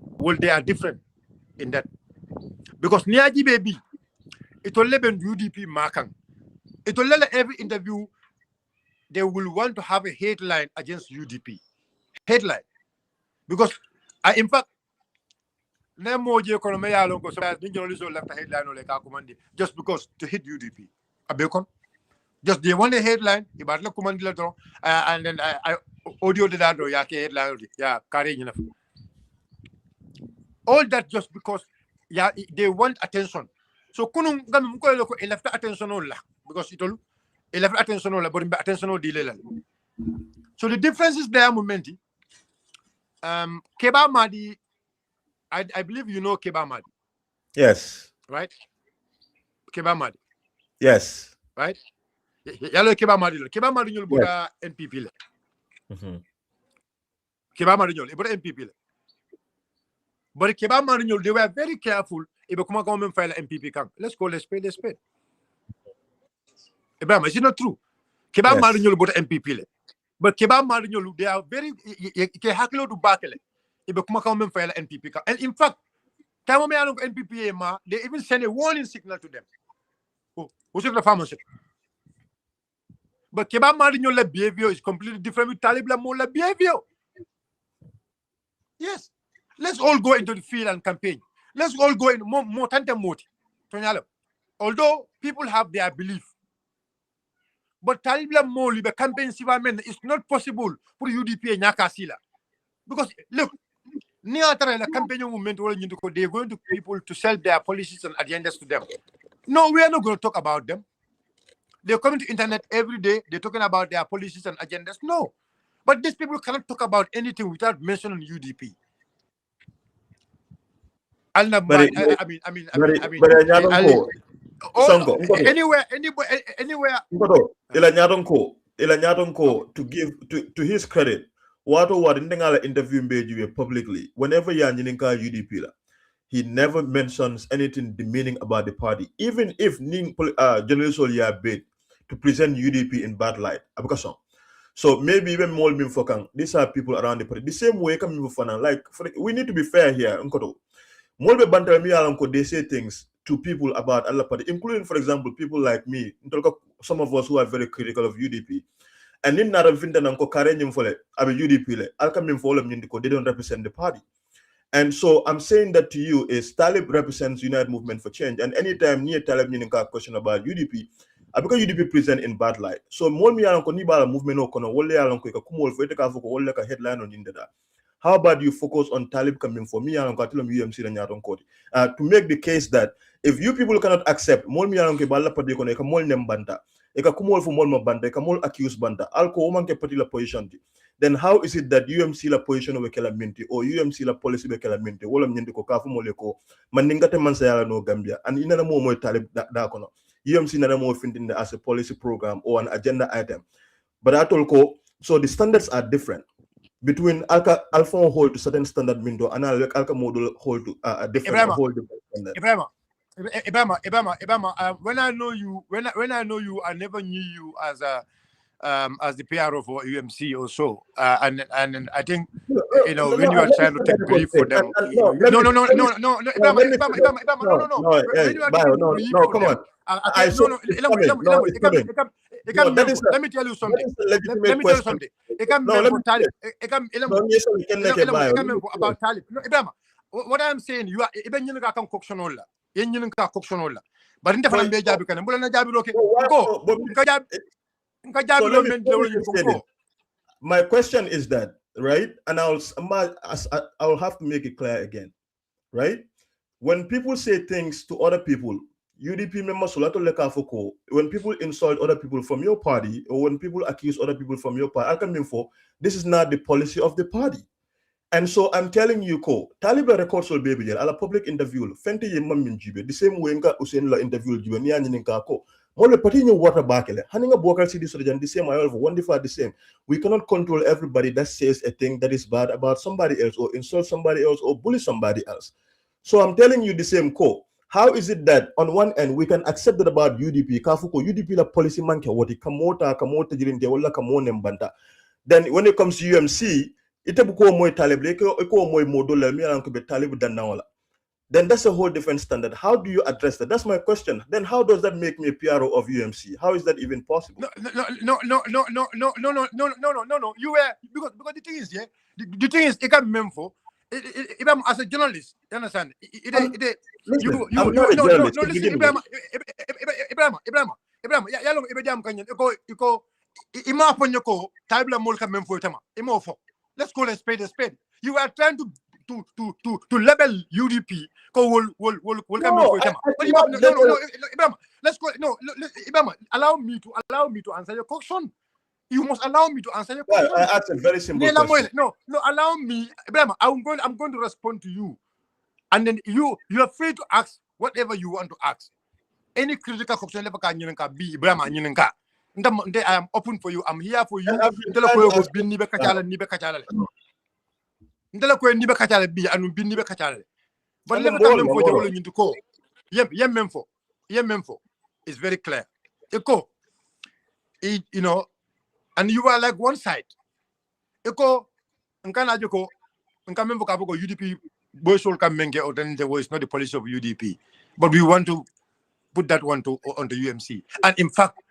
Speaker 2: well, they are different in that. Because niaji baby, it will leben UDP makang. It will let every interview they will want to have a headline against UDP. Headline. Because in fact, just because to hit UDP. Just they want a headline, and then I audio the that headline, all that just because they want attention. So kunung left attention because it all left attention but attention delay. So the difference is there momenti. Keba Madi, I believe you know Keba Madi.
Speaker 1: Yes.
Speaker 2: Right? Keba Madi.
Speaker 1: Yes.
Speaker 2: Right? Yalo Keba Madi. Keba Madi nyol boda NPP le. Keba Madi nyol boda NPP le. But Keba Madi nyol, they were very careful. Ibe kuma government file NPP kang. Let's call a spade a spade. Ibrahim, is it not true? Keba Madi nyol boda NPP le. But Keba Marinyolu, they are very hakilo to bakele. Ibe kuma come file NPP. And in fact, time NPP they even send a warning signal to them. Oh, who's the farmers? But Keba Marinyolu behavior is completely different with Talib Lamola behavior. Yes. Let's all go into the field and campaign. Let's all go in more tante moti. Although people have their belief. But Talibla Moli, the campaign it's not possible for UDP and Yakasila. Because look, near the campaign movement, they're going to people to sell their policies and agendas to them. No, we are not going to talk about them. They're coming to internet every day, they're talking about their policies and agendas. No. But these people cannot talk about anything without mentioning UDP. Anywhere.
Speaker 1: Ila Nyatonko, to give to his credit, what interview made publicly, whenever Yanyininka UDP, he never mentions anything demeaning about the party, even if General Solia bid to present UDP in bad light. So maybe even more these are people around the party. The same way coming for we need to be fair here. Molbe Bantalmi they say things to people about Allah Party, including, for example, people like me, some of us who are very critical of UDP. And in Naravinda Nanko Karenyum Fole, UDP, Alkamim Folam Nindiko, they don't represent the party. And so I'm saying that to you is Talib represents United Movement for Change. And anytime near Talib Ninka question about UDP, because UDP present in bad light. So Molmi Alanko Nibala movement Okono, Wole Alanko, Kumol, Fetaka, Wole headline on Indeda. How about you focus on Talib coming for me and UMC to make the case that if you people cannot accept Molmi Alanko Bala Padikone, Kamol Nembanda, Eka Kumol for Molma Banda, Kamol accused Banda, Alko Omanke particular position, then how is it that UMC la position of Kelaminti or UMC la policy of Kelaminti, Wolam Nindiko Kafu Moleko, Mandingate Mansayala no Gambia, and in another more Talib Dakono, UMC nana more finding as a policy program or an agenda item. But at all, so the standards are different. Between Alpha hold to certain standard window and Alka model hold to a different standard.
Speaker 2: Ibama, when I know you, I never knew you as the PRO for UMC or so. And I think when you are trying to take brief for them. No.
Speaker 1: Come on.
Speaker 2: Let me tell you something. About Talib. No, Ibama, what I'm saying, you are even you can coction all that. But in the front page, I can go.
Speaker 1: My question is that, right? And I'll have to make it clear again, right? when people say things to other people, UDP members, when people insult other people from your party, or when people accuse other people from your party, I can mean for this is not the policy of the party. And so I'm telling you, ko Taliban records will be able a public interview. Fente ye mamin jibe the same way nga Usain la interview jibe ni anyi ninka ko. Mole pati nyo water bakele. Haninga bokal city so the same I one differ the same. We cannot control everybody that says a thing that is bad about somebody else or insult somebody else or bully somebody else. So I'm telling you the same ko. How is it that on one end we can accept that about UDP? Kafuko UDP la policy manke wati kamota jirinte wala kamone mbanta. Then when it comes to UMC, ite buko moy talib ko moy modol mi alan ko be talib dan nawala. Then that's a whole different standard. How do you address that? That's my question. Then how does that make me a PRO of UMC? How is that even possible?
Speaker 2: No. You were because the thing is, yeah, the thing is, it can be for. If I'm as a journalist, you understand?
Speaker 1: I'm not a journalist.
Speaker 2: No, listen, Ibrahim, yalong ibejam kanyen, iko, ima ponyoko, tabla molka memfo tama, imo fo. Let's call a spade a spade. You are trying to label UDP. Let's go. No, Ibrahim, allow me to answer your question. You must allow me to answer your question.
Speaker 1: I asked a very simple question.
Speaker 2: No, allow me, Ibrahim. I'm going to respond to you, and then you are free to ask whatever you want to ask. Any critical question, be Ibrahim. I am open for you. I'm here for you. Ndela ko ni be kacale bi anu bi ni be kacale but le ka même fo jawlo ñu ko yem même fo is very clear eko you know, and you are like one side eko nkana joko nka même fo ka ko UDP boy sol kam menge or then there was not the policy of UDP, but we want to put that one on the UMC. And in fact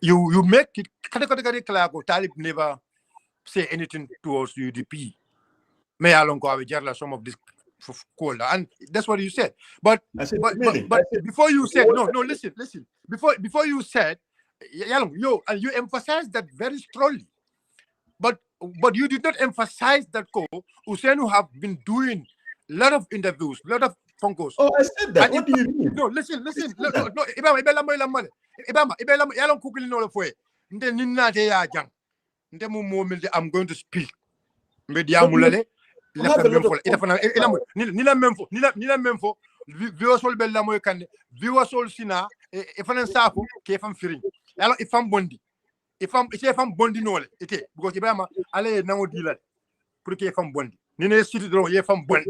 Speaker 2: you make it categorically clear ko Talib never say anything towards UDP. May I go with some of this call, and that's what you said. But before you said no, listen. Before you said, and you emphasized that very strongly. But you did not emphasize that Usainu have been doing a lot of interviews, a lot of phone calls.
Speaker 1: Oh, I said that. What do you mean?
Speaker 2: No, listen. No, I'm going to speak. Nila memfo viewasol bella moy kande viewasol sina e fanan safu ke fam firin alors e fam bondi nole ite because Ibrahima ale nango dilal pour que fam bondi ni ne siti do ye fam bondi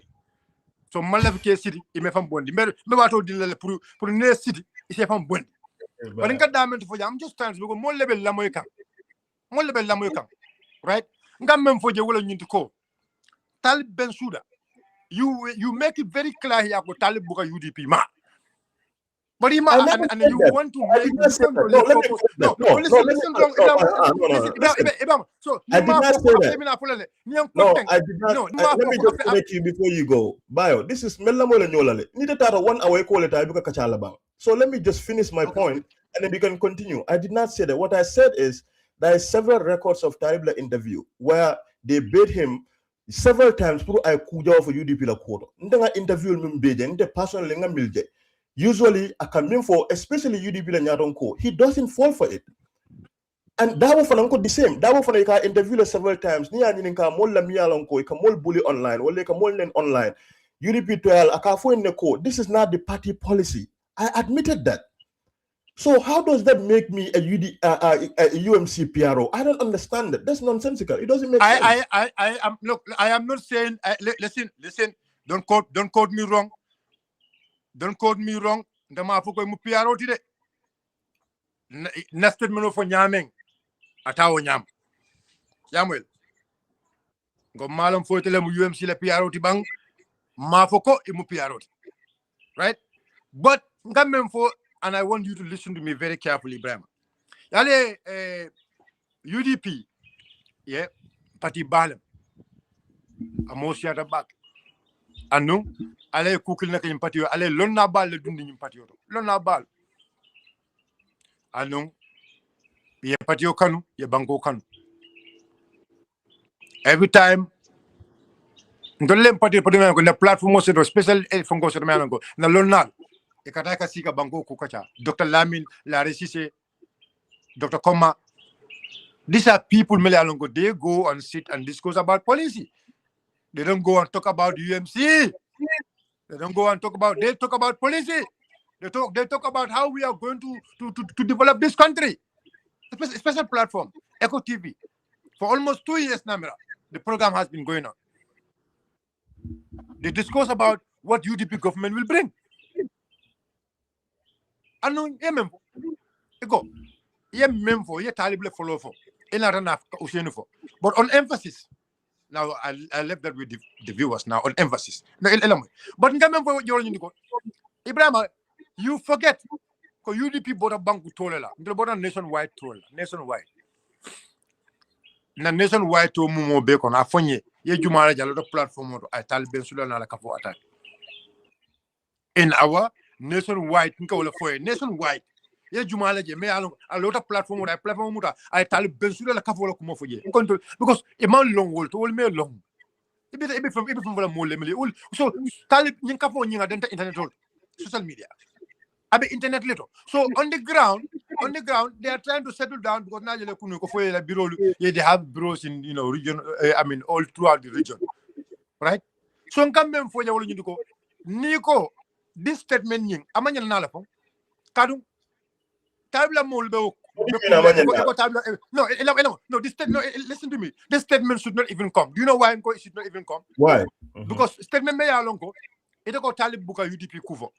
Speaker 2: so malaf ke siti e me fam bondi me wato dilal pour ne siti e fam bondi wala ngadda men fo jam just times because mo lebel la moy kam right ngam mem fo je wala nyinti ko Talib Ben Souda, you make it very clear here for Talib Buka UDP ma. But and you want to make the same focus. No, listen. So
Speaker 1: I did not say that. No, I did not. Let me just correct you before you go. Bio, this is Melamola Nyolale. Need to 1 hour call it Ibuka Kachalaba. So let me just finish my point and then we can continue. I did not say that. What I said is there are several records of Talibla interview where they bid him several times pour ay kuja for UDP la kodo ndanga interview mum beje nde personally nga milje usually I can mean for especially UDP la nyaton ko he doesn't fall for it and dawo fana ko the same dawo fana ka interview several times ni ani nka mol la miyalon ko ka mol bully online wala ka mol nen online UDP to al aka fo ne ko this is not the party policy. I admitted that. So how does that make me a UMC PRO? I don't understand that. That's nonsensical. It doesn't make sense.
Speaker 2: I am not saying. Listen. Don't quote me wrong. Don't quote me wrong. Ndama fuko mu PRO tide. Nested meno fo nyameng. Atawo nyam. Yamuel. Ngo malum fo tele mu UMC la PRO ti bang. Ma foko mu PRO. Right? But ngam fo. And I want you to listen to me very carefully, Brahma. Yale UDP, yeah, party balem. Amos yada back. Anu, ale kukil na kayong patio, ale lon na bal le dundi yung patio. Lon na bal. Anu, ye patio kanu, ye bango kanu. Every time Ndolle pati ko na platform mo seto special fongo seto me ko na lonnal e kata ka sika banko ko kacha Dr. Lamin la resise Dr. Koma. These are people they go and sit and discuss about policy. They don't go and talk about UMC. They don't go and talk about policy. They talk about how we are going to develop this country. A special platform, Echo TV. For almost 2 years now, the program has been going on. They discuss about what UDP government will bring. And no, Talib follow for. But on emphasis, now I left that with the viewers now on emphasis. But Ibrahim, you forget because UDP bought a bank with Tolela. They bought a nationwide toll. Nationwide to Mumo Bacon. I found ye Jumara Jalo platform or I tell Ben Sudan la Capo attack. In our nationwide, nationwide. Ye Jumala me a lot of platform or I platform I tell Ben Sudan la Capo come for ye. Because a man long will to all me long. It from more so Talib Ninkapo internet social media. Internet little. So on the ground, they are trying to settle down because now they have bureaus in region. All throughout the region, right? So come for you Nico. This statement ning amanya nalafon kadu tabla molbe no. Listen to me. This statement should not even come. Do you know why it should not even come?
Speaker 1: Why?
Speaker 2: Because statement me alongo. It go Talib Buka UDP Kuvo.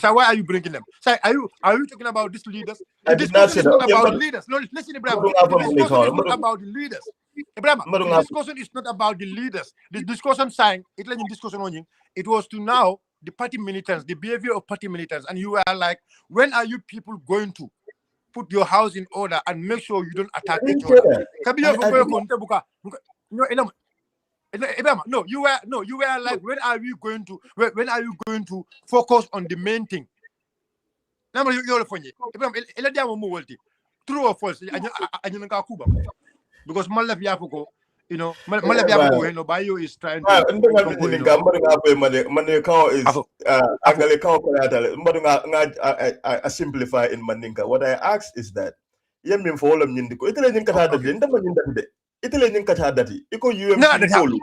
Speaker 2: So why are you bringing them? So are you talking about these leaders? The discussion is not about the leaders. No, listen, Ibrahim. The discussion is not about the leaders. Ibrahim, the discussion is not about the leaders. The discussion saying it was to now the party militants, the behavior of party militants, and you are like, when are you people going to put your house in order and make sure you don't attack each other? No, you were like, when are you going to focus on the main thing? True or false? Because Bio is trying
Speaker 1: to simplify in Maninka. What I asked is that Yemin for all of Nindiko, Iko UMC Kolu.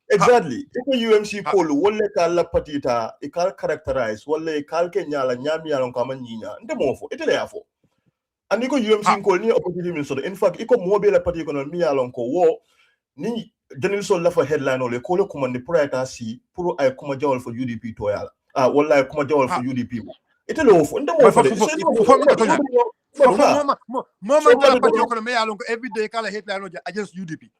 Speaker 1: Exactly. Iko UMC Kolu, Wole Kala Patita, Ikal characterize, Wole Kalke Nyala, Nyami Alon Kamanyina, and the Mofo, Italy Afo. And Iko UMC Kolu, opportunity. In fact, Iko mobile party economy alon ko war, ni General Sola for headline or the Kolo Command the Prior si, Puro I Kuma Jawal for UDP Toyala. Wole I Kuma Jawal for UDP. Italy Ofo, and the Mofo.
Speaker 2: Every day call a headline against UDP.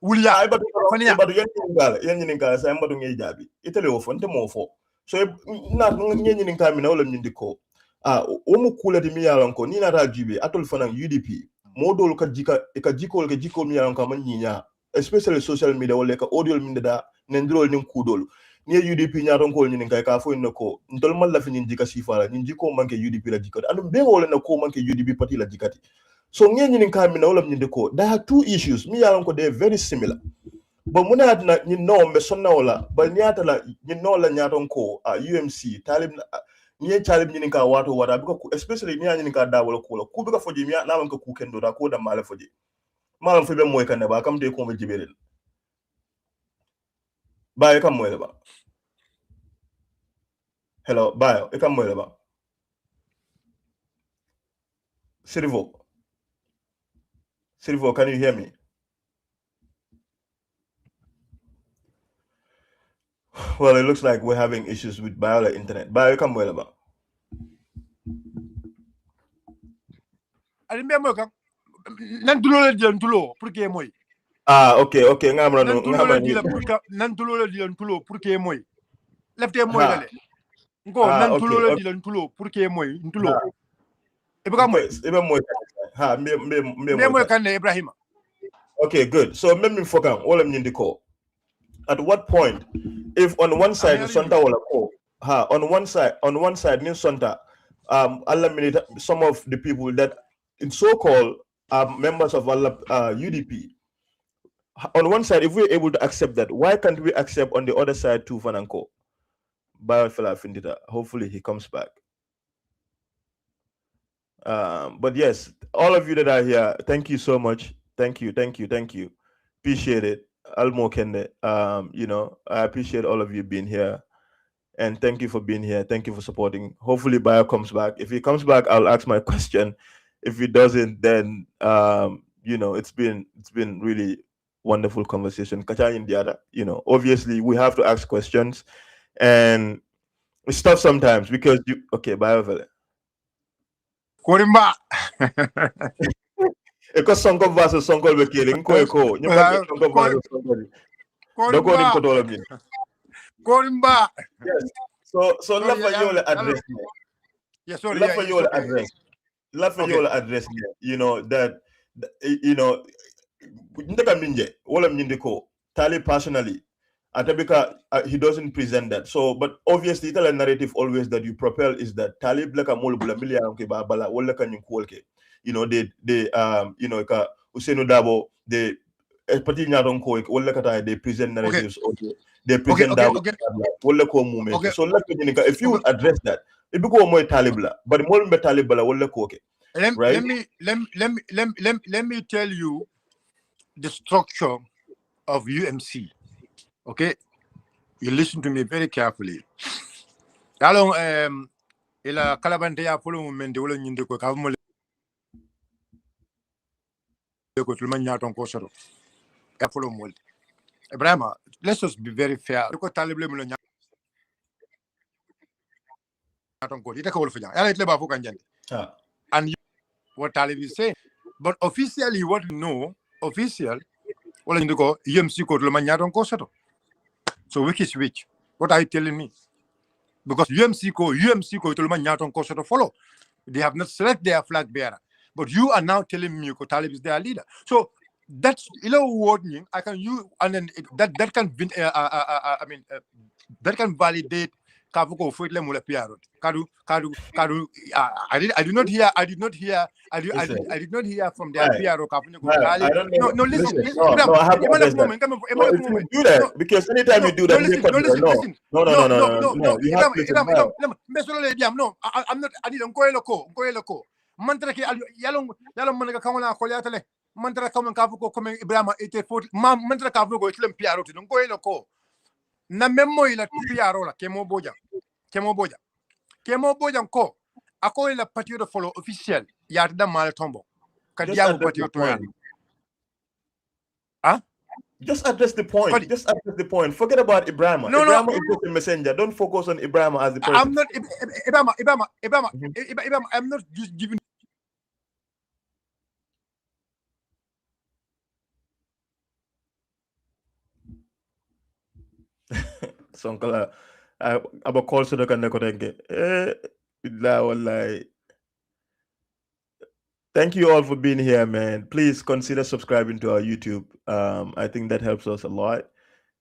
Speaker 1: Italy often the more for. So not any time in all of Nindiko. Omu Kula de Mialanko, Nina Rajibe, Atol Fanang UDP, Modol Kajika, Ekajiko, Kajiko Mialankamania, especially social media or like audio minda, Nendro Ninkudol. Near UDP Nyaronko Ninka for Noko, Ndolma Lafin Jika Sifara, Ninjiko Manke UDP la Jikat, and be all in a co Manke UDP party la Jikati. So Nyan Kam in all of Nindiko, there are two issues. Me Alonko, they're very similar. But Munad Mesonaola, but Nyatala, Nyaronko, UMC, Talib near Talib Ninka Wato, what especially near Ninka Dawala Kola, Kubika for Jimia, Namanka Kukendo, Dakoda Malafoji. Malam Fibe Moika never come to a convent. Bye, come well. Hello, bye. You come well. Silvo, can you hear me? Well, it looks like we're having issues with Biola internet. Bio, you come well about.
Speaker 2: I remember
Speaker 1: okay. Okay, good. So let me focus all of the call. At what point, if on one side Santa will call, on one side Nin Santa, some of the people that in so-called members of UDP On one side, if we're able to accept that, why can't we accept on the other side too, Fananko? Biofila Findita. Hopefully he comes back. But yes, all of you that are here, thank you so much. Thank you, thank you, thank you. Appreciate it. Almo Kende. I appreciate all of you being here. And thank you for being here. Thank you for supporting. Hopefully Bio comes back. If he comes back, I'll ask my question. If he doesn't, then it's been really wonderful conversation. Kacha in the other, obviously we have to ask questions and it's tough sometimes because you okay, Bio Vele.
Speaker 2: Korimba.
Speaker 1: Because Sonko versus Sonko be killing ko eko. Nyumba Sonko versus Sonko. Doko nim ko tolo min.
Speaker 2: Korimba.
Speaker 1: Yes. So love for you address me.
Speaker 2: Yeah, sorry.
Speaker 1: Love for you address. Love for you address me. That ndeka minje wala mnyindiko Tali personally Atabika he doesn't present that. So but obviously the narrative always that you propel is that Talib like a mol bula milia ke bala wala ka nyukolke. They ka Usenu Dabo they particularly don't ko wala ka they present narratives or they present that wala ko movement. So let me if you would address that it become more Talibla but more be Talibla wala ko right.
Speaker 2: Let me tell you the structure of UMC. Okay, you listen to me very carefully. Along ila kalabante ya polo mumende wala nyinde ko ka mo ko tulma nyaton ko soro ya polo mo Ibrahima, let's just be very fair ko talible mo nyaton ko ita ko wol fanya ala itle ba fu kan jandi and what Talib is saying, but officially what we know official wala nyinde ko UMC ko tulma nyaton ko soro. So which is which? What are you telling me? Because UMC ko itolma nyaton ko to follow. They have not selected their flag bearer. But you are now telling me Talib is their leader. So that's warning. I can use and then that can that can validate Kavuko Fuitle Mula Piaro. Kadu I did not hear from their Piaro Kapuno.
Speaker 1: I don't know.
Speaker 2: No, listen.
Speaker 1: No, I have to if you do that, because anytime you do that, no, you have to listen.
Speaker 2: No, I'm not. I didn't go loko. Mantra ki yalong managa kamana kolyatale. Mantra kaman kavuko komen Ibrahima 84. Mantra kavuko itlem Piaro to don't go loko. Na memo ila Piaro la kemo boja ko ako ila patio de follow officiel yarda mal tombo kadiago patio to yan
Speaker 1: just address the point. Just address the point. Forget about Ibrahima. Ibrahima is just a messenger. Don't focus on Ibrahima as the person.
Speaker 2: I'm not Ibrahima. I'm not just giving.
Speaker 1: Sonkola, I'm a call to the Kaneko. Thank you all for being here, man. Please consider subscribing to our YouTube. I think that helps us a lot.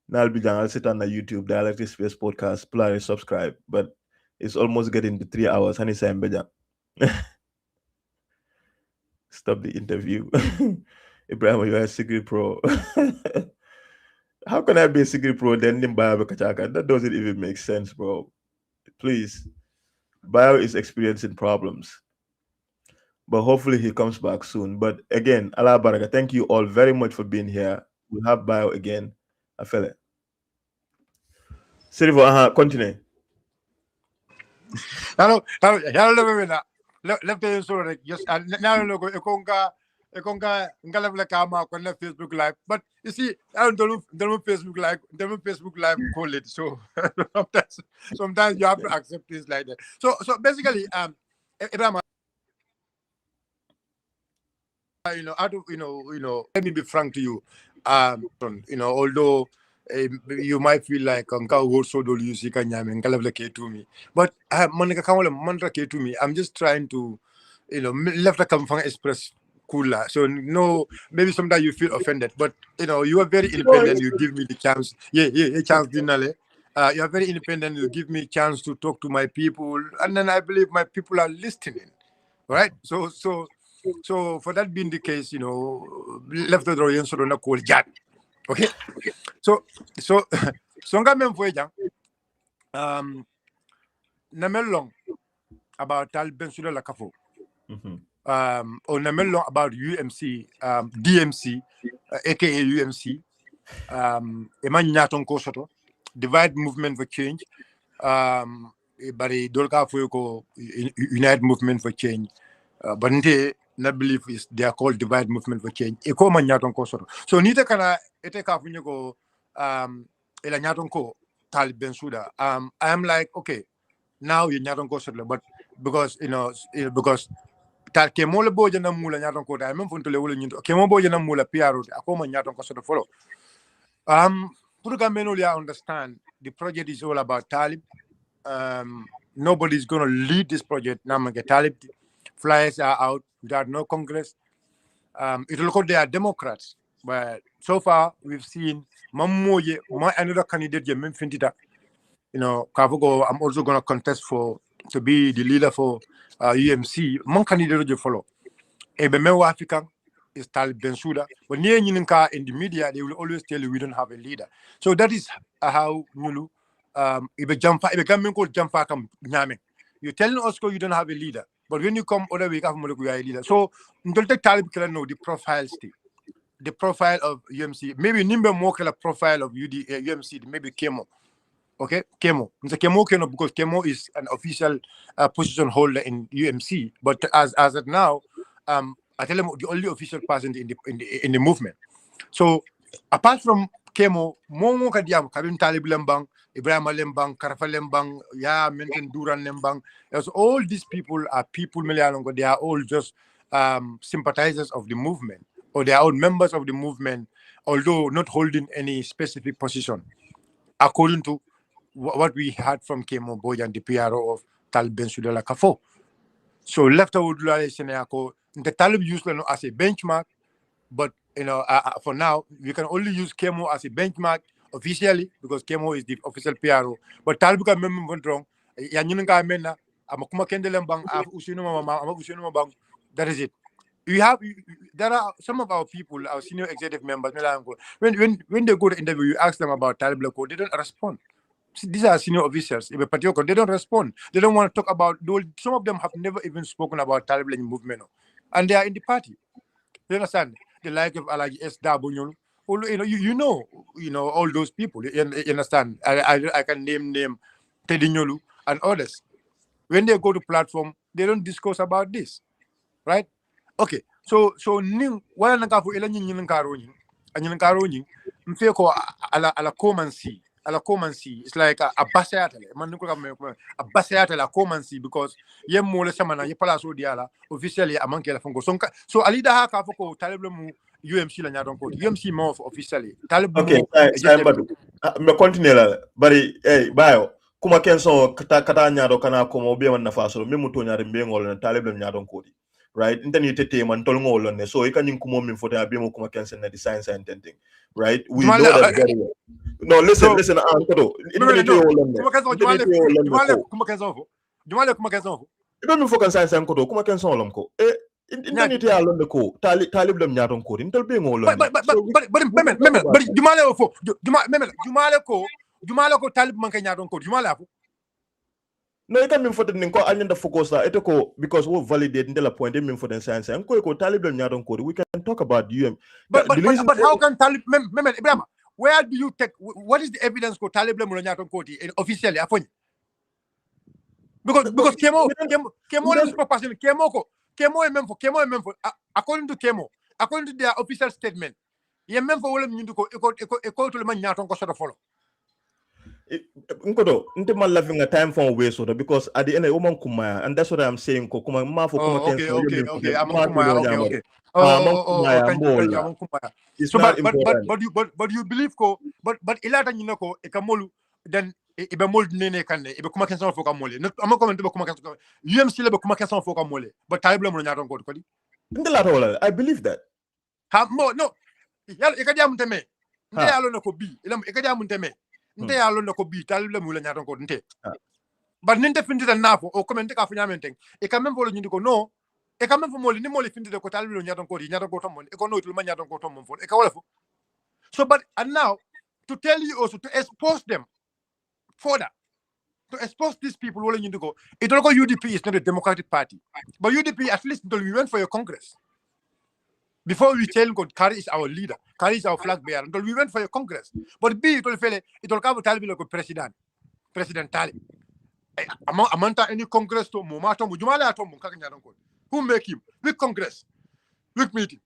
Speaker 1: Now I'll sit on the YouTube Dialectic Space Podcast. Please subscribe. But it's almost getting to 3 hours. Honey, stop the interview. Ibrahim, you are a secret pro. How can I be a secret pro then in Bio Kachaka? That doesn't even make sense, bro. Please. Bio is experiencing problems. But hopefully he comes back soon. But again, Allah Baraka, thank you all very much for being here. We'll have Bio again. I feel it. Silver, continue.
Speaker 2: Hello, left so just now logo ekonga ngala kama on Facebook live. But you see, I don't Facebook live call it. So sometimes you have to accept this like that. So basically Ibrahim, let me be frank to you. Although you might feel like also do you see to me, but to me, I'm just trying to left a come express cooler. So no, maybe sometimes you feel offended, but you are very independent. You give me the chance. Chance dinale. You are very independent. You give me a chance to talk to my people, and then I believe my people are listening. Right? So for that being the case, left the Royan so don't call Jad. Okay. So Songa men fo jang na melong about Tal Bensouda la kafo. Or na melong about UMC, DMC, aka UMC, eman nyaton ko soto, Divide Movement for Change, bari dolka fo ko United Movement for Change, but na believe is they are called Divide Movement for Change. Eko man nyaton ko soto. So nita kana ete ka funyo ko ela nyaton ko Tal Bensouda. I am like, okay, now you nyaton ko soto, but because because tal kemo le boje na mula nyaton ko da même fonto le wolo nyinto kemo boje na mula piaro akoma nyaton ko soto follow. Pour Gambian understand the project is all about Talib. Nobody's going to lead this project. Namanga Talib flyers are out without no Congress. It will look they are Democrats, but so far we've seen Mamoye, my another candidate, Yemen Fintita. Kavugo, I'm also going to contest to be the leader for UMC. Mon candidate you follow. Ebemewa African is Talib Bensouda. But near Yininka in the media, they will always tell you we don't have a leader. So that is how Nulu you're telling us you don't have a leader. But when you come other way, you have a leader. So don't take Talib know the profile still. The profile of UMC. Maybe Nimbe more profile of UMC, maybe Kemo. Okay, Kemo. Because Kemo is an official position holder in UMC. But as of now, I tell them the only official person in the movement. So apart from Kemo, Momo Kadiam, Kabin Talib Lembang, Ibrahim Lembang, Karafa Lembang, Menton Duran Lembang. All these people are people, they are all just sympathizers of the movement, or they are all members of the movement, although not holding any specific position, according to what we heard from Kemo Bojan, the PRO of Talib Bensouda la Kafo. So left out the Talib used as a benchmark, but for now we can only use Kemo as a benchmark officially because Kemo is the official PRO. But Talib can remember wrong. That is it. There are some of our people, our senior executive members, when they go to interview, you ask them about Talib Lako, they don't respond. These are senior officers. They don't respond. They don't want to talk about. Some of them have never even spoken about Taliban movement, and they are in the party. You understand? The like of Alaji S. Dabunyol. You know all those people. You understand? I can name Teddy Nyolu and others. When they go to platform, they don't discuss about this, right? Okay. So ning wala nakafu ila nyin karoni, anyin karoni. Mfeko ala komansi. Ala komansi, it's like a basayatale. A basayatale komansi because ye mole samana ye pala so diala officially a manke la fongo. So alida ha ka foko Talib mu UMC la nyadon ko. UMC more officially. Talib
Speaker 1: okay, sai mbadu. Me continue la bari bayo kuma kenso kata nyado kana ko mo be man nafa so me muto nyaade be ngol na Talib la nyadon ko di. Right? Intani tete man tol ngol ne so e kan ko mo min fota be mo kuma kenso na design thing. Right? We know that very well. No, listen, Ankodo. Ibe mi fokan science Ankodo, kuma ken son lomko. Indemnity alon ko, talib lam nyaton ko. Intel be ngolon.
Speaker 2: But Jumale ko talib man nyaton ko. Jumale afu.
Speaker 1: No, you can mean for the ninko alien the focus because we validate the point they mean for the science. And ko talib lam nyaton ko. We can talk about UM.
Speaker 2: But how can talib Ibrahim? Where do you take? What is the evidence for Talib Mulonyaton Koti officially? Because Kemo is person. Kemo according to Kemo, according to their official statement, ye memfo wolem nyuko eko to le manyaton ko sort of follow.
Speaker 1: Nkodo, ntima loving a time for way so because at the end woman kumaya, and that's what I'm saying. Kuma ma for kuma
Speaker 2: okay. Okay.
Speaker 1: It's
Speaker 2: so
Speaker 1: not
Speaker 2: but you believe but ilata nyinako ekamolu then ibe mold nene kanne ibe kuma kenson fo kamole no am comment be kuma kenson UMC le be kuma kenson fo kamole but talible mo nyaton ko di
Speaker 1: ndela I believe that
Speaker 2: no yalla ikadi amuteme nte yalo nako bi ilam ikadi amuteme nte yalo nako bi talible mo nyaton ko nte but ninte findita nafo o comment ka fu nyamenten e quand même volo nyindiko no e quand même fo moli ni moli findita ko talible nyaton ko di nyaton ko tomon e ko no tul ma nyaton ko tomon fo e ka wala fo So, but and now to tell you also to expose them further, to expose these people willing you to go. It will go UDP is not a democratic party, but UDP at least until we went for your congress. Before we tell God, Kari is our leader, Kari is our flag bearer. Until we went for your congress, but B it will fail. It will come Talib like President Talib. Amanta any congress to Mumato Mujumala Atom who make him with congress, with meeting.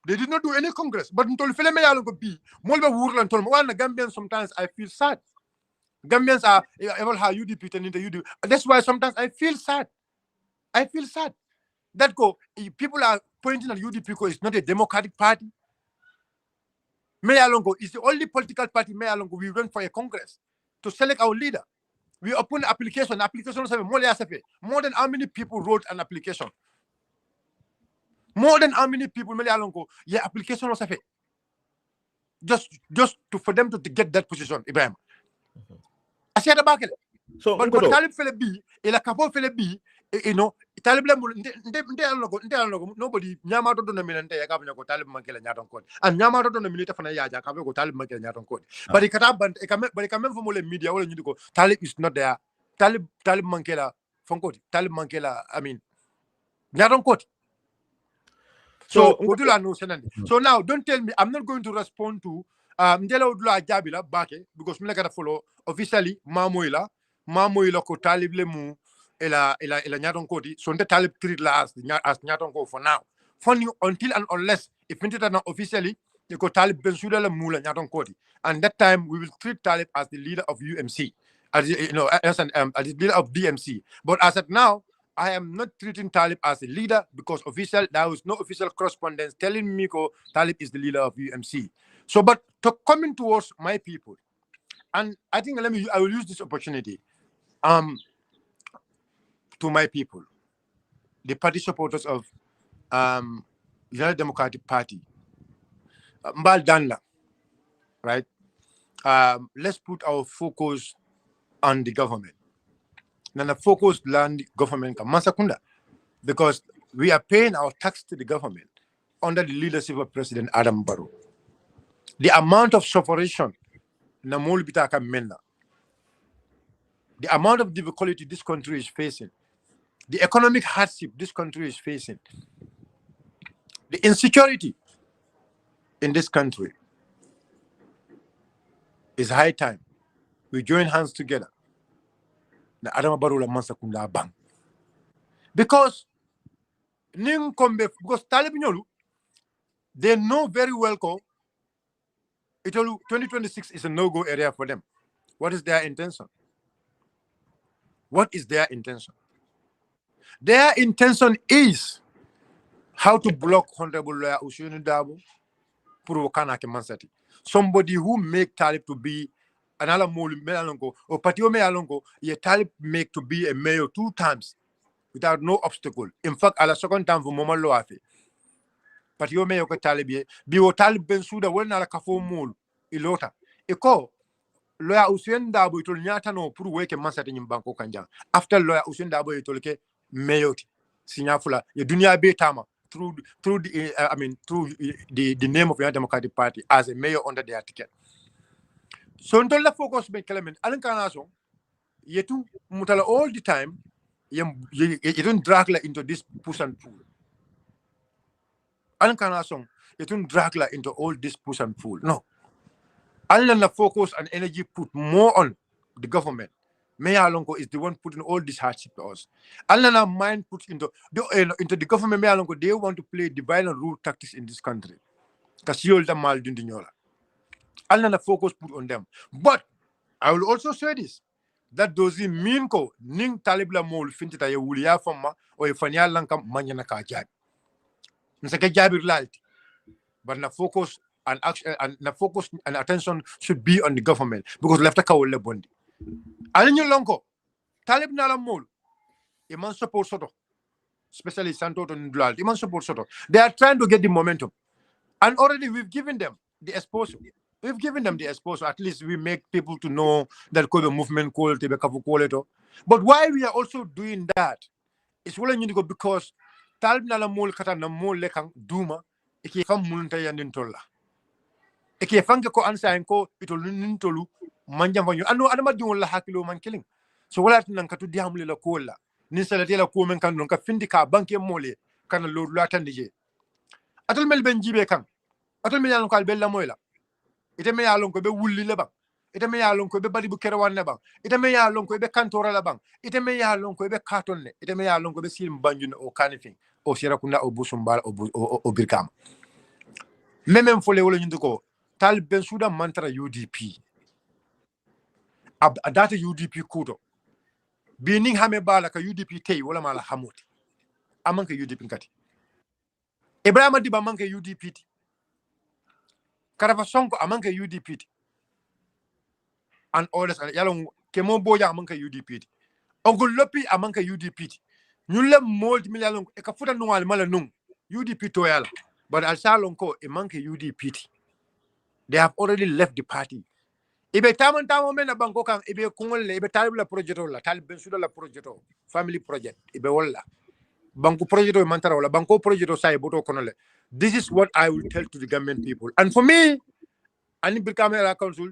Speaker 2: They did not do any congress, but until Fileme Yaloko B, Molba Wurland told me, Gambians sometimes I feel sad. Gambians are able how UDP and into UDP. That's why sometimes I feel sad. I feel sad. That people are pointing at UDP because it's not a democratic party. Mayalongo is the only political party Mayalongo we went for a congress to select our leader. We open application more than how many people wrote an application. More than how many people Mayalongo, yeah, application was just for them to get that position, Ibrahim. I said about it.
Speaker 1: So
Speaker 2: but Talib fele B, il a capo fele B, you know, Talib nobody Nyamato don't minute ya kabnya ko Talib mankela nyaton ko. And Nyamato don't minute fana ya ja kabnya ko Talib mankela nyaton ko. But it can from the media wala ñu ko Talib is not there. Talib mankela fonko. Talib mankela I mean nyaton ko. So so now don't tell me I'm not going to respond to Ndela Udula Jabila Bake because me like follow officially Mamoila ko Talib le mu ela nyaton koti so nte Talib treat la as nyaton ko for now. Funny until and unless if it not officially you ko Talib Bensouda le mu la nyaton koti. And that time we will treat Talib as the leader of UMC, as the leader of DMC. But as of now, I am not treating Talib as a leader because there was no official correspondence telling me Talib is the leader of UMC. So, but coming towards my people, and I think I will use this opportunity to my people, the party supporters of United Democratic Party, Mbal Danla, right? Let's put our focus on the government. Nana focus land government Masakunda, because we are paying our tax to the government under the leadership of President Adam Barrow. The amount of sufferation Namol Bitaka Menna, the amount of difficulty this country is facing, the economic hardship this country is facing, the insecurity in this country, is high time we join hands together. Because Talib they know very well 2026 is a no-go area for them. What is their intention? What is their intention? Their intention is how to block Honorable Lawyer Ushuni Dabo Purukana Mansati. Somebody who make Talib to be another Melalongo or Patio Melalongo, ye Talib make to be a mayor 2 times without no obstacle. In fact, a la second time for Moma Loafe. Patio Mayo Talib, Bio Talib Bensuda, when ala Kafo Mul, Ilota. Eko, Lawyer Usain Dabo, it will nyata no Puru wake Mansati in Banco Kanja. After Lawyer Usain Dabo, it will ke Mayoti, Sinyafula, Dunia Betama. Through the name of the Democratic Party as a mayor under their ticket. So until the focus be Clement, Alan Kanaso, yetu mutala all the time, you don't drag into this push and pull. Alan Kanaso, you don't drag into all this push and pull. No. Alan the focus and energy put more on the government. Mayor Alongo is the one putting all this hardship to us. Alana mind put into the government. Mayor Alongo, they want to play divide and rule tactics in this country. Because you all the mal dindinyola. Alana focus put on them. But I will also say this: that doesn't mean ning talibla mol fintita ye wuliya fama or ye fanya lankam manyana ka jabi. Nsake jabi reality. But na focus and action and na focus and attention should be on the government because left ka wole bondi. Alinyo lonko, Talib Nala Mol, Iman support soto, especially Santo and Blal, Iman support soto. They are trying to get the momentum. And already we've given them the exposure. We've given them the exposure. At least we make people to know that the movement called Tebekafu Koleto. But why we are also doing that is because Talib Nala Mol Katana Mol Lekang Duma, Iki Kam Munta Yandintola. e ke fanke ko ansa en ko itol nin tolu manjam fanyo ando adama di wala hakilo man killing so wala tan ka tuddi hamle la ko la nin salati la ko men kan non ka findi ka banke mole kana lo latande je atol mel ben jibe kan atol mel yalon ko al bella moyla ite me yalon ko be wulli le bang ite me yalon ko be badi bu kerewan le bang ite me yalon ko be kantora le bang ite me yalon ko be katon le ite me yalon ko be sim banjun o kanifin o sirakunda o busumbal o Brikama même fole wala ñu ko tal ben suda mantra UDP data UDP kudo bi ning hame bala ka UDP tay wala mala hamuti amanka UDP kati Ibrahima Diba manka UDP Karafa Sonko amanka UDP and others yalon kemo boja amanka UDP onko lopi amanka UDP ñu le mold mi yalon e ka futa nuwal mala nung UDP to yala but al salon ko e manka UDP they have already left the party ibe tamon men banko kan ibe kungol le ibe talib la projeto la talib ben suda la projeto family project ibe wala banko projeto mantara wala banko projeto sai boto kono le this is what I will tell to the Gambian people and for me and Brikama Area Council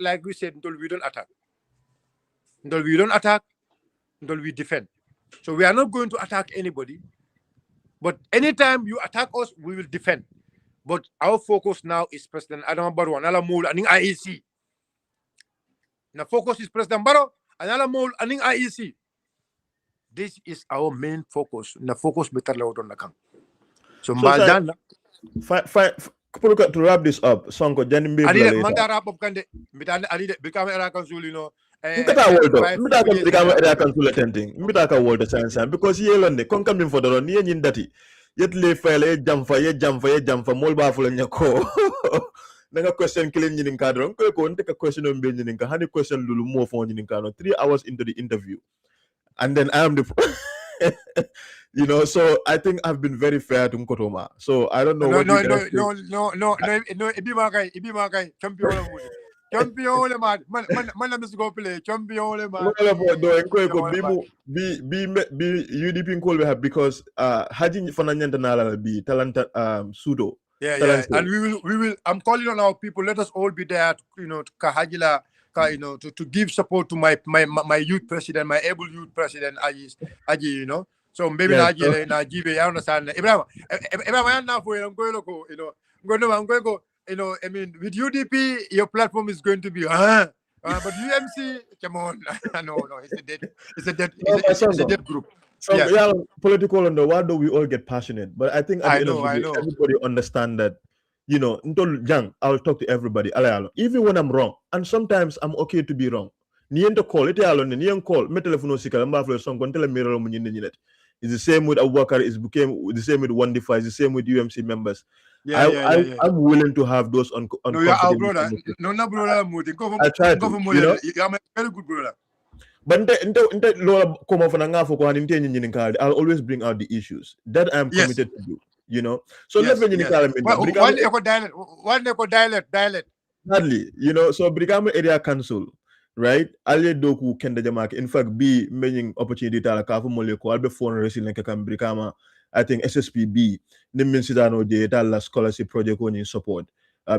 Speaker 2: like we said we don't attack we defend so we are not going to attack anybody but anytime you attack us we will defend but our focus now is President Adama Barrow and Alamul and IEC. The focus is President Barrow and Alamul and IEC. This is our main focus. The focus better loud on the camp. So Mbaldana.
Speaker 1: To wrap this up, Sonko Janimbe.
Speaker 2: I did Manta wrap up Kande. I did become a council, you know.
Speaker 1: Become a council attending. Mitaka Walter Science because ye londe kon kam for the run ye dati. Yet le file jump for molba full in your core. Nanga question killing in cadron, ko take a question on being in Kahani question Lulu more for in Kano 3 hours into the interview. And then I am the you know, so I think I've been very fair to Nkotoma. So I don't know
Speaker 2: no,
Speaker 1: what
Speaker 2: no,
Speaker 1: you guys
Speaker 2: no, champion champion le man Mr. Go play champion le man
Speaker 1: be UDP call we have because Haji Fananyanta Nala be talent pseudo.
Speaker 2: Yeah. And we will I'm calling on our people, let us all be there to, you know, to Kahajila to give support to my youth president, my able youth president Aji, you know. So maybe I understand. Ibrahim now for I'm going to go, you know. I'm going to go, you know. I mean, with UDP, your platform is going to be but UMC, come on, no, it's a dead group.
Speaker 1: So yeah, political and why do we all get passionate? But I think at the end of the day, everybody understand that, you know, I'll talk to everybody. Even when I'm wrong, and sometimes I'm okay to be wrong. Call it call. It's the same with Abubakar. The same with One Defy. It's the same with UMC members. I'm willing to have those on.
Speaker 2: No, you're our brother. No, brother.
Speaker 1: I try to. You know?
Speaker 2: You're a very good brother.
Speaker 1: But I'll always bring out the issues that I'm committed to do. You know, so
Speaker 2: dialect.
Speaker 1: Sadly, you know, so Brikama Area Council, right? Ali doku kenda jamak. In fact, be meaning opportunity tala kafu moleko albe phone racing like Brikama. I think SSPB nimin sidano je tala scholarship project on support.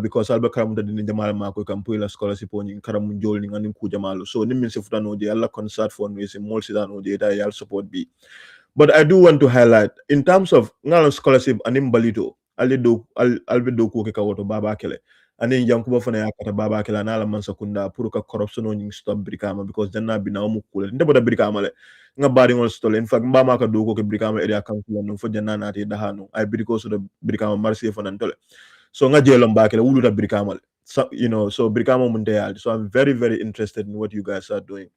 Speaker 1: Because albe karam da din jamal mako kampuila scholarship on karam jol ni nganim ku jamalu. So nimin sifutano je alla concert fund racing mol sidano je ta yal support B. But I do want to highlight in terms of ngalo scholarship anim balito albe doku ke kawoto baba kele. And then Yankuba Fana Yakata Baba Kelana Mansakunda, Puruka corruption on stop Brikama because then I've been now cool. Never the Brikama, no body on stolen. In fact, Mamaka do Brikama area council and for Janana Dahano. I because the Brikama Marcia Fanantole. So Najelom Bakela, Ulu the Brikama. So, you know, so Brikama Mundial. So I'm very, very interested in what you guys are doing.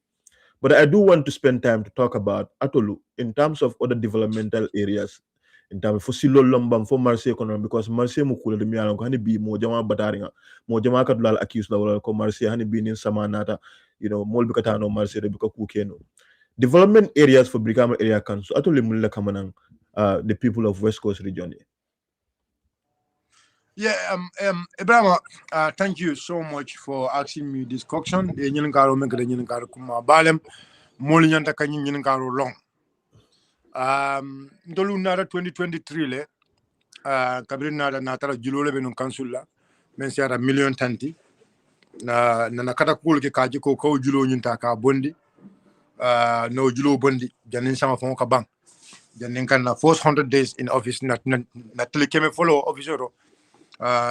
Speaker 1: But I do want to spend time to talk about Atolu in terms of other developmental areas. In terms of silo lombam for Marseille economy because Marseille mukule de mialo hani bi mo jama bataringa mo jama ka dulal accuse la wala ko Marseille hani bi nin samanata you know mol bi katano Marseille de ko kukeno development areas for Brikama area council atole mulla kamanang the people of West Coast region.
Speaker 2: Yeah, Ibrahim, thank you so much for asking me this question. The Nyinkaro make the Nyinkaro kuma balem molinyanta kanyin Nyinkaro long. Ndolu nada 2023 le kabiri nada natara julole benun kansula men siara million tanti na kata kul ke kaji ko julo nyinta ka bondi no julo bondi janin sama fon ka bang janin kan na first 100 days in office na tele keme follow officer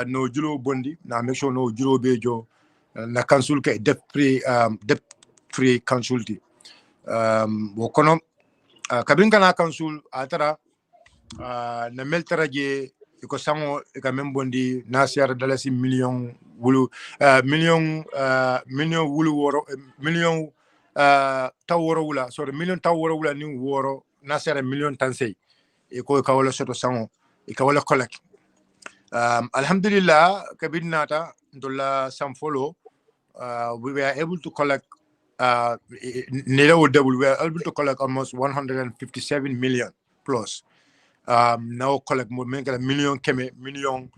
Speaker 2: no julo bondi na make sure no julo bejo na council ke debt free consulti wo kono kabin kana council atara na meltara je ko sango ka membondi na siara dalasi million wulu million wulu woro million taw woro wula so million taw woro wula ni woro na siara million tansey e ko ka wala soto sango e ka wala collect alhamdulillah kabinata dolla sam follow we were able to collect we were able to collect almost 157 million plus now collect more men million keme million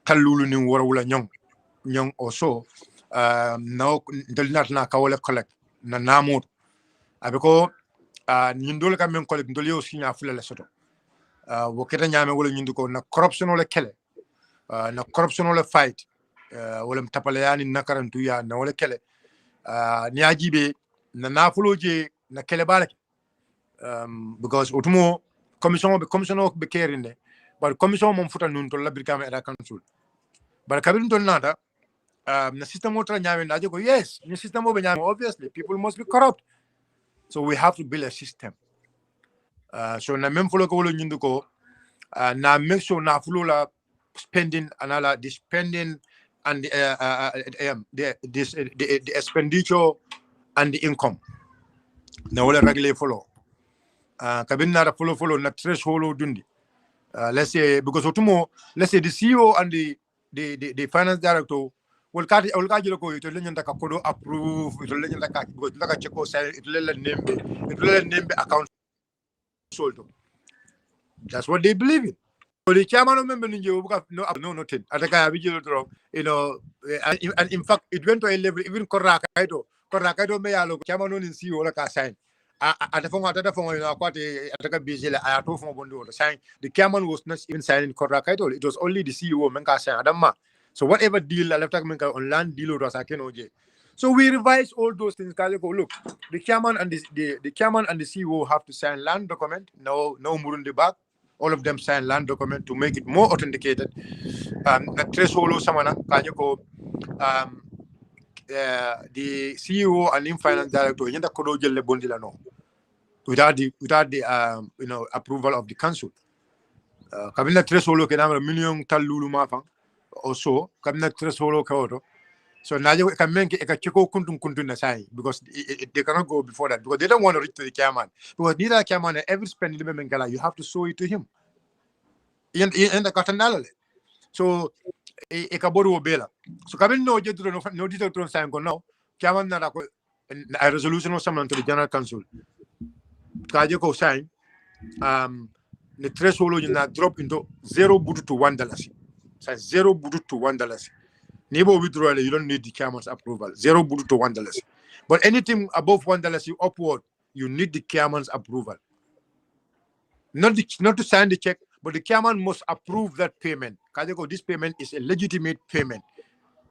Speaker 2: kalulu ni wara wula nyong also now dolnat na kawala collect na namut abeko nyindol ka men collect ndol yo sinya fula la soto wo keta nyame wala nyindu ko na corruption wala kele na corruption wala fight wala mtapale yani nakarantu ya na wala kele ni ajibe na nafulo je na kele balake because otumo commission be kerinde but commission mom futa nun to la Brikama era council but kabin to nada na system otra nyame na go yes ni system be nyame obviously people must be corrupt so we have to build a system so na même fulo ko wolo nyindu ko na make sure na fulo la spending anala the spending and the expenditure and the income na wala regle fulo kabin na follow na threshold dundi let's say because otumo let's say the CEO and the finance director will kaji ko to lenyanta ka kodo approve to lenyanta ka because laka cheko say it le nembe account sold. That's what they believe in. So the chairman of member no nothing ataka abijilo draw and in fact it went to a level even korakaito me yalo chairman no CEO la ka sign atafonga ina kwate ataka bizile ayato fonga bondo sign the chairman was not even signing korakaito it was only the CEO menka sign adamma so whatever deal left menka on land deal was akenoje so we revise all those things look the chairman and the chairman and the CEO have to sign land document no murundi back all of them sign land document to make it more authenticated na threshold samana the CEO and finance director yenda kodo jelle bondila no without the approval of the council kabila threshold ke na million talulu mafa also kabila threshold ka oto so naje kamenke e ka chiko kuntun na sai because they cannot go before that because they don't want to reach to the chairman because neither chairman every spend the you have to show it to him in the katanale so e ka boru bela so kabin no je no dito sign go now chairman na ko a resolution or something to the general council kaje ko sign the threshold na drop into $0 to $1 so $0 to $1 Nebo withdrawal, you don't need the chairman's approval. $0 to $1. But anything above $1 you upward, you need the chairman's approval. Not to sign the check, but the chairman must approve that payment. Kajako, this payment is a legitimate payment.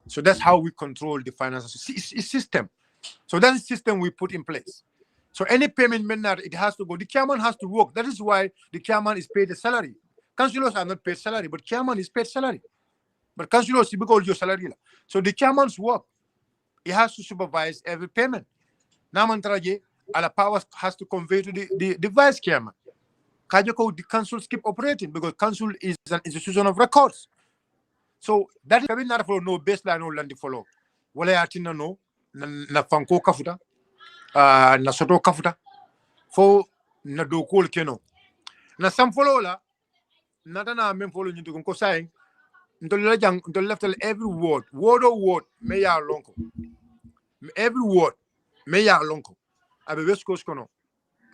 Speaker 2: So that's how we control the financial system. So that's the system we put in place. So any payment matter, it has to go. The chairman has to work. That is why the chairman is paid a salary. Councillors are not paid salary, but chairman is paid salary. But councillors because your salary. So the chairman's work, he has to supervise every payment. Namantraje, ala powers has to convey to the vice chairman. Kajako, the councils keep operating because council is an institution of records. So that is not for no baseline or land follow. Wala yatina no na fanko kafuta, na soto kafuta, for na do call keno. Na some follow la, nata na men follow you to go saying. Until left every word may ya lonko. Every word may ya lonko. I be West Coast kono.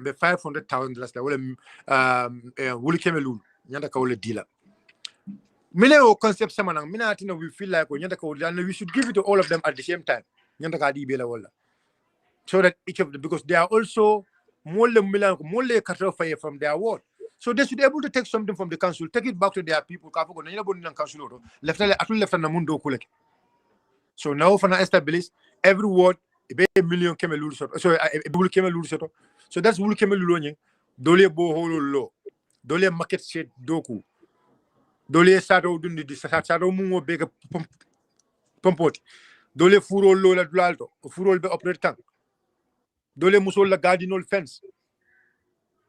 Speaker 2: Be $500,000 la wuli kemelun. Nyanda ka wole dealer. Mine o concept samanang. Mina atina we feel like nyanda ka wole and we should give it to all of them at the same time. Nyanda ka di bela wala. So that each of them because they are also mole milan mole kato fire from their word. So they should be able to take something from the council, take it back to their people. So now for now establish every ward a million keme lulu soto. So a bulu keme lulu soto. So that's bulu keme lulu nying. Dole bo holo lo. Dole market shade doku. Dole sato dundi di sato mungo bega pompoti. Dole furo lo la dulalto. Furo be operate tank. Dole musol la gardenol fence.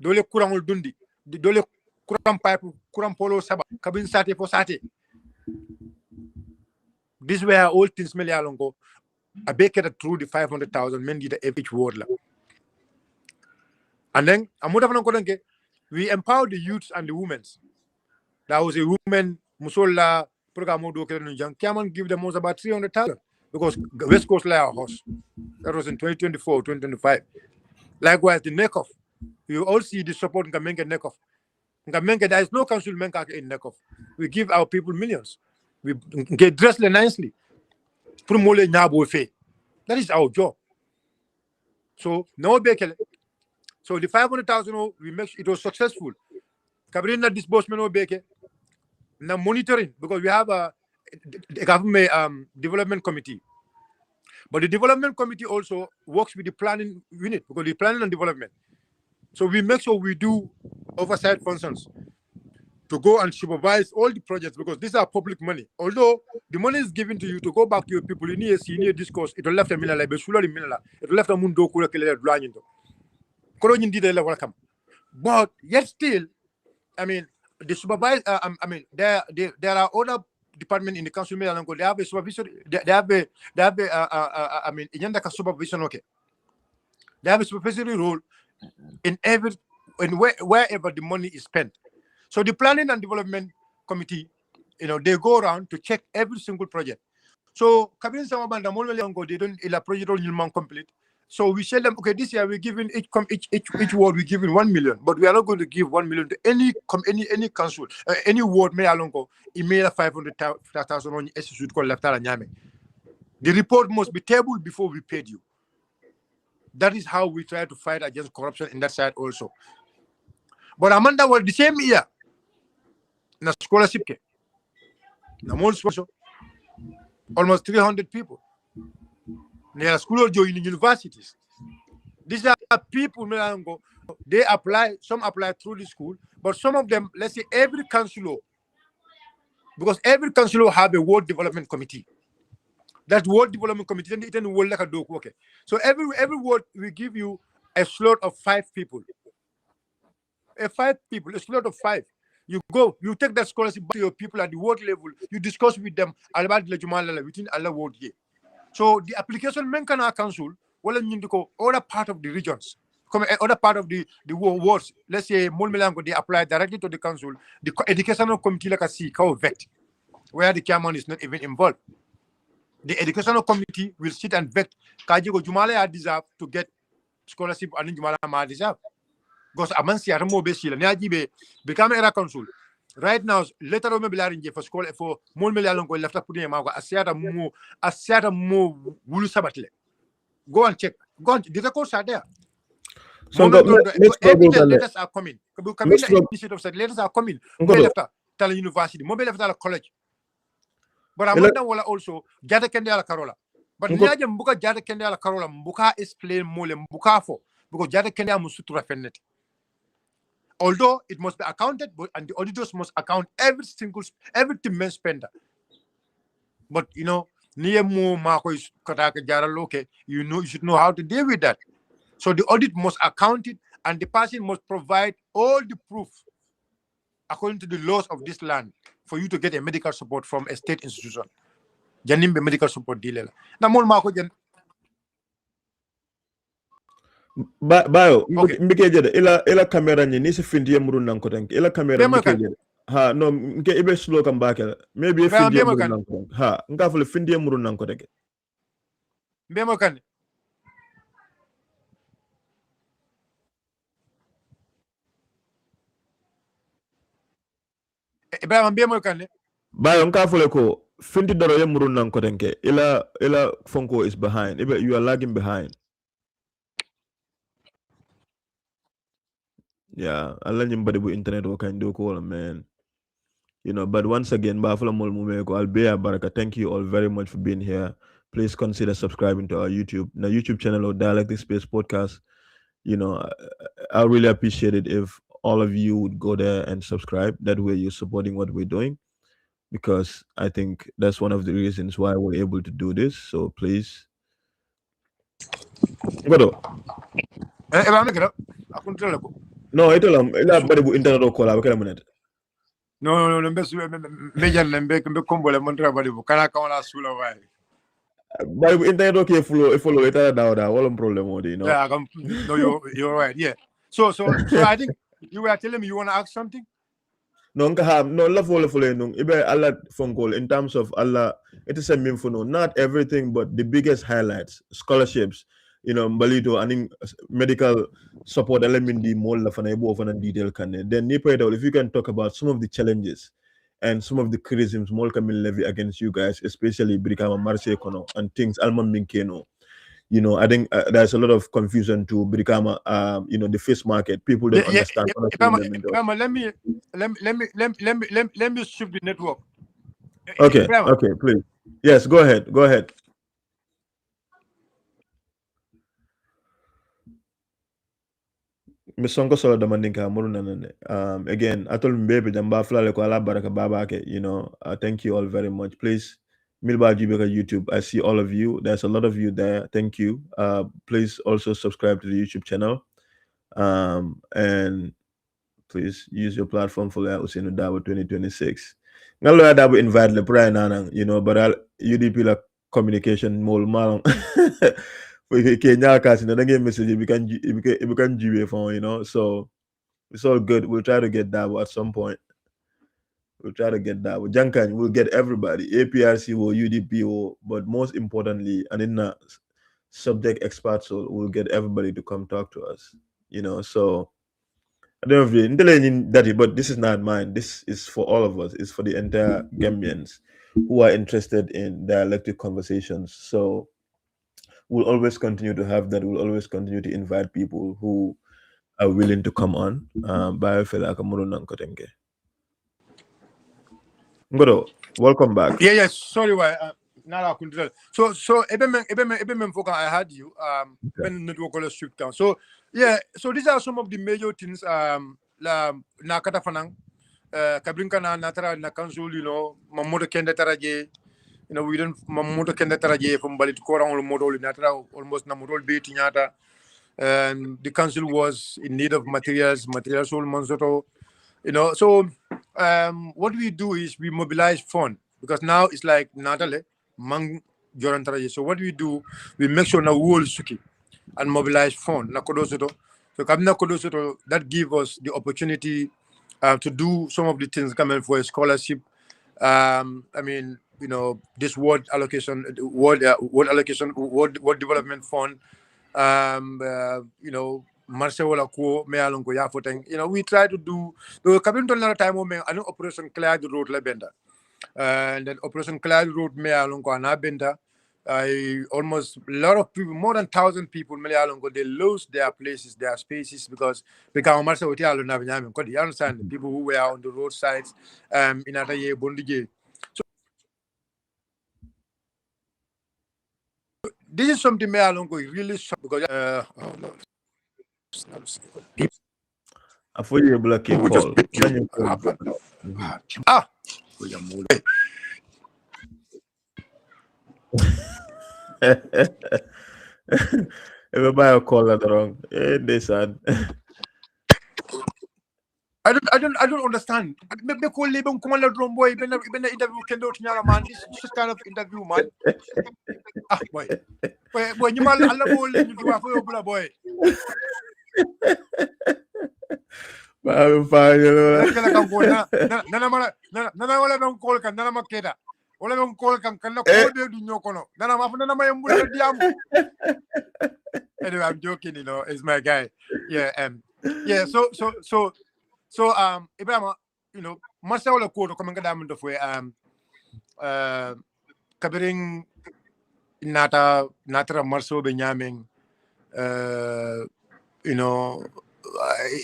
Speaker 2: Dole kurangol dundi. Dole kurang pipe, kurang polo saba. Kabin sate for sate. This way all things meli alongo. I baked it through the 500,000 men did each ward. And then we empower the youths and the women. That was a woman musola program do Cameron give them about 300,000 because West Coast lay our horse. That was in 2024, 2025. Likewise, the neck off. You all see the support in Kamenga neck off. There is no council menka in neck off. We give our people millions. We get dressed nicely. That is our job. So no bekele. So the 500,000 we make sure it was successful. Kabrina disbursement no beke. Now monitoring because we have a government development committee. But the development committee also works with the planning unit because the planning and development. So we make sure we do oversight functions to go and supervise all the projects because these are public money. Although the money is given to you to go back to your people, you need a senior discourse. It will left a minala, it will left a mundo kula kele dwanyendo. Kolonyin did welcome. But yet still, I mean, the supervise. There are other departments in the council. They have a supervision. They have a supervision. Okay, they have a supervisory role in wherever the money is spent. So the planning and development committee, they go around to check every single project. So Kabin Samabanda Molongo, they don't a project on complete. So we tell them, okay, this year we're giving each ward we're giving 1 million, but we are not going to give 1 million to any council, any ward may alongo, email 500,000 on should call left. The report must be tabled before we paid you. That is how we try to fight against corruption in that side also. But Amanda was the same year. Na scholarship ke. Na more almost 300 people. They are school joining universities. These are people they apply, some apply through the school, but some of them, let's say every councilor, because every councilor have a ward development committee. That ward development committee, then it will like a dog. Okay. So every ward we give you a slot of 5 people. A slot of 5. You go, you take that scholarship to your people at the ward level, you discuss with them about the within Allah ward year. So the application Menkana Council will indicate other part of the regions, other part of the wards. Let's say Mulmelango, they apply directly to the council. The educational committee like a C, vet, where the chairman is not even involved. The educational committee will sit and vet Kajigo Jumala deserve to get scholarship and Jumala ma deserve. Because Amansi Aramo Besila, Najibe, become era council. Right now, later on, maybe for school for Mulmelango left up putting a Asiata Mo Wulu Sabatle. Go and check. Go on. The records are there. So letters are coming. Initiative said letters are coming. Mobile left Tala University, mobile left college. But Amanda will also Jata Kendala Carola. But Naja Mbuka Jata Kendala Carola, Mbuka explain more Mbuka for because Jata Kendala Musutra Fenet. Although it must be accounted, and the auditors must account everything men spender. But near more Marco is Kataka Jaraloke, you should know how to deal with that. So the audit must account it, and the person must provide all the proof according to the laws of this land for you to get a medical support from a state institution. Janimbe medical support dealer. Namol Marco
Speaker 1: Bayo, mbike ila kamera ni si findi ya murun nanko tanki. Ila kamera mbike jede. Ha, no, nke ibe slow kam bakela. Maybe findi ya murun nanko tanki. Ha, nka fule findi ya murun nanko tanki.
Speaker 2: Mbemo kane. Ibrahim mbemo kane.
Speaker 1: Bayo, nka fule ko findi daro ya murun nanko tanki. Ila Fonko is behind. You are lagging behind. Yeah, Allah nyambari bu internet wo kan do ko man. But once again, Bafula Mol Mumeko, Albea Baraka, thank you all very much for being here. Please consider subscribing to our YouTube channel or Dialectic Space Podcast. I really appreciate it if all of you would go there and subscribe. That way you're supporting what we're doing, because I think that's one of the reasons why we're able to do this. So please go to.
Speaker 2: Eba make it up. I couldn't tell you.
Speaker 1: No, ila bari bu internet ko la bakala munet.
Speaker 2: No, mbe mejan mbe combo le montra badi bu kana ka wala sula way.
Speaker 1: Bari bu internet ke follow ita da wala problem odi,
Speaker 2: Yeah, no, you're right. Yeah. So I think you were telling me you want to ask something.
Speaker 1: No, la follow nung ibe alla phone call in terms of alla it is a no, not everything but the biggest highlights, scholarships, mbalito aning medical support element di mall la fana ibo fana detail kan then if you can talk about some of the challenges and some of the criticisms mall can levy against you guys, especially Brikama Marche Kono and things Alman Minkeno. I think there's a lot of confusion to Brikama. The fish market, people don't understand.
Speaker 2: Let me shift the network.
Speaker 1: Okay, please. Yes, go ahead. Miss Sonko solo demanding muru nanane. Again, I told mbebe jamba flale ko ala baraka babake, thank you all very much. Please, Milba Jibeka YouTube. I see all of you. There's a lot of you there. Thank you. Please also subscribe to the YouTube channel. And please use your platform for that Usinu Dawa 2026. Ngalo ya dabu invite le pray nanang, but UDP la communication mol malong. Kenya kasi na naging message it can GBA phone, so it's all good. We'll try to get that at some point. We'll try to get that. Jankan, we'll get everybody. APRC or UDP but most importantly, and in the subject experts, we'll get everybody to come talk to us. So I don't know if but this is not mine. This is for all of us. It's for the entire Gambians who are interested in dialectic conversations. So we'll always continue to have that. We'll always continue to invite people who are willing to come on. Ngoro, welcome back.
Speaker 2: Yeah, sorry why now I couldn't tell. So I had you when network all strict down. So so these are some of the major things la na kata fanang kabrinka na natara na council, mamoto kenda taraje, we don't mamoto kenda taraje from balit korang ol modol natara almost na modol be tinyata, and the council was in need of materials all monsoto. So what we do is we mobilize fund, because now it's like Natale, Mang Jorantaraje. So what we do, we make sure na whole suki and mobilize fund. Na kodosoto. So kabina kodosoto, that give us the opportunity to do some of the things coming for a scholarship. This word allocation, word development fund. Marcel ko me alon ko ya foteng, we try to do the kabin ton time me an operation clear the road la benda, and then operation clear the road me alon ko na benda. I almost a lot of people, more than 1,000 people me alon ko, they lose their places, their spaces, because Marcel oti alon na binyam ko, you understand, the people who were on the roadsides in Ataye Bondige. So this is something me alon ko really because
Speaker 1: I thought you were blocking call. Everybody call that wrong. They sad.
Speaker 2: I don't understand. Me call label come on drum boy. Been interview can do to man. This is kind of interview, man. Boy. Boy, you man Allah boy you do for your boy.
Speaker 1: I'm fine,
Speaker 2: Nana wala bang call kan nana makeda. Wala bang call kan na call de du nyokono. Nana ma nana ma yambula diam. Anyway, I'm joking, it's my guy. Yeah, so Ibrahim, Marcel wala ko ko manga dam do fo kabiring natra Marcel be nyaming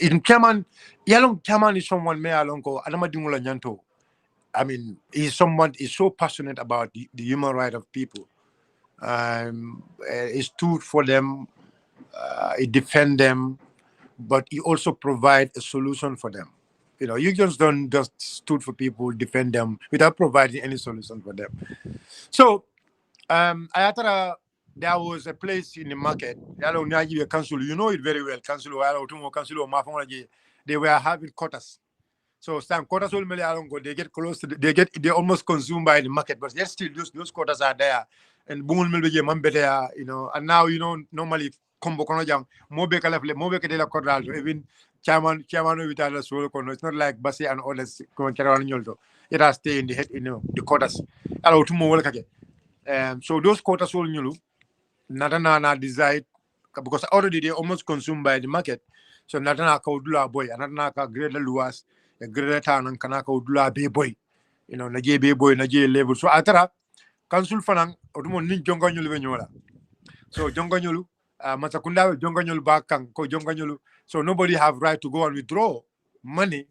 Speaker 2: in chairman yalong chairman is someone me along ko adama dingula nyanto. I mean, he's someone is so passionate about the human right of people. He stood for them, he defend them, but he also provide a solution for them. You know, you just don't just stood for people, defend them without providing any solution for them. So, I thought there was a place in the market. Yalo Nigeria Council, you know it very well. Council, they were having quotas. So some quotas will they get close to they almost consumed by the market, but yet still those quotas are there. And boom will be you know, and now you know normally combo kono jang mobe kala mobe ke de la quadral even chairman with us it's not like Bassi and others it has stay in the head, you know, the quotas. Allow to more kake. So those quotas will nyulu natana decide because already they almost consumed by the market. So natana ka udula boy, natana ka grade luas, a grade town and kanaka udula be boy, you know, naje be boy, naje level. So atara council fanang otumo nin jonganyulu venyola. So jonganyulu, matakunda jonganyulu bakang ko jonganyulu. So nobody have right to go and withdraw money,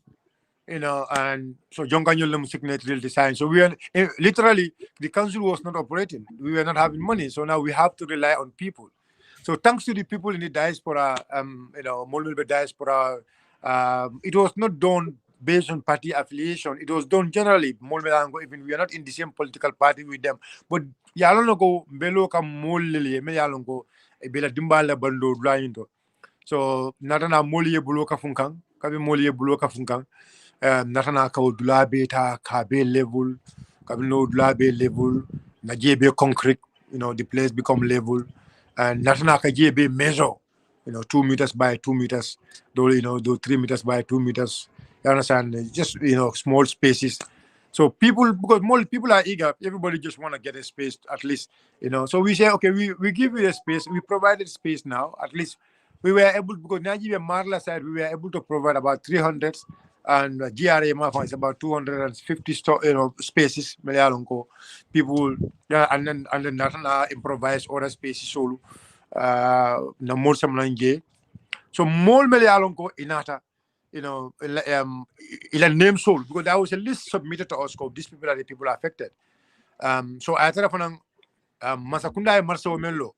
Speaker 2: you know, and so jonganyulu signatory design. So we are literally the council was not operating. We were not having money. So now we have to rely on people. So thanks to the people in the diaspora, you know, Molmelbe diaspora, it was not done based on party affiliation. It was done generally. Molmelango, even we are not in the same political party with them. But yalongo belo ka molili me yalongo e bela dimbala bando dulayindo. So natana moliye bulo ka funkang, kabi moliye bulo ka funkang. Natana ka dula beta ka be level, kabi no dula be level, na be concrete, you know, the place become level. And Natana be measure, you know, 2 meters by 2 meters, though, you know, though 3 meters by 2 meters. You understand? Just, you know, small spaces. So people, because more people are eager, everybody just want to get a space at least, you know. So we say, okay, we give you a space, we provided space now, at least we were able, because Nigeria Marla side, we were able to provide about 300, and GRA Mafa is about 250 you know, spaces. People, yeah, and then Natana improvise other spaces solo. Na more some so more Melialonko inata, you know, a name soul, because there was a list submitted to us called these people are the people affected. So I thought of Masakunda Marso Melo.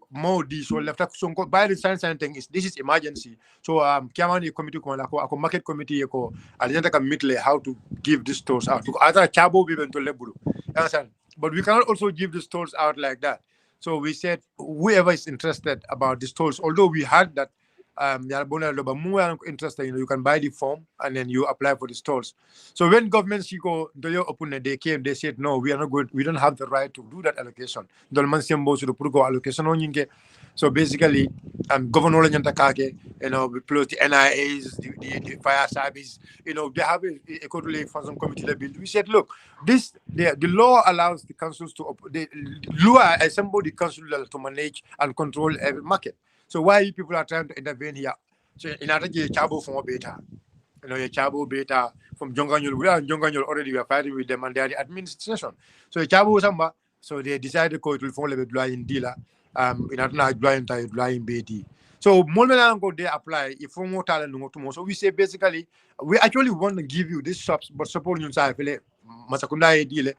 Speaker 2: More so left Sonko by the science and thing is this is emergency. So Kiamani committee ko ako market committee ko agenda can meet how to give these stores out. Other chabo even to lebulu. Understand? But we cannot also give the stores out like that. So we said whoever is interested about the stores, although we had that interested, you know, you can buy the form and then you apply for the stores. So when government Chico open they came, they said no, we are not good, we don't have the right to do that allocation. Allocation. So basically, Governor Nyantakake, you know, plus the NIAs, the fire service, you know, they have a quarterly function committee bill. We said, look, the law allows the councils to the law assemble the council to manage and control every market. So why people are trying to intervene here? So in other words, Chabo from beta, you know, Chabo beta from Jonganyul. We are in Jonganyul already. We are fighting with them, and they are the administration. So Chabo Samba. So they decided to will follow with in dealer. In other blind in Beti. So Molmelango they apply if for more talent tomorrow. So we say basically we actually want to give you this shops, but support you inside Masakunda deal.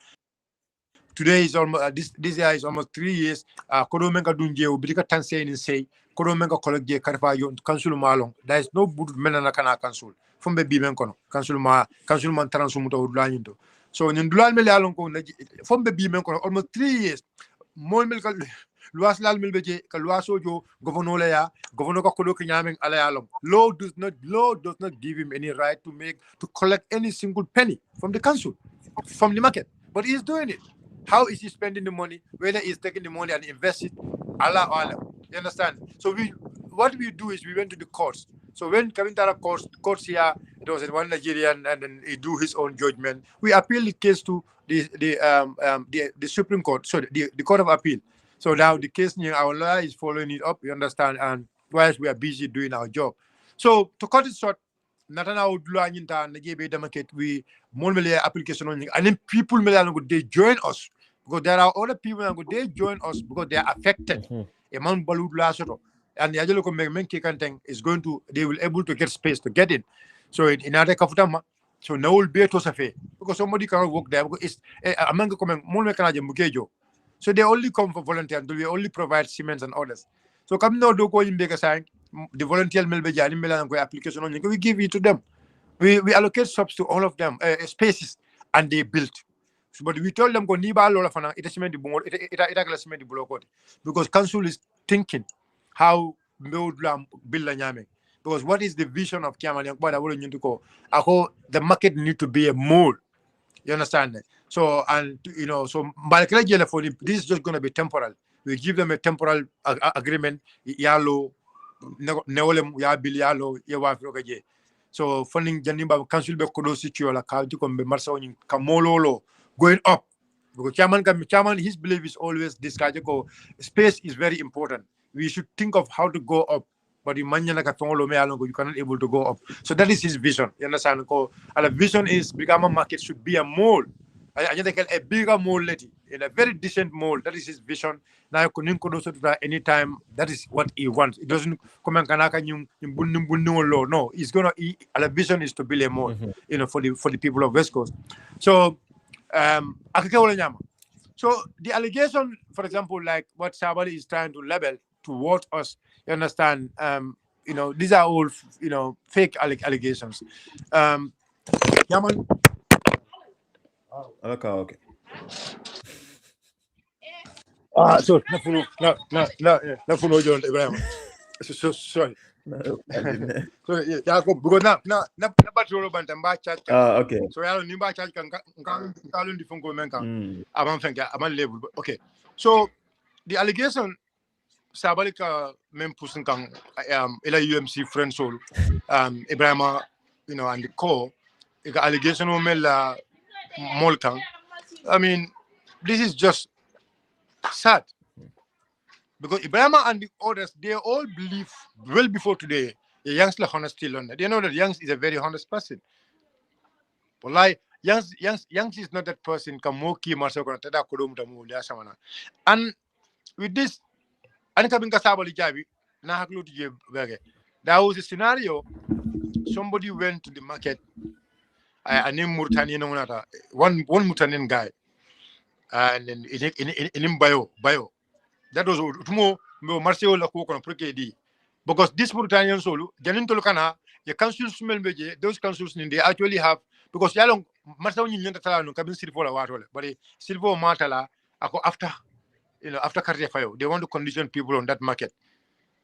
Speaker 2: Today is almost this year is almost 3 years. Kodomenga dunje ubika tanse in say Kodomenga college karfa yon council malong. There is no good menana kana council. From the biben kono council man transumuto udlanyindo. So nyndulal mele alon ko from the biben kono almost 3 years. Mol mel kal luas lal mil beje ka luaso jo governor ya governor ka kodo nyameng ala alom. Law does not give him any right to collect any single penny from the council, from the market, but he's doing it. How is he spending the money? Whether he's taking the money and invest it, Allah. You understand? So what we do is we went to the courts. So when Kavintara courts here, it was in one Nigerian, and then he do his own judgment. We appeal the case to the Supreme Court, so the Court of Appeal. So now the case, our lawyer is following it up. You understand? And whilst we are busy doing our job, so to cut it short, Natana Udula Nyinta Nagebe Demarket, we Molmele application on, and then people they join us because there are other people who they join us because they are affected. Among Balud Lasoto. and the ajalo ko men kikanteng is going to, they will able to get space to get in. So in other kafutama, so now will be to safe because somebody cannot work there because it's among comment more mekanaje mukejo. So they only come for volunteer and we only provide cements and others. So come now do ko yimbe ka sign the volunteer melbe jani mela ko application on we give it to them. We allocate subs to all of them spaces and they built. So, but we told them go niba lola fana ita cement di bungo ita kala cement di buloko because council is thinking how build la nyame because what is the vision of Kiamani ako the market need to be a mall. You understand that? So and you know so for this is just going to be temporal. We give them a temporal agreement yalo neolem ya bil yalo ya wa frogaje. So funding janimba council be kodo secure la ka ko be marsa woni kamololo going up because chairman his belief is always this kajiko space is very important. We should think of how to go up, but you cannot able to go up. So that is his vision. You understand? And the vision is Brikama market should be a mall. I think a bigger mall lady in a very decent mall. That is his vision. Now you can also do that anytime. That is what he wants. It doesn't come and no. He's gonna the vision is to build a mall, you know, for the people of West Coast. So so the allegation, for example, like what Sabali is trying to label towards us, you understand? You know, these are all fake allegations. Yaman.
Speaker 1: Okay.
Speaker 2: So na funo John Ibrahim. So sorry.
Speaker 1: No, I didn't.
Speaker 2: So yeah, because na batro bantam ba chat.
Speaker 1: Okay.
Speaker 2: So yalo ni ba chat kan kalun di fungo men kan.
Speaker 1: Mm.
Speaker 2: Aban fenga aban label. Okay. So the allegation Sabalika men pushing kang ila UMC friend soul Ibrahim, you know, and the core allegation la molkang. I mean, this is just sad because Ibrahim and the others they all believe well before today the Young's la honesty learner. They know that Young's is a very honest person. But like Young's is not that person kamoki masokona tada kodum tamu samana. And with this and coming kasabali jabi na haklu tije bege. There was a scenario somebody went to the market a name Mauritanian one Mauritanian guy and then in bio that was tumo me marché la ko kono di because this Mauritanian solo janin to kana the councils smell beje those councils they actually have because yalong marché woni nyanta tala no kabin silfo la watole but silfo matala ako after after Cartier Fayo they want to condition people on that market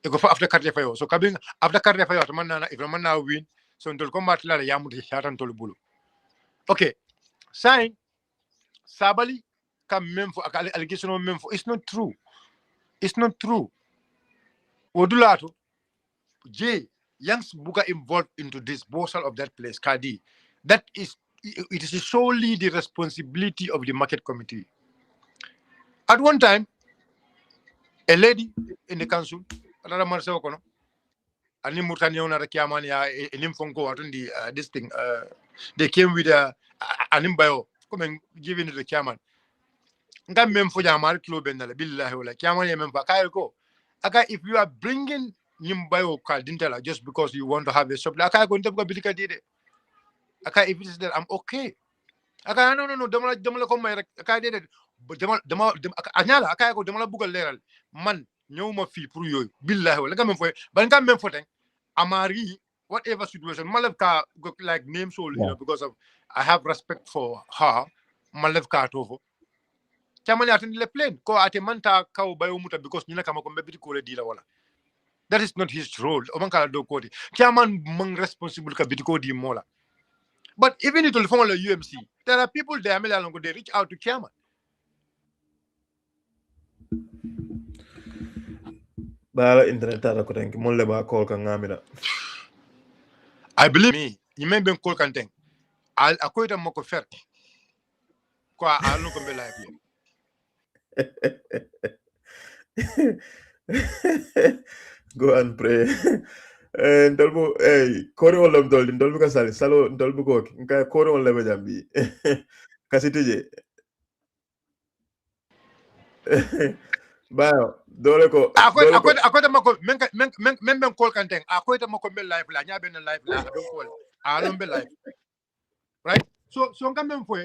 Speaker 2: e go after Cartier Fayo so kabin after Cartier Fayo man na if man na win so ndol combat la yamuti shatan tol bulu. Okay, saying Sabali come memfo allegation of memfo. It's not true. It's not true. Odulato, J, Young's Buga involved into disposal of that place, Kadi. That is, it is solely the responsibility of the market committee. At one time, a lady in the council, another Marcel Kono, and Murtaniona Kiamania, in Imfonko, attending this thing, they came with an imbayo, come and give it to the chairman. Nga memfo jamar kilo bendale billahi wala kiamani memfa kayko aka if you are bringing nyimbayo ka dintala just because you want to have a shop aka go ndabga bilika dide aka if it is that I'm okay aka no demala ko may rek aka dide demala anyala aka ko demala bugal leral man ñewuma fi pour yoy billahi wala nga memfo ban nga memfo ten amari whatever situation malef ka like name soul because of I have respect for her malef ka tovo chamani attend le plane ko ate manta kaw bayo muta because nyina kama ko mbebiti ko le dila wala that is not his role o banka do kodi chairman mang responsible ka bitiko di mola but even it will follow UMC there are people there melalo they reach out to chairman
Speaker 1: Bala internet tara ko tanki mon le ba call ka ngamira.
Speaker 2: I believe me you may be call kan teng al akoyta mako fer ko alu ko be live
Speaker 1: Go and pray. Ndolbu kori wala mdoldi ndolbu ka sali salo ndolbu ko nka kori wala be jambi kasitije Bayo, dole ko,
Speaker 2: Akoy
Speaker 1: dole ko.
Speaker 2: akoy akoy mako men call kan teng akoy mako be live la nya ben live la ben call alon be live, right? So ngam men fo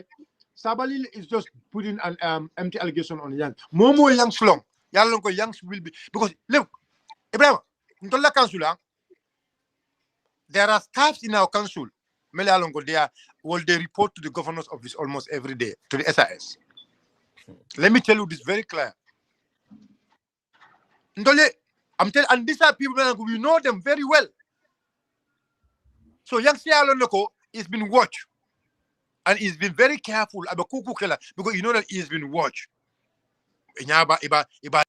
Speaker 2: Sabali is just putting an empty allegation on Young. Momo Young slong. Yalonko Youngs will be because look, Ibrahim, Ntola Council, there are staffs in our council. Mele Alonko, they report to the governor's office almost every day, to the SIS. Let me tell you this very clear. Ndole, I'm telling, and these are people that we know them very well. So Young Alonko has been watched. And he's been very careful about Kuku Kela because you know that he's been watched. Iba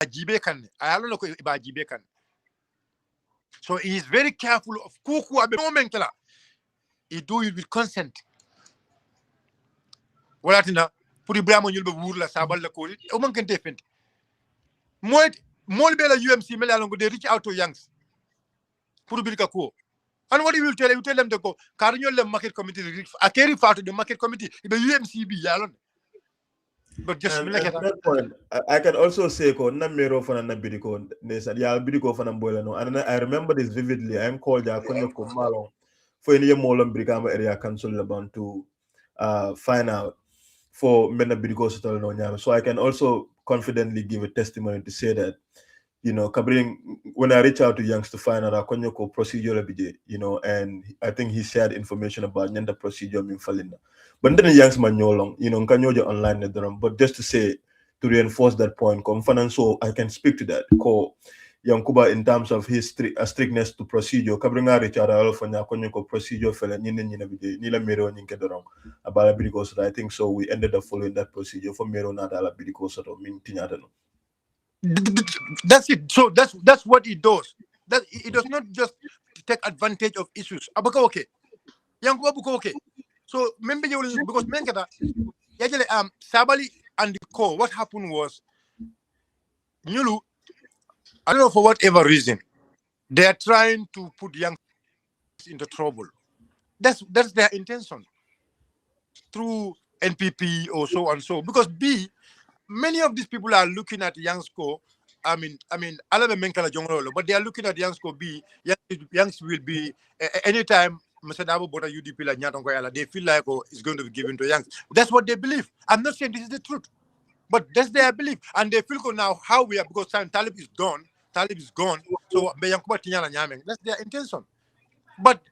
Speaker 2: jibe kan. I don't know iba jibe kan. So he is very careful of Kuku abe moment kela. He do it with consent. Wala tina puri Brahma nyulbe wurla sabal la ko. O man kan defend. Mol bela UMC mele alongo they reach out to Youngs. Puri bilka ko. And what he will tell you tell them to go. Karnyol le market committee. A carry far to the market committee. Ibe UMC be yalon. But just
Speaker 1: And to that point, I can also say ko na mero fana na bidiko nesa ya bidiko fana mbola no. And I remember this vividly. I'm called ya konyo ko malo for any molon Brikama area council about to find out for mena bidiko settle no nyama. So I can also confidently give a testimony to say that, you know, when I reach out to Youngs to find out Konyoko procedure, you know, and I think he shared information about Nyanda procedure in Falinda. But then Youngs Manyolong, you know, Kanyoja online but just to say, to reinforce that point, so I can speak to that. Ko Yankuba in terms of his strictness to procedure, Kabringa Richard Alfanya Konyoko procedure fell and Nila Miro Ninkedorong about Abidikos. I think so. We ended up following that procedure for Miro Nadala Bidikos or Mintinadano.
Speaker 2: That's it. So that's what it does. That it does not just take advantage of issues. Abaka okay. Yangu abuko okay. So remember you because menkata yajele Sabali and the core. What happened was Nyulu, I don't know for whatever reason, they are trying to put young into trouble. That's their intention through NPP or so and so. Because many of these people are looking at Youngsko. I mean, Alabe Menkala Jongolo, but they are looking at Youngsko B. Youngs will be anytime Mr. Dabo Bota UDP like Nyatongoyala, they feel like it's going to be given to Youngs. That's what they believe. I'm not saying this is the truth, but that's their belief. And they feel now how we are because Talib is gone. Talib is gone. So that's their intention. But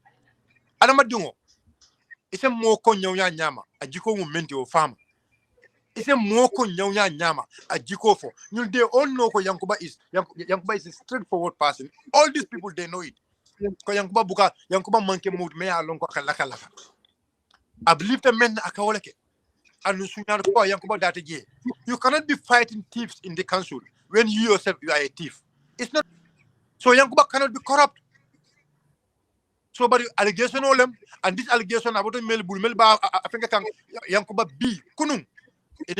Speaker 2: Adamadungo, it's a more konyonya nyama, a jiko mumenti or farmer. It's a moko nyonya nyama a jikofo. You they all know ko Yankuba is a straightforward person. All these people they know it. Ko Yankuba manke mood me along ko kalaka. I believe the men akawoleke. And Yankuba that ye. You cannot be fighting thieves in the council when you yourself you are a thief. It's not so Yankuba cannot be corrupt. So but allegation all them and this allegation about melba I think Yankuba B kunung. But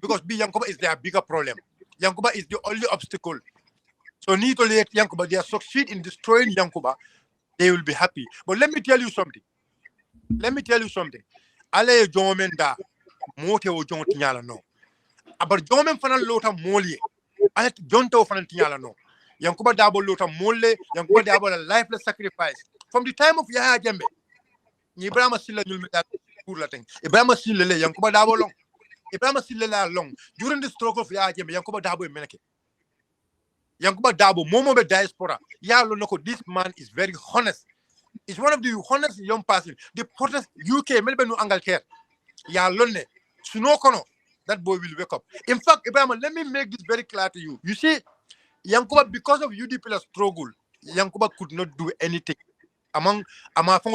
Speaker 2: because Yankuba is their bigger problem. Yankuba is the only obstacle. So need to let Yankuba, they succeed in destroying Yankuba, they will be happy. But let me tell you something. Ale Jomen da mote o Jon Tinyala no. But Jomen Fana Lota Molye. Ale Jonto Fana Tinyala no. Yankuba Dabo Lota Mole, Yankuba Dabo a lifeless sacrifice. From the time of Yahya Jembe, Ibrahim Silla Ibrahim Silla Yankuba Dabo long. Ibrahim Silla long. During the stroke of Yahya Jembe, Yankuba Dabo Meneke. Yankuba Dabo, Momo be diaspora. This man is very honest. He's one of the honest young person. The hottest UK, Melbourne, Angleterre. Yalone. Sunokono. That boy will wake up. In fact, Ibrahim, let me make this very clear to you. You see, Yankuba, because of UDP struggle, Yankuba could not do anything. Among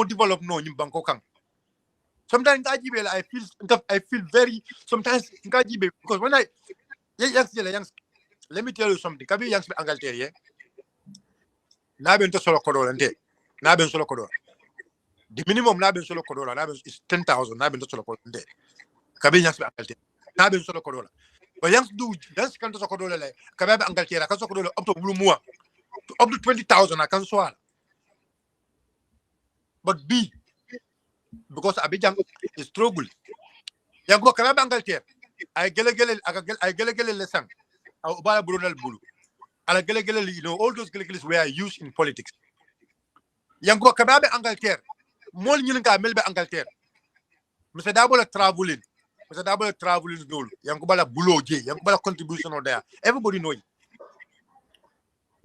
Speaker 2: develop no in Bangkok. Sometimes I feel very sometimes because when let me tell you something. Kabi youngs be Angleterre. Na ben to solo kodola nte. Na ben solo kodola. The minimum na ben solo kodola is 10,000 na ben to solo kodola nte. Kabi youngs be Angleterre. Na ben solo kodola. But youngs do dance kan to solo kodola le. Kabi be Angleterre kan solo kodola up to bulumua. Up to 20,000 I can swallow. But because Abidjan is struggle. Yankuba kabi be Angleterre. I gelegele lesson. Obala Brunel Bulu. Ala gelegele, you know, all those gelegeles were used in politics. Yango kababe Angleterre. Mol nyinga melbe Angleterre. Mr. Dabola traveling. Mr. Dabola traveling goal. Yankubala buloje. Yankubala contribution on there. Everybody know it.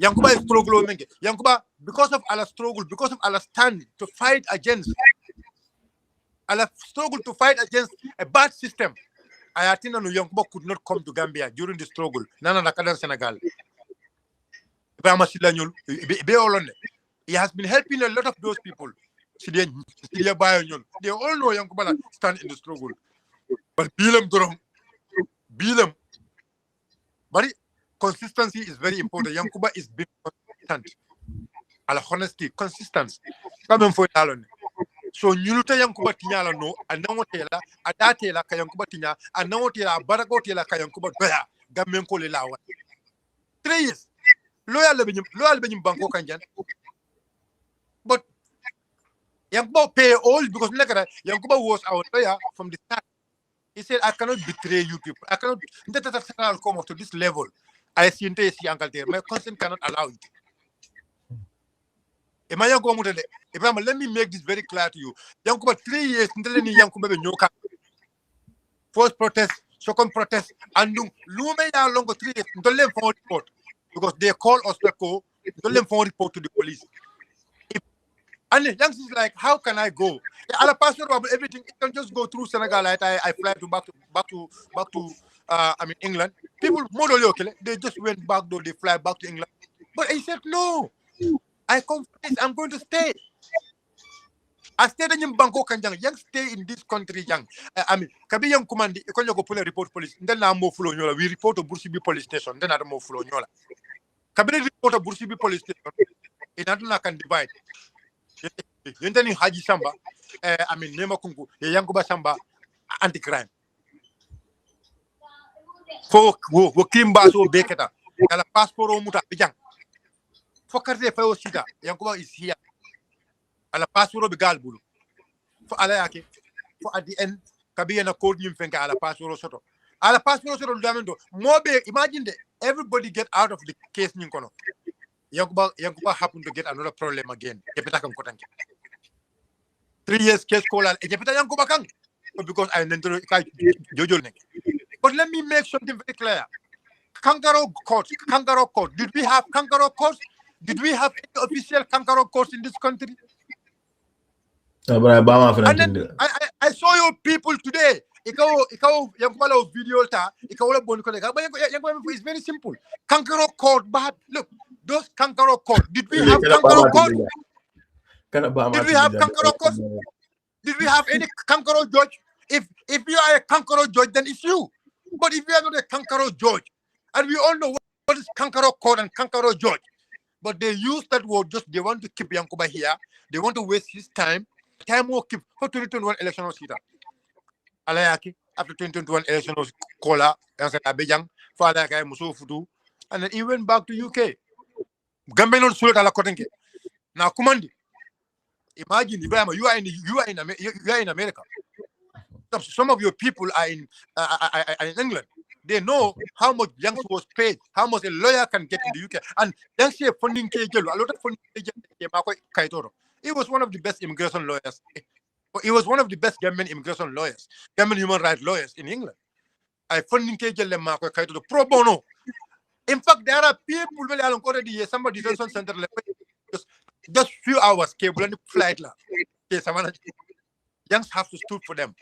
Speaker 2: Yankuba is struggle menge. Yankuba, because of our struggle, because of our stand to fight against our struggle to fight against a bad system. Ayatina no Yankuba could not come to Gambia during the struggle. Nana Nakadan Senegal. He has been helping a lot of those people. They all know Yankuba stand in the struggle. But Bilam. But consistency is very important. Yankuba is being consistent. Ala honesty, consistency. Come for Talon. So Nyuluta Yankuba Tinyala no, and Nawatela, Adatela Kayankuba Tinya, and Nawatela, Baragotela Kayankuba Doya, Gamenko Lawa. 3 years. Loyal Benim Banco Kanjan. But Yankuba pay all because Yankuba was our lawyer from the start. He said, I cannot betray you people. I cannot come up to this level. I see Uncle there. My consent cannot allow it. Let me make this very clear to you. Yankuba 3 years Yankuba first protest, second protest, and Lume ya longer 3 years, don't let them report. Because they call us to go, don't let them report to the police. And the youngsters like, how can I go? I'll pass everything. It can just go through Senegal. Like I fly to back to England. People they just went back though, they fly back to England. But I said no. I come for this, I'm going to stay. I stayed in Bangkok and young stay in this country, young. Kabi young command, you can go pull a report police, then I'm more flow. We report to Bursibi police station, then I'm more flow. Kabi report to Bursibi police station. In Aduna can divide. Yentani Haji Samba, Nema Kungu, Yankuba Samba, anti-crime. For Kimba so Beketa, Kala passport or Muta Bijang. For Karte Fao Sita, Yankuba is here. Ala passport of Galbulu. For Alayake, for at the end, Kabiana called him Fenka Ala passport Soto. Ala passport Soto Damendo. Mobe, imagine everybody get out of the case Ninkono. Yankuba happened to get another problem again. 3 years case call and Yankuba Kang. Because I Jojo. But let me make something very clear. Kangaroo court. Did we have kangaroo courts? Did we have any official kangaroo courts in this country? And then I saw your people today. Ikaw video ta. It's very simple. Kangaroo court, but look, those kangaroo court. Did we have kangaroo court? Did we have kangaroo court? Did we have any kangaroo judge? If you are a kangaroo judge, then it's you. But if you are not a kangaroo judge, and we all know what is kangaroo court and kangaroo judge, but they use that word they want to keep Yankuba here. They want to waste his time. Time will keep for 2021 election was here. Alayaki after 2021 election was Kola and Abidjan, Father Guy Muso Fudu, and then he went back to UK. Gambian Sulat ala Kotenke. Now, Kumandi, imagine you are in America. Some of your people are in England. They know how much Yanks was paid, how much a lawyer can get in the UK. And Yanks funding a lot of funding Kaitoro. He was one of the best immigration lawyers. He was one of the best Gambian immigration lawyers, Gambian human rights lawyers in England. I funding Kaitoro pro bono. In fact, there are people who are already somebody detention center just few hours cable and flight. Yanks have to stood for them.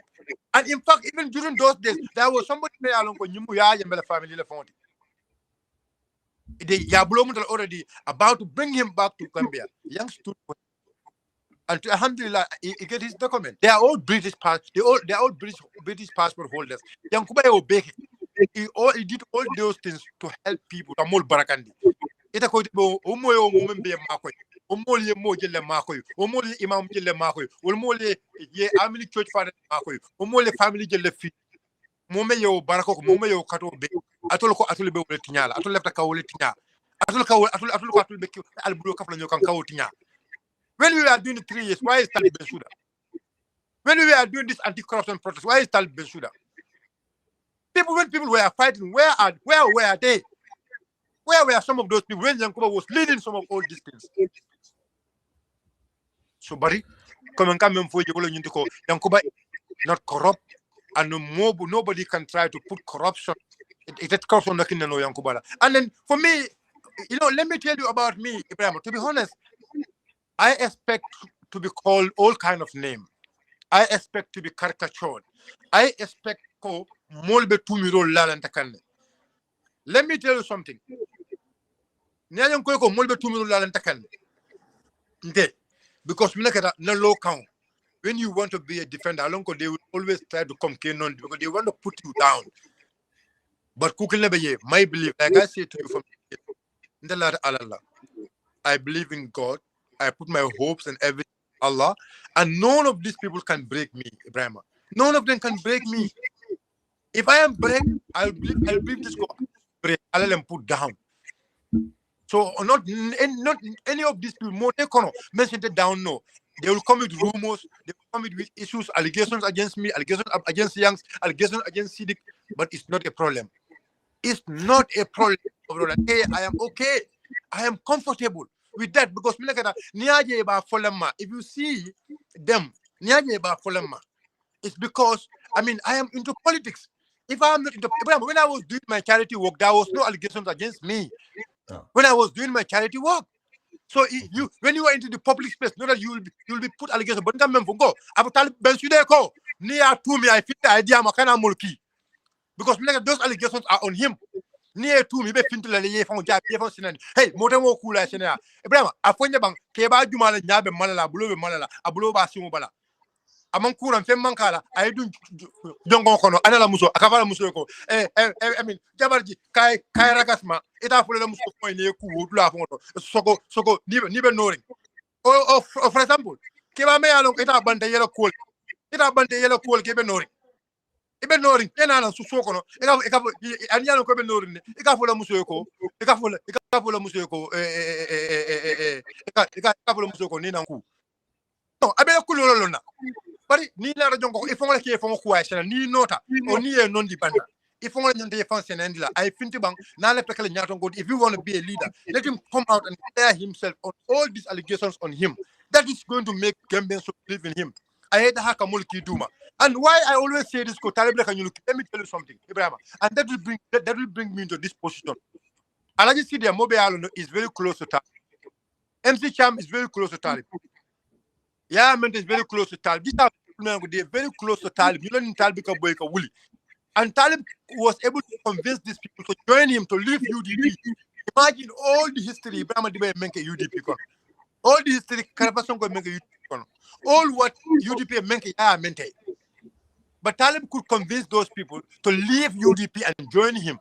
Speaker 2: And in fact, even during those days, there was somebody along with the family. They already about to bring him back to Gambia. Yanks stood for him. And to alhamdulillah, he get his document. They are all British British passport holders. Yankuba obey. He did all those things to help people. Amol Barakandi. Ita ko umoyo mumembe makoy. Omole mo jelle makoy. Omole imam jelle makoy. Omole ye amili church father makoy. Omole family jelle fi. Mome yo barako mome yo kato be. Atol be wole tinyala. Atol lefta ka wole tinya. Atol be albulo kafla nyokan ka wole tinya. When we are doing the 3 years, why is Talib Ben Suda? When we are doing this anti-corruption protest, why is Talib Ben Suda? When people were fighting, where were they? Where were some of those people when Yankuba was leading some of all these things? So, Barry, come and come for you, Yankuba is not corrupt, and nobody can try to put corruption. It comes from the kingdom of Yankuba. And then for me, let me tell you about me, Ibrahim. To be honest, I expect to be called all kind of name. I expect to be caricatured. I expect ko molbe tumiro lalantakane. Let me tell you something. Nyanyan ko molbe tumiro lalantakane. Because na low count. When you want to be a defender, they will always try to come on because they want to put you down. But my belief, like I say to you from Allah, I believe in God. I put my hopes and everything in Allah, and none of these people can break me, Ibrahim. None of them can break me. If I am break, I'll believe this God break. I'll let them put down. So not any of these people more mentioned it down. No, they will come with rumors. They will come with issues, allegations against me, allegations against Youngs, allegations against Siddiq. But it's not a problem. It's not a problem. Hey, I am okay. I am comfortable with that because if you see them, it's because I am into politics. If I'm not into when I was doing my charity work, there was no allegations against me. When I was doing my charity work. So when you are into the public space, know that you'll be put allegations. But go. Near to me, I feel the idea makana mulki. Because those allegations are on him. Near to me, be fintu la ye fon ja ye fon sinan. Hey, modemo kula sena. Ibrahim, afonye bang keba jumala nyabe malala bulobe malala abuloba simu bala. Among kuran fem mankala ay dun jongon kono anala muso akafala muso ko jabarji kai ragasma ita fule la muso ko ne ku wudula fonto soko ni be noring for example keba me alon ita bande yela kol ke be noring ibe noring ena na su soko no eka ani alon ko be noring eka fule muso ko eka fule muso ko eka fule muso ko ni na ku no abe kulolo lona bari ni la rajon ko e fonga ke fonga ko ayesha ni nota o ni e non di banda e fonga nyande e fonga senandi la ay finti bang na le pekale nyaton go if you want to be a leader let him come out and clear himself on all these allegations on him that is going to make Gambians believe in him. I hate haka mulki duma and why I always say this ko talible kan you look let me tell you something Ibrahim and that will bring me into this position. Alaji Sidia Mobe Alono is very close to Talib. MC Cham is very close to Talib. Yeah, man, is very close to Talib. These are they're very close to Talib. You learn Talib Boyka Wuli. And Talib was able to convince these people to join him to leave UDP. Imagine all the history Ibrahim Adiba make a UDP con. All the history Karabasongo make a UDP con. All what UDP make a mente. But Talib could convince those people to leave UDP and join him.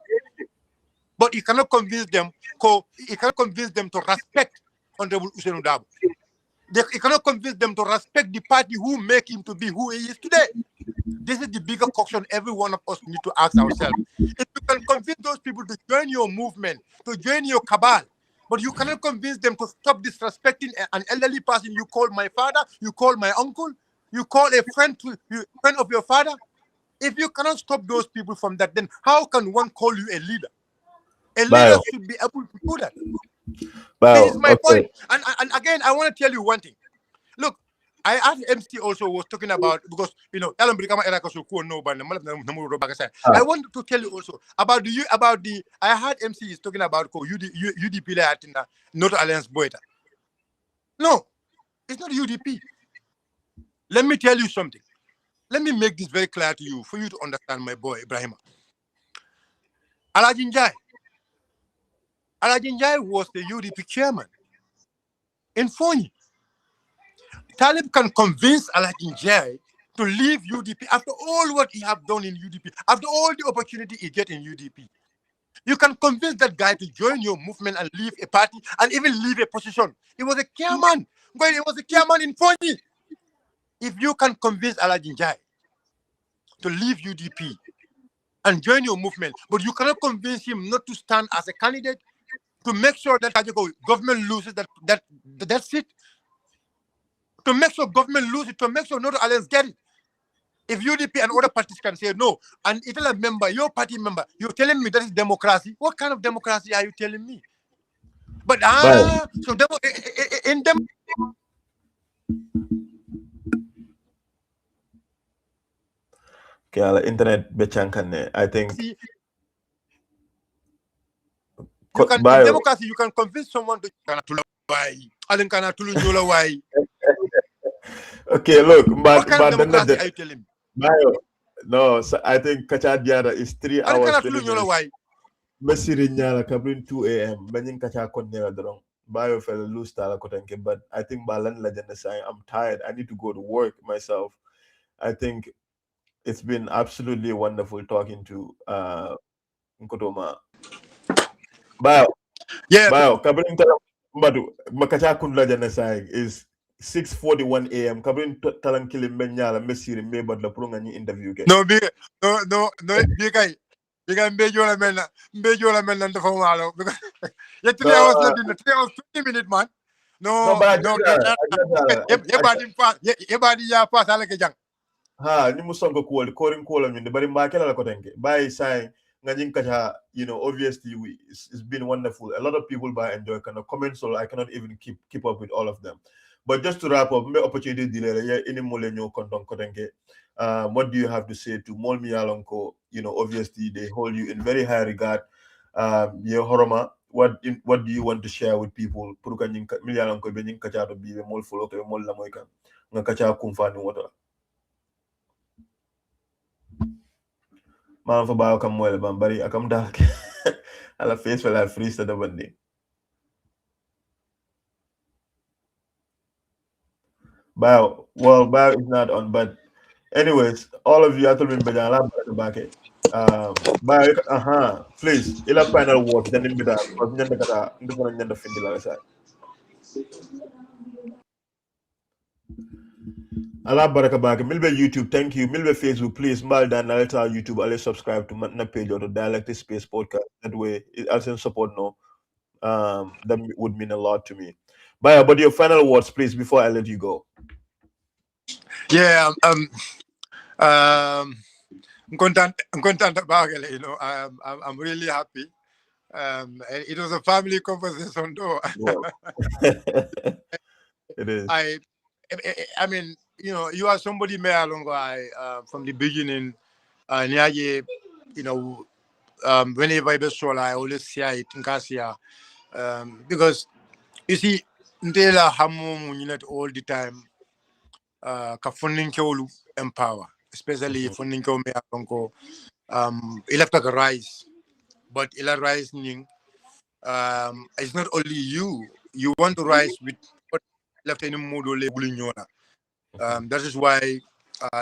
Speaker 2: But he cannot convince them to respect Honorable Usain Dabo. He cannot convince them to respect the party who make him to be who he is today. This is the bigger question every one of us need to ask ourselves. If you can convince those people to join your movement, to join your cabal, but you cannot convince them to stop disrespecting an elderly person you call my father, you call my uncle, you call a friend of your father. If you cannot stop those people from that, then how can one call you a leader? A leader should be able to do that. This is my point. And again, I want to tell you one thing. Look, I asked MC also was talking about because Brikama era I want to tell you also about I heard MC is talking about UDP not Alliance Boyta. No, it's not UDP. Let me tell you something. Let me make this very clear to you for you to understand, my boy Ibrahim. Alajinjai was the UDP chairman in Fonyi. Talib can convince Alajinjai to leave UDP after all what he have done in UDP, after all the opportunity he get in UDP. You can convince that guy to join your movement and leave a party and even leave a position. He was a chairman. He was a chairman in Fonyi. If you can convince Alajinjai to leave UDP and join your movement, but you cannot convince him not to stand as a candidate to make sure that government loses that seat, to make sure government loses, to make sure no alliance get it. If UDP and other parties can say no, and if a member, your party member, you're telling me that is democracy. What kind of democracy are you telling me? But
Speaker 1: Bye.
Speaker 2: so in them.
Speaker 1: Okay, internet bechankan I think
Speaker 2: You can in
Speaker 1: bio.
Speaker 2: democracy you can convince someone to why.
Speaker 1: Okay, look,
Speaker 2: What kind of
Speaker 1: but
Speaker 2: democracy are you telling me?
Speaker 1: bio. No, so I think Kacha Diara is 3 hours 20 minutes.
Speaker 2: Why?
Speaker 1: Mesiri nyala kabrin 2 a.m. Benin Kacha Konera drong. Bio fell loose tala kotenke, but I think Balan legend saying I'm tired. I need to go to work myself. I think it's been absolutely wonderful talking to Nkotoma. Bio.
Speaker 2: Yeah.
Speaker 1: Bio, kabrin mbadu makacha kunla jana saying is 6:41 a.m. Kabrin talan kilim benyala mesiri me but la prunga ni interview ke.
Speaker 2: No, big guy. Big guy, Mbejola men, and the phone. Because 3 hours left in the 3 hours, 20 minutes, man.
Speaker 1: No,
Speaker 2: No,
Speaker 1: but
Speaker 2: no, everybody pass, everybody, pass, I like a junk.
Speaker 1: Ha, ni musongo kuol korin kuola minde bari makela la kotenke. By saying ngajin kacha, obviously it's been wonderful. A lot of people by enjoy kind of comments, so I cannot even keep up with all of them. But just to wrap up, me opportunity delay yeah, any mole nyo kontong kotenke. What do you have to say to Molmi Alonko? Obviously they hold you in very high regard. Yeah, Horoma, what do you want to share with people? Puruka nyinka Alonko be nyinka cha to be mol follow ke mol la moika. Nga kacha kumfani wata. Man fa bayo kam moyle bam bari akam dal ala face wala freeze da bandi bayo is not on, but anyways all of you atul min bajan la baraka bake bayo please ila final word then in bida because nyanda kata ndu nyanda findi la sa ala baraka bake milbe YouTube, thank you. Milbe Facebook, please mal dan na leta YouTube ale subscribe to na page or to Dialectic Space podcast, that way it also support no. That would mean a lot to me. Baya, but your final words, please, before I let you go.
Speaker 2: Yeah, I'm content about it. I'm really happy. It was a family conversation, though.
Speaker 1: It is.
Speaker 2: I mean, you are somebody me along from the beginning. Niaje, whenever I show, I always see it in Kasia. Because you see, Ndela hamu munyet all the time. Ka funding ke empower, especially funding ke me along electric rise, but ila rise ning it's not only you want to rise with what left any modo label in your that is why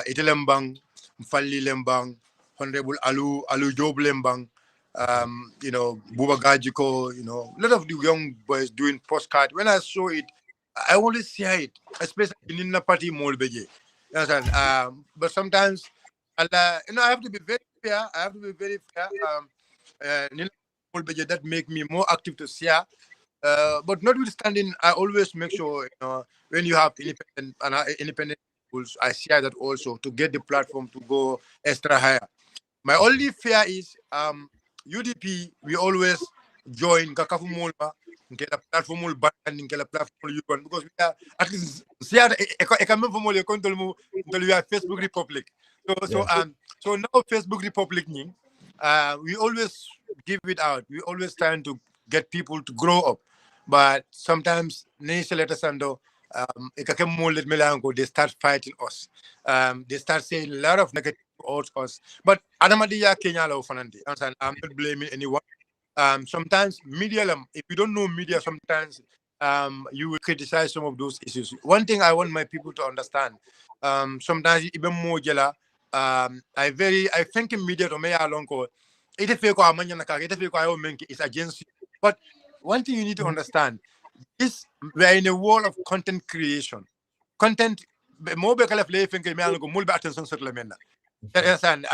Speaker 2: Lembang, Mfali Lembang, Honorable Alu Job Lembang, Buba Gajiko, a lot of the young boys doing postcard. When I saw it, I always see it, especially in the party Molbeje. You understand? But sometimes, I have to be very fair. I have to be very fair. That make me more active to see. But notwithstanding, I always make sure when you have independent schools, I share that also to get the platform to go extra higher. My only fear is UDP. We always join Kakafu Molba, get a platform and get a platform you can because we are at least see I come from all your control we are Facebook Republic. So now Facebook Republic we always give it out. We always trying to get people to grow up. But sometimes they start fighting us. They start saying a lot of negative about us. But Adamadiya Kenya I'm not blaming anyone. Sometimes media, if you don't know media, sometimes you will criticize some of those issues. One thing I want my people to understand, sometimes even more I think in media to me along it's against you. But one thing you need to understand is we're in a world of content creation. Content more attention yes, and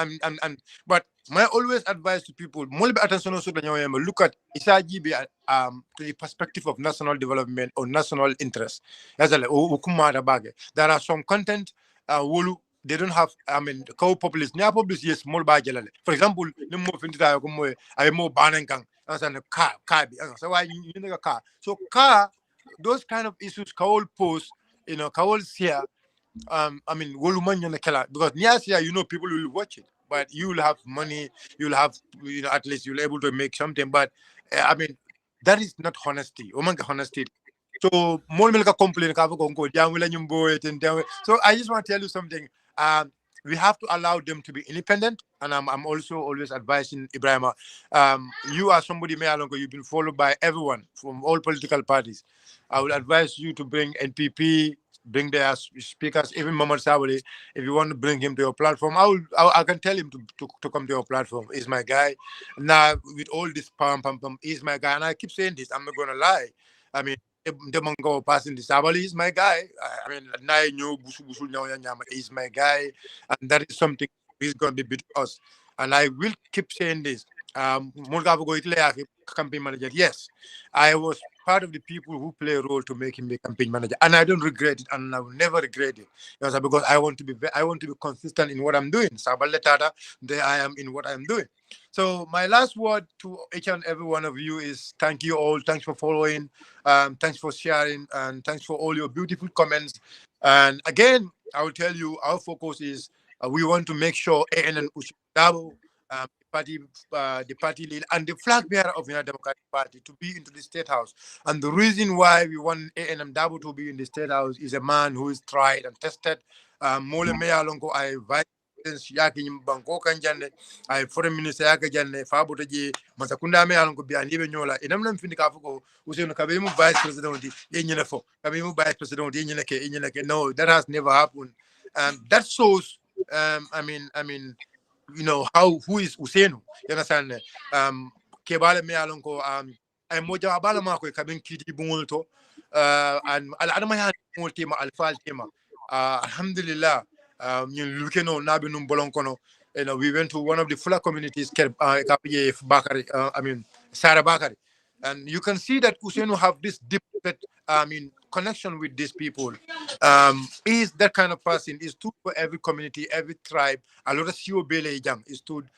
Speaker 2: but my always advice to people, attention also look at Isagibi to the perspective of national development or national interest. There are some content they don't have, I mean, cow populace. Nia populace yes small ba jelale. For example, no more finita ko mo ay mo banengkang. Asan car. So why you need a car? So car, those kind of issues, cow post, cow here. I mean, because Niasia, people will watch it, but you will have money, you'll have, at least you'll able to make something. But I mean, that is not honesty. Honesty. So more milk complain. So I just want to tell you something. We have to allow them to be independent, and I'm also always advising Ibrahima. You are somebody, Mayalongo, you've been followed by everyone from all political parties. I would advise you to bring NPP, bring their speakers, even Mohamed Sabali. If you want to bring him to your platform, I can tell him to come to your platform. He's my guy. Now with all this pam, he's my guy, and I keep saying this. I'm not gonna lie. I mean, the mango passing the Sabali is my guy. I mean, Nai Nyo Busu Busu Nyawa Nyama is my guy, and that is something he's gonna be between us. And I will keep saying this. Mulgabu campaign manager. Yes, I was part of the people who play a role to make him the campaign manager, and I don't regret it, and I will never regret it. Because I want to be consistent in what I'm doing. Sabaletata, there I am in what I'm doing. So my last word to each and every one of you is thank you all. Thanks for following. Thanks for sharing, and thanks for all your beautiful comments. And again, I will tell you, our focus is we want to make sure AN and Ushidabo, the party lead, and the flag bearer of the United Democratic Party to be into the State House. And the reason why we want ANM Dabo to be in the State House is a man who is tried and tested. Mole Meya Lonko, I vice yake banko kan jande ay foreign minister yake jande fabo taji masakunda me alon ko biya libe nyola inam nam findi ka fuko useno kabe mu vice president ye nyina fo kabe mu vice president ye nyina ke no, that has never happened. That shows I mean who is Usenu. You understand? Kebale me alon ko ay moja bala ma ko kabin kiti bungulto and al adama ya bungul ma al fal tema alhamdulillah lukeno nabi num bolon kono. We went to one of the fuller communities Bakari, I mean Sarah Bakari, and you can see that Usenu have this deep connection with these people. Is that kind of person, is stood for every community, every tribe. A lot of CEO Bele Jam is stood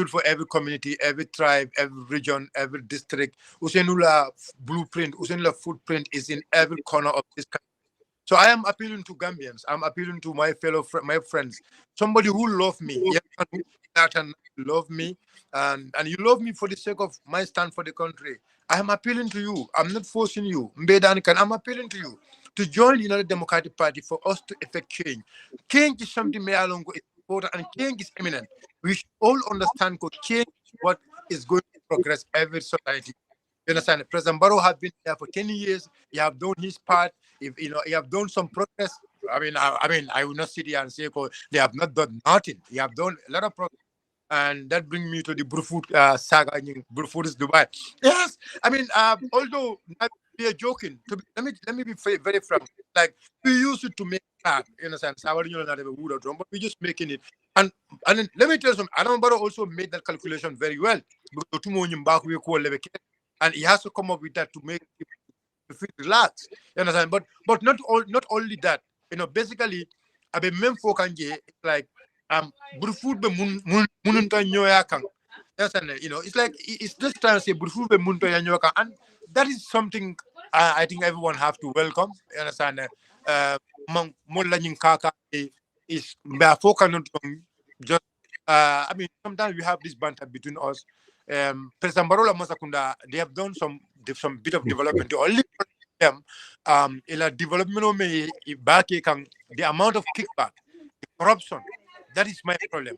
Speaker 2: for every community, every tribe, every region, every district. Usenula blueprint, Usenula footprint is in every corner of this country. So I am appealing to Gambians. I'm appealing to my my friends. Somebody who love me, yes, and who that and love me, and you love me for the sake of my stand for the country. I am appealing to you. I'm not forcing you. Mbedanikan, I'm appealing to you to join the United Democratic Party for us to effect change. Change is something Mayalongo is important, and change is imminent. We should all understand that change is what is going to progress every society. You understand? President Barrow has been there for 10 years. He have done his part. If he have done some progress. I will not sit here and say they have not done nothing. They have done a lot of progress. And that brings me to the Brufut saga in Brufut is Dubai. Yes, although we are joking, let me be very frank. Like we used it to make that, you understand? But we're just making it. And then let me tell you something. Adam Barrow also made that calculation very well. And he has to come up with that to make people feel relaxed. You understand? But not only that. Basically, abe mem fo kanje like burfood be mununta nyoya kan. Yes, and it's like it's just trying to say burfood be mununta nyoya kan, and that is something I think everyone have to welcome. You understand? Molla kaka is mba fo kan just sometimes we have this banter between us. President Barola Masakunda, they have done some bit of development. The only them in a development back the amount of kickback, the corruption, that is my problem.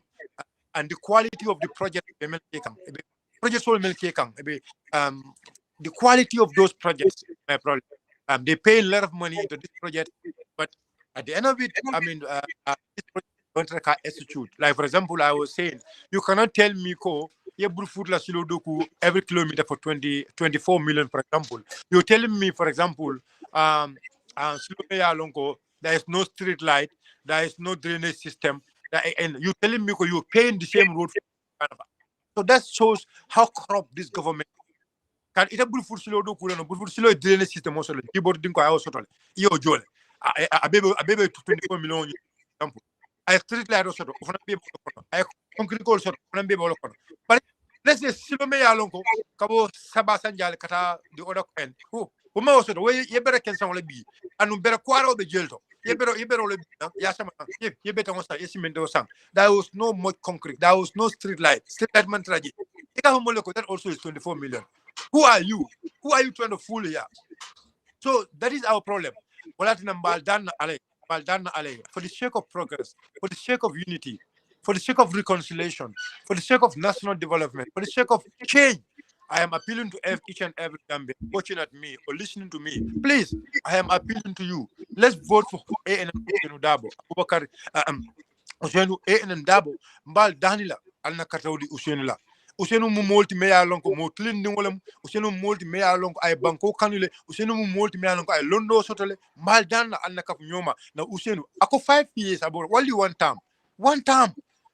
Speaker 2: And the quality of the project the quality of those projects is my problem. They pay a lot of money into this project, but at the end of it, this project don't require execute. Like for example, I was saying, you cannot tell me every kilometer for 24 million, for example. You're telling me, for example, there is no street light, there is no drainage system, and you're telling me you're paying the same road. So that shows how corrupt this government kan ita bulfur silo do kulano bulfur silo drainage system also keyboard din ko ayo sotole iyo jole abebe 24 million example ay street light soto fana be bolo kono ay concrete ko soto fana be bolo kono but let's say silo me yalon ko kabo saba sanjal kata di oda ko en o ma soto we yebere ken san wala bi anu bere kwaro be jelto yebero le bi ya sama yebeta on sa yesimendo sang there was no much concrete, there was no street light man traji ika homole ko that also is 24 million. Who are you trying to fool here? So that is our problem. For the sake of progress, for the sake of unity, for the sake of reconciliation, for the sake of national development, for the sake of change, I am appealing to each and every Gambian watching at me or listening to me. Please, I am appealing to you. Let's vote for ANM Dabo. Abubakar Usenu ANM Dabo. Mbal Danila. Alna Kataudi Usenula. Usenu mu multi meya lonko mo clean dingolem usenu multi meya lonko ay banko kanule usenu mu multi meya lonko ay londo sotole mal dan na alna kaf nyoma na usenu ako 5 years about only one time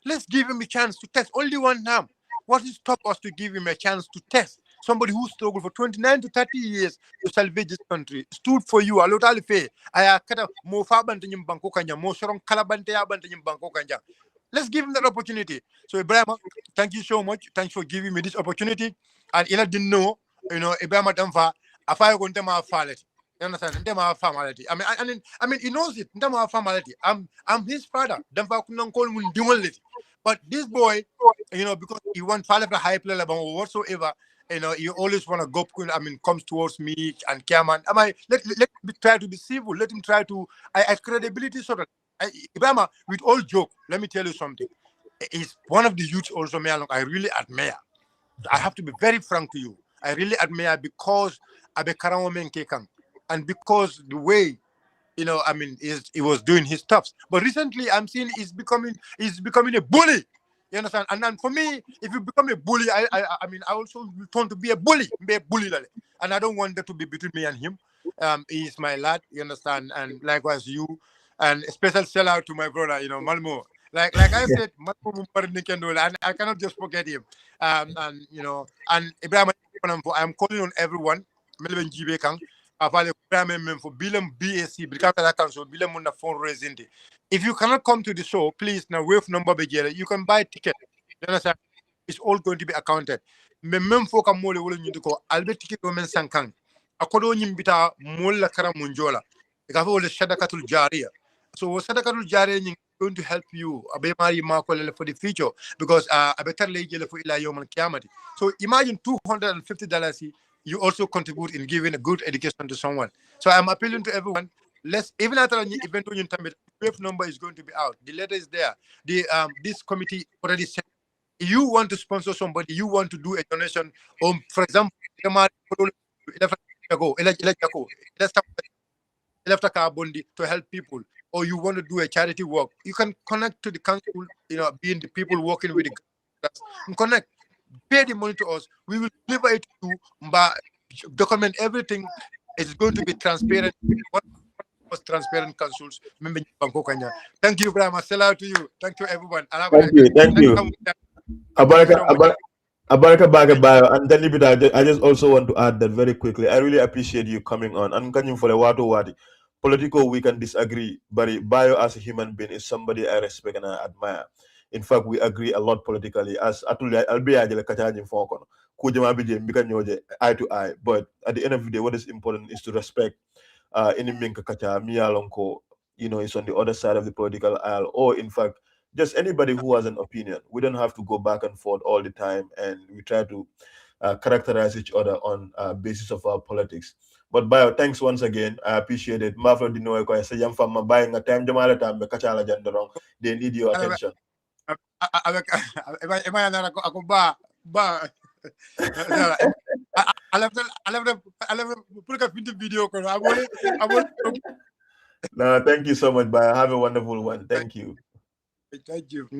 Speaker 2: let's give him a chance to test only one time. What is stop us to give him a chance to test somebody who struggled for 29 to 30 years to salvage this country, stood for you a lot of fair aya kata mo fa bante nyim banko kanya mo soron kala bante ya bante nyim banko kanya. Let's give him that opportunity. So Ibrahim, thank you so much. Thanks for giving me this opportunity. And I didn't know, Ibrahim Damfa, if I go to my family. You understand? I mean, he knows it. I'm his father. Damfa couldn't call him Dumalit. But this boy, because he wants father high level or whatsoever, he always want to go. Comes towards me and Kaman. Let me try to be civil. Let him try to. I credibility sort of. Ibrahim, with all joke, let me tell you something. He's one of the youths also, I really admire. I have to be very frank to you. I really admire because Abe Karamomen Kekang and because the way, he was doing his stuff. But recently, I'm seeing he's becoming a bully. You understand? And then for me, if you become a bully, I also turn to be a bully, and I don't want that to be between me and him. He's my lad, you understand, and likewise you. And a special shout out to my brother, Malmo. Like I said, Malmo and I cannot just forget him. And Ibrahim, I'm calling on everyone. Melvin Jibe Kang, for Bilam BSC, Brikama Council, Bilam on the fundraising. If you cannot come to the show, please now wave number begere. You can buy ticket. You understand? It's all going to be accounted. Memem foka mole wole nyuko albe ticket women sankang. Akodo nyimbita mola kara munjola. Ikafa wole shadakatul jariya. So sadakatul jariya is going to help you abe mari makolele for the future because abetar lejele for ila yom al So imagine $250 you also contribute in giving a good education to someone. So I'm appealing to everyone. Let's even after an event when wave number is going to be out. The letter is there. The this committee already said you want to sponsor somebody, you want to do a donation. For example, to help people, or you want to do a charity work, you can connect to the council, being the people working with the connect, pay the money to us, we will deliver it to you, but document everything. It's going to be transparent. What most transparent councils. Thank you very much. Sell out to you. Thank you, everyone.
Speaker 1: Thank you.
Speaker 2: Thank you so much.
Speaker 1: Abaraka Baga Bayo, and then I just also want to add that very quickly. I really appreciate you coming on. And coming for the Watu Wadi. Political, we can disagree, but Bayo as a human being is somebody I respect and I admire. In fact, we agree a lot politically. As Atuli, I'll be Kachajin Fokon, Kujama Bija, Mikanyoje, eye to eye. But at the end of the day, what is important is to respect any Minka Kacha, Mia Lonko, is on the other side of the political aisle, or in fact, just anybody who has an opinion. We don't have to go back and forth all the time, and we try to characterize each other on basis of our politics. But Bayo, thanks once again. I appreciate it. Maflo dino ko sa yam fam buying a time jamala time be kachala jandarong. They need your attention.
Speaker 2: I love the video.
Speaker 1: No, thank you so much, Bayo. Have a wonderful one. Thank you.
Speaker 2: Thank you.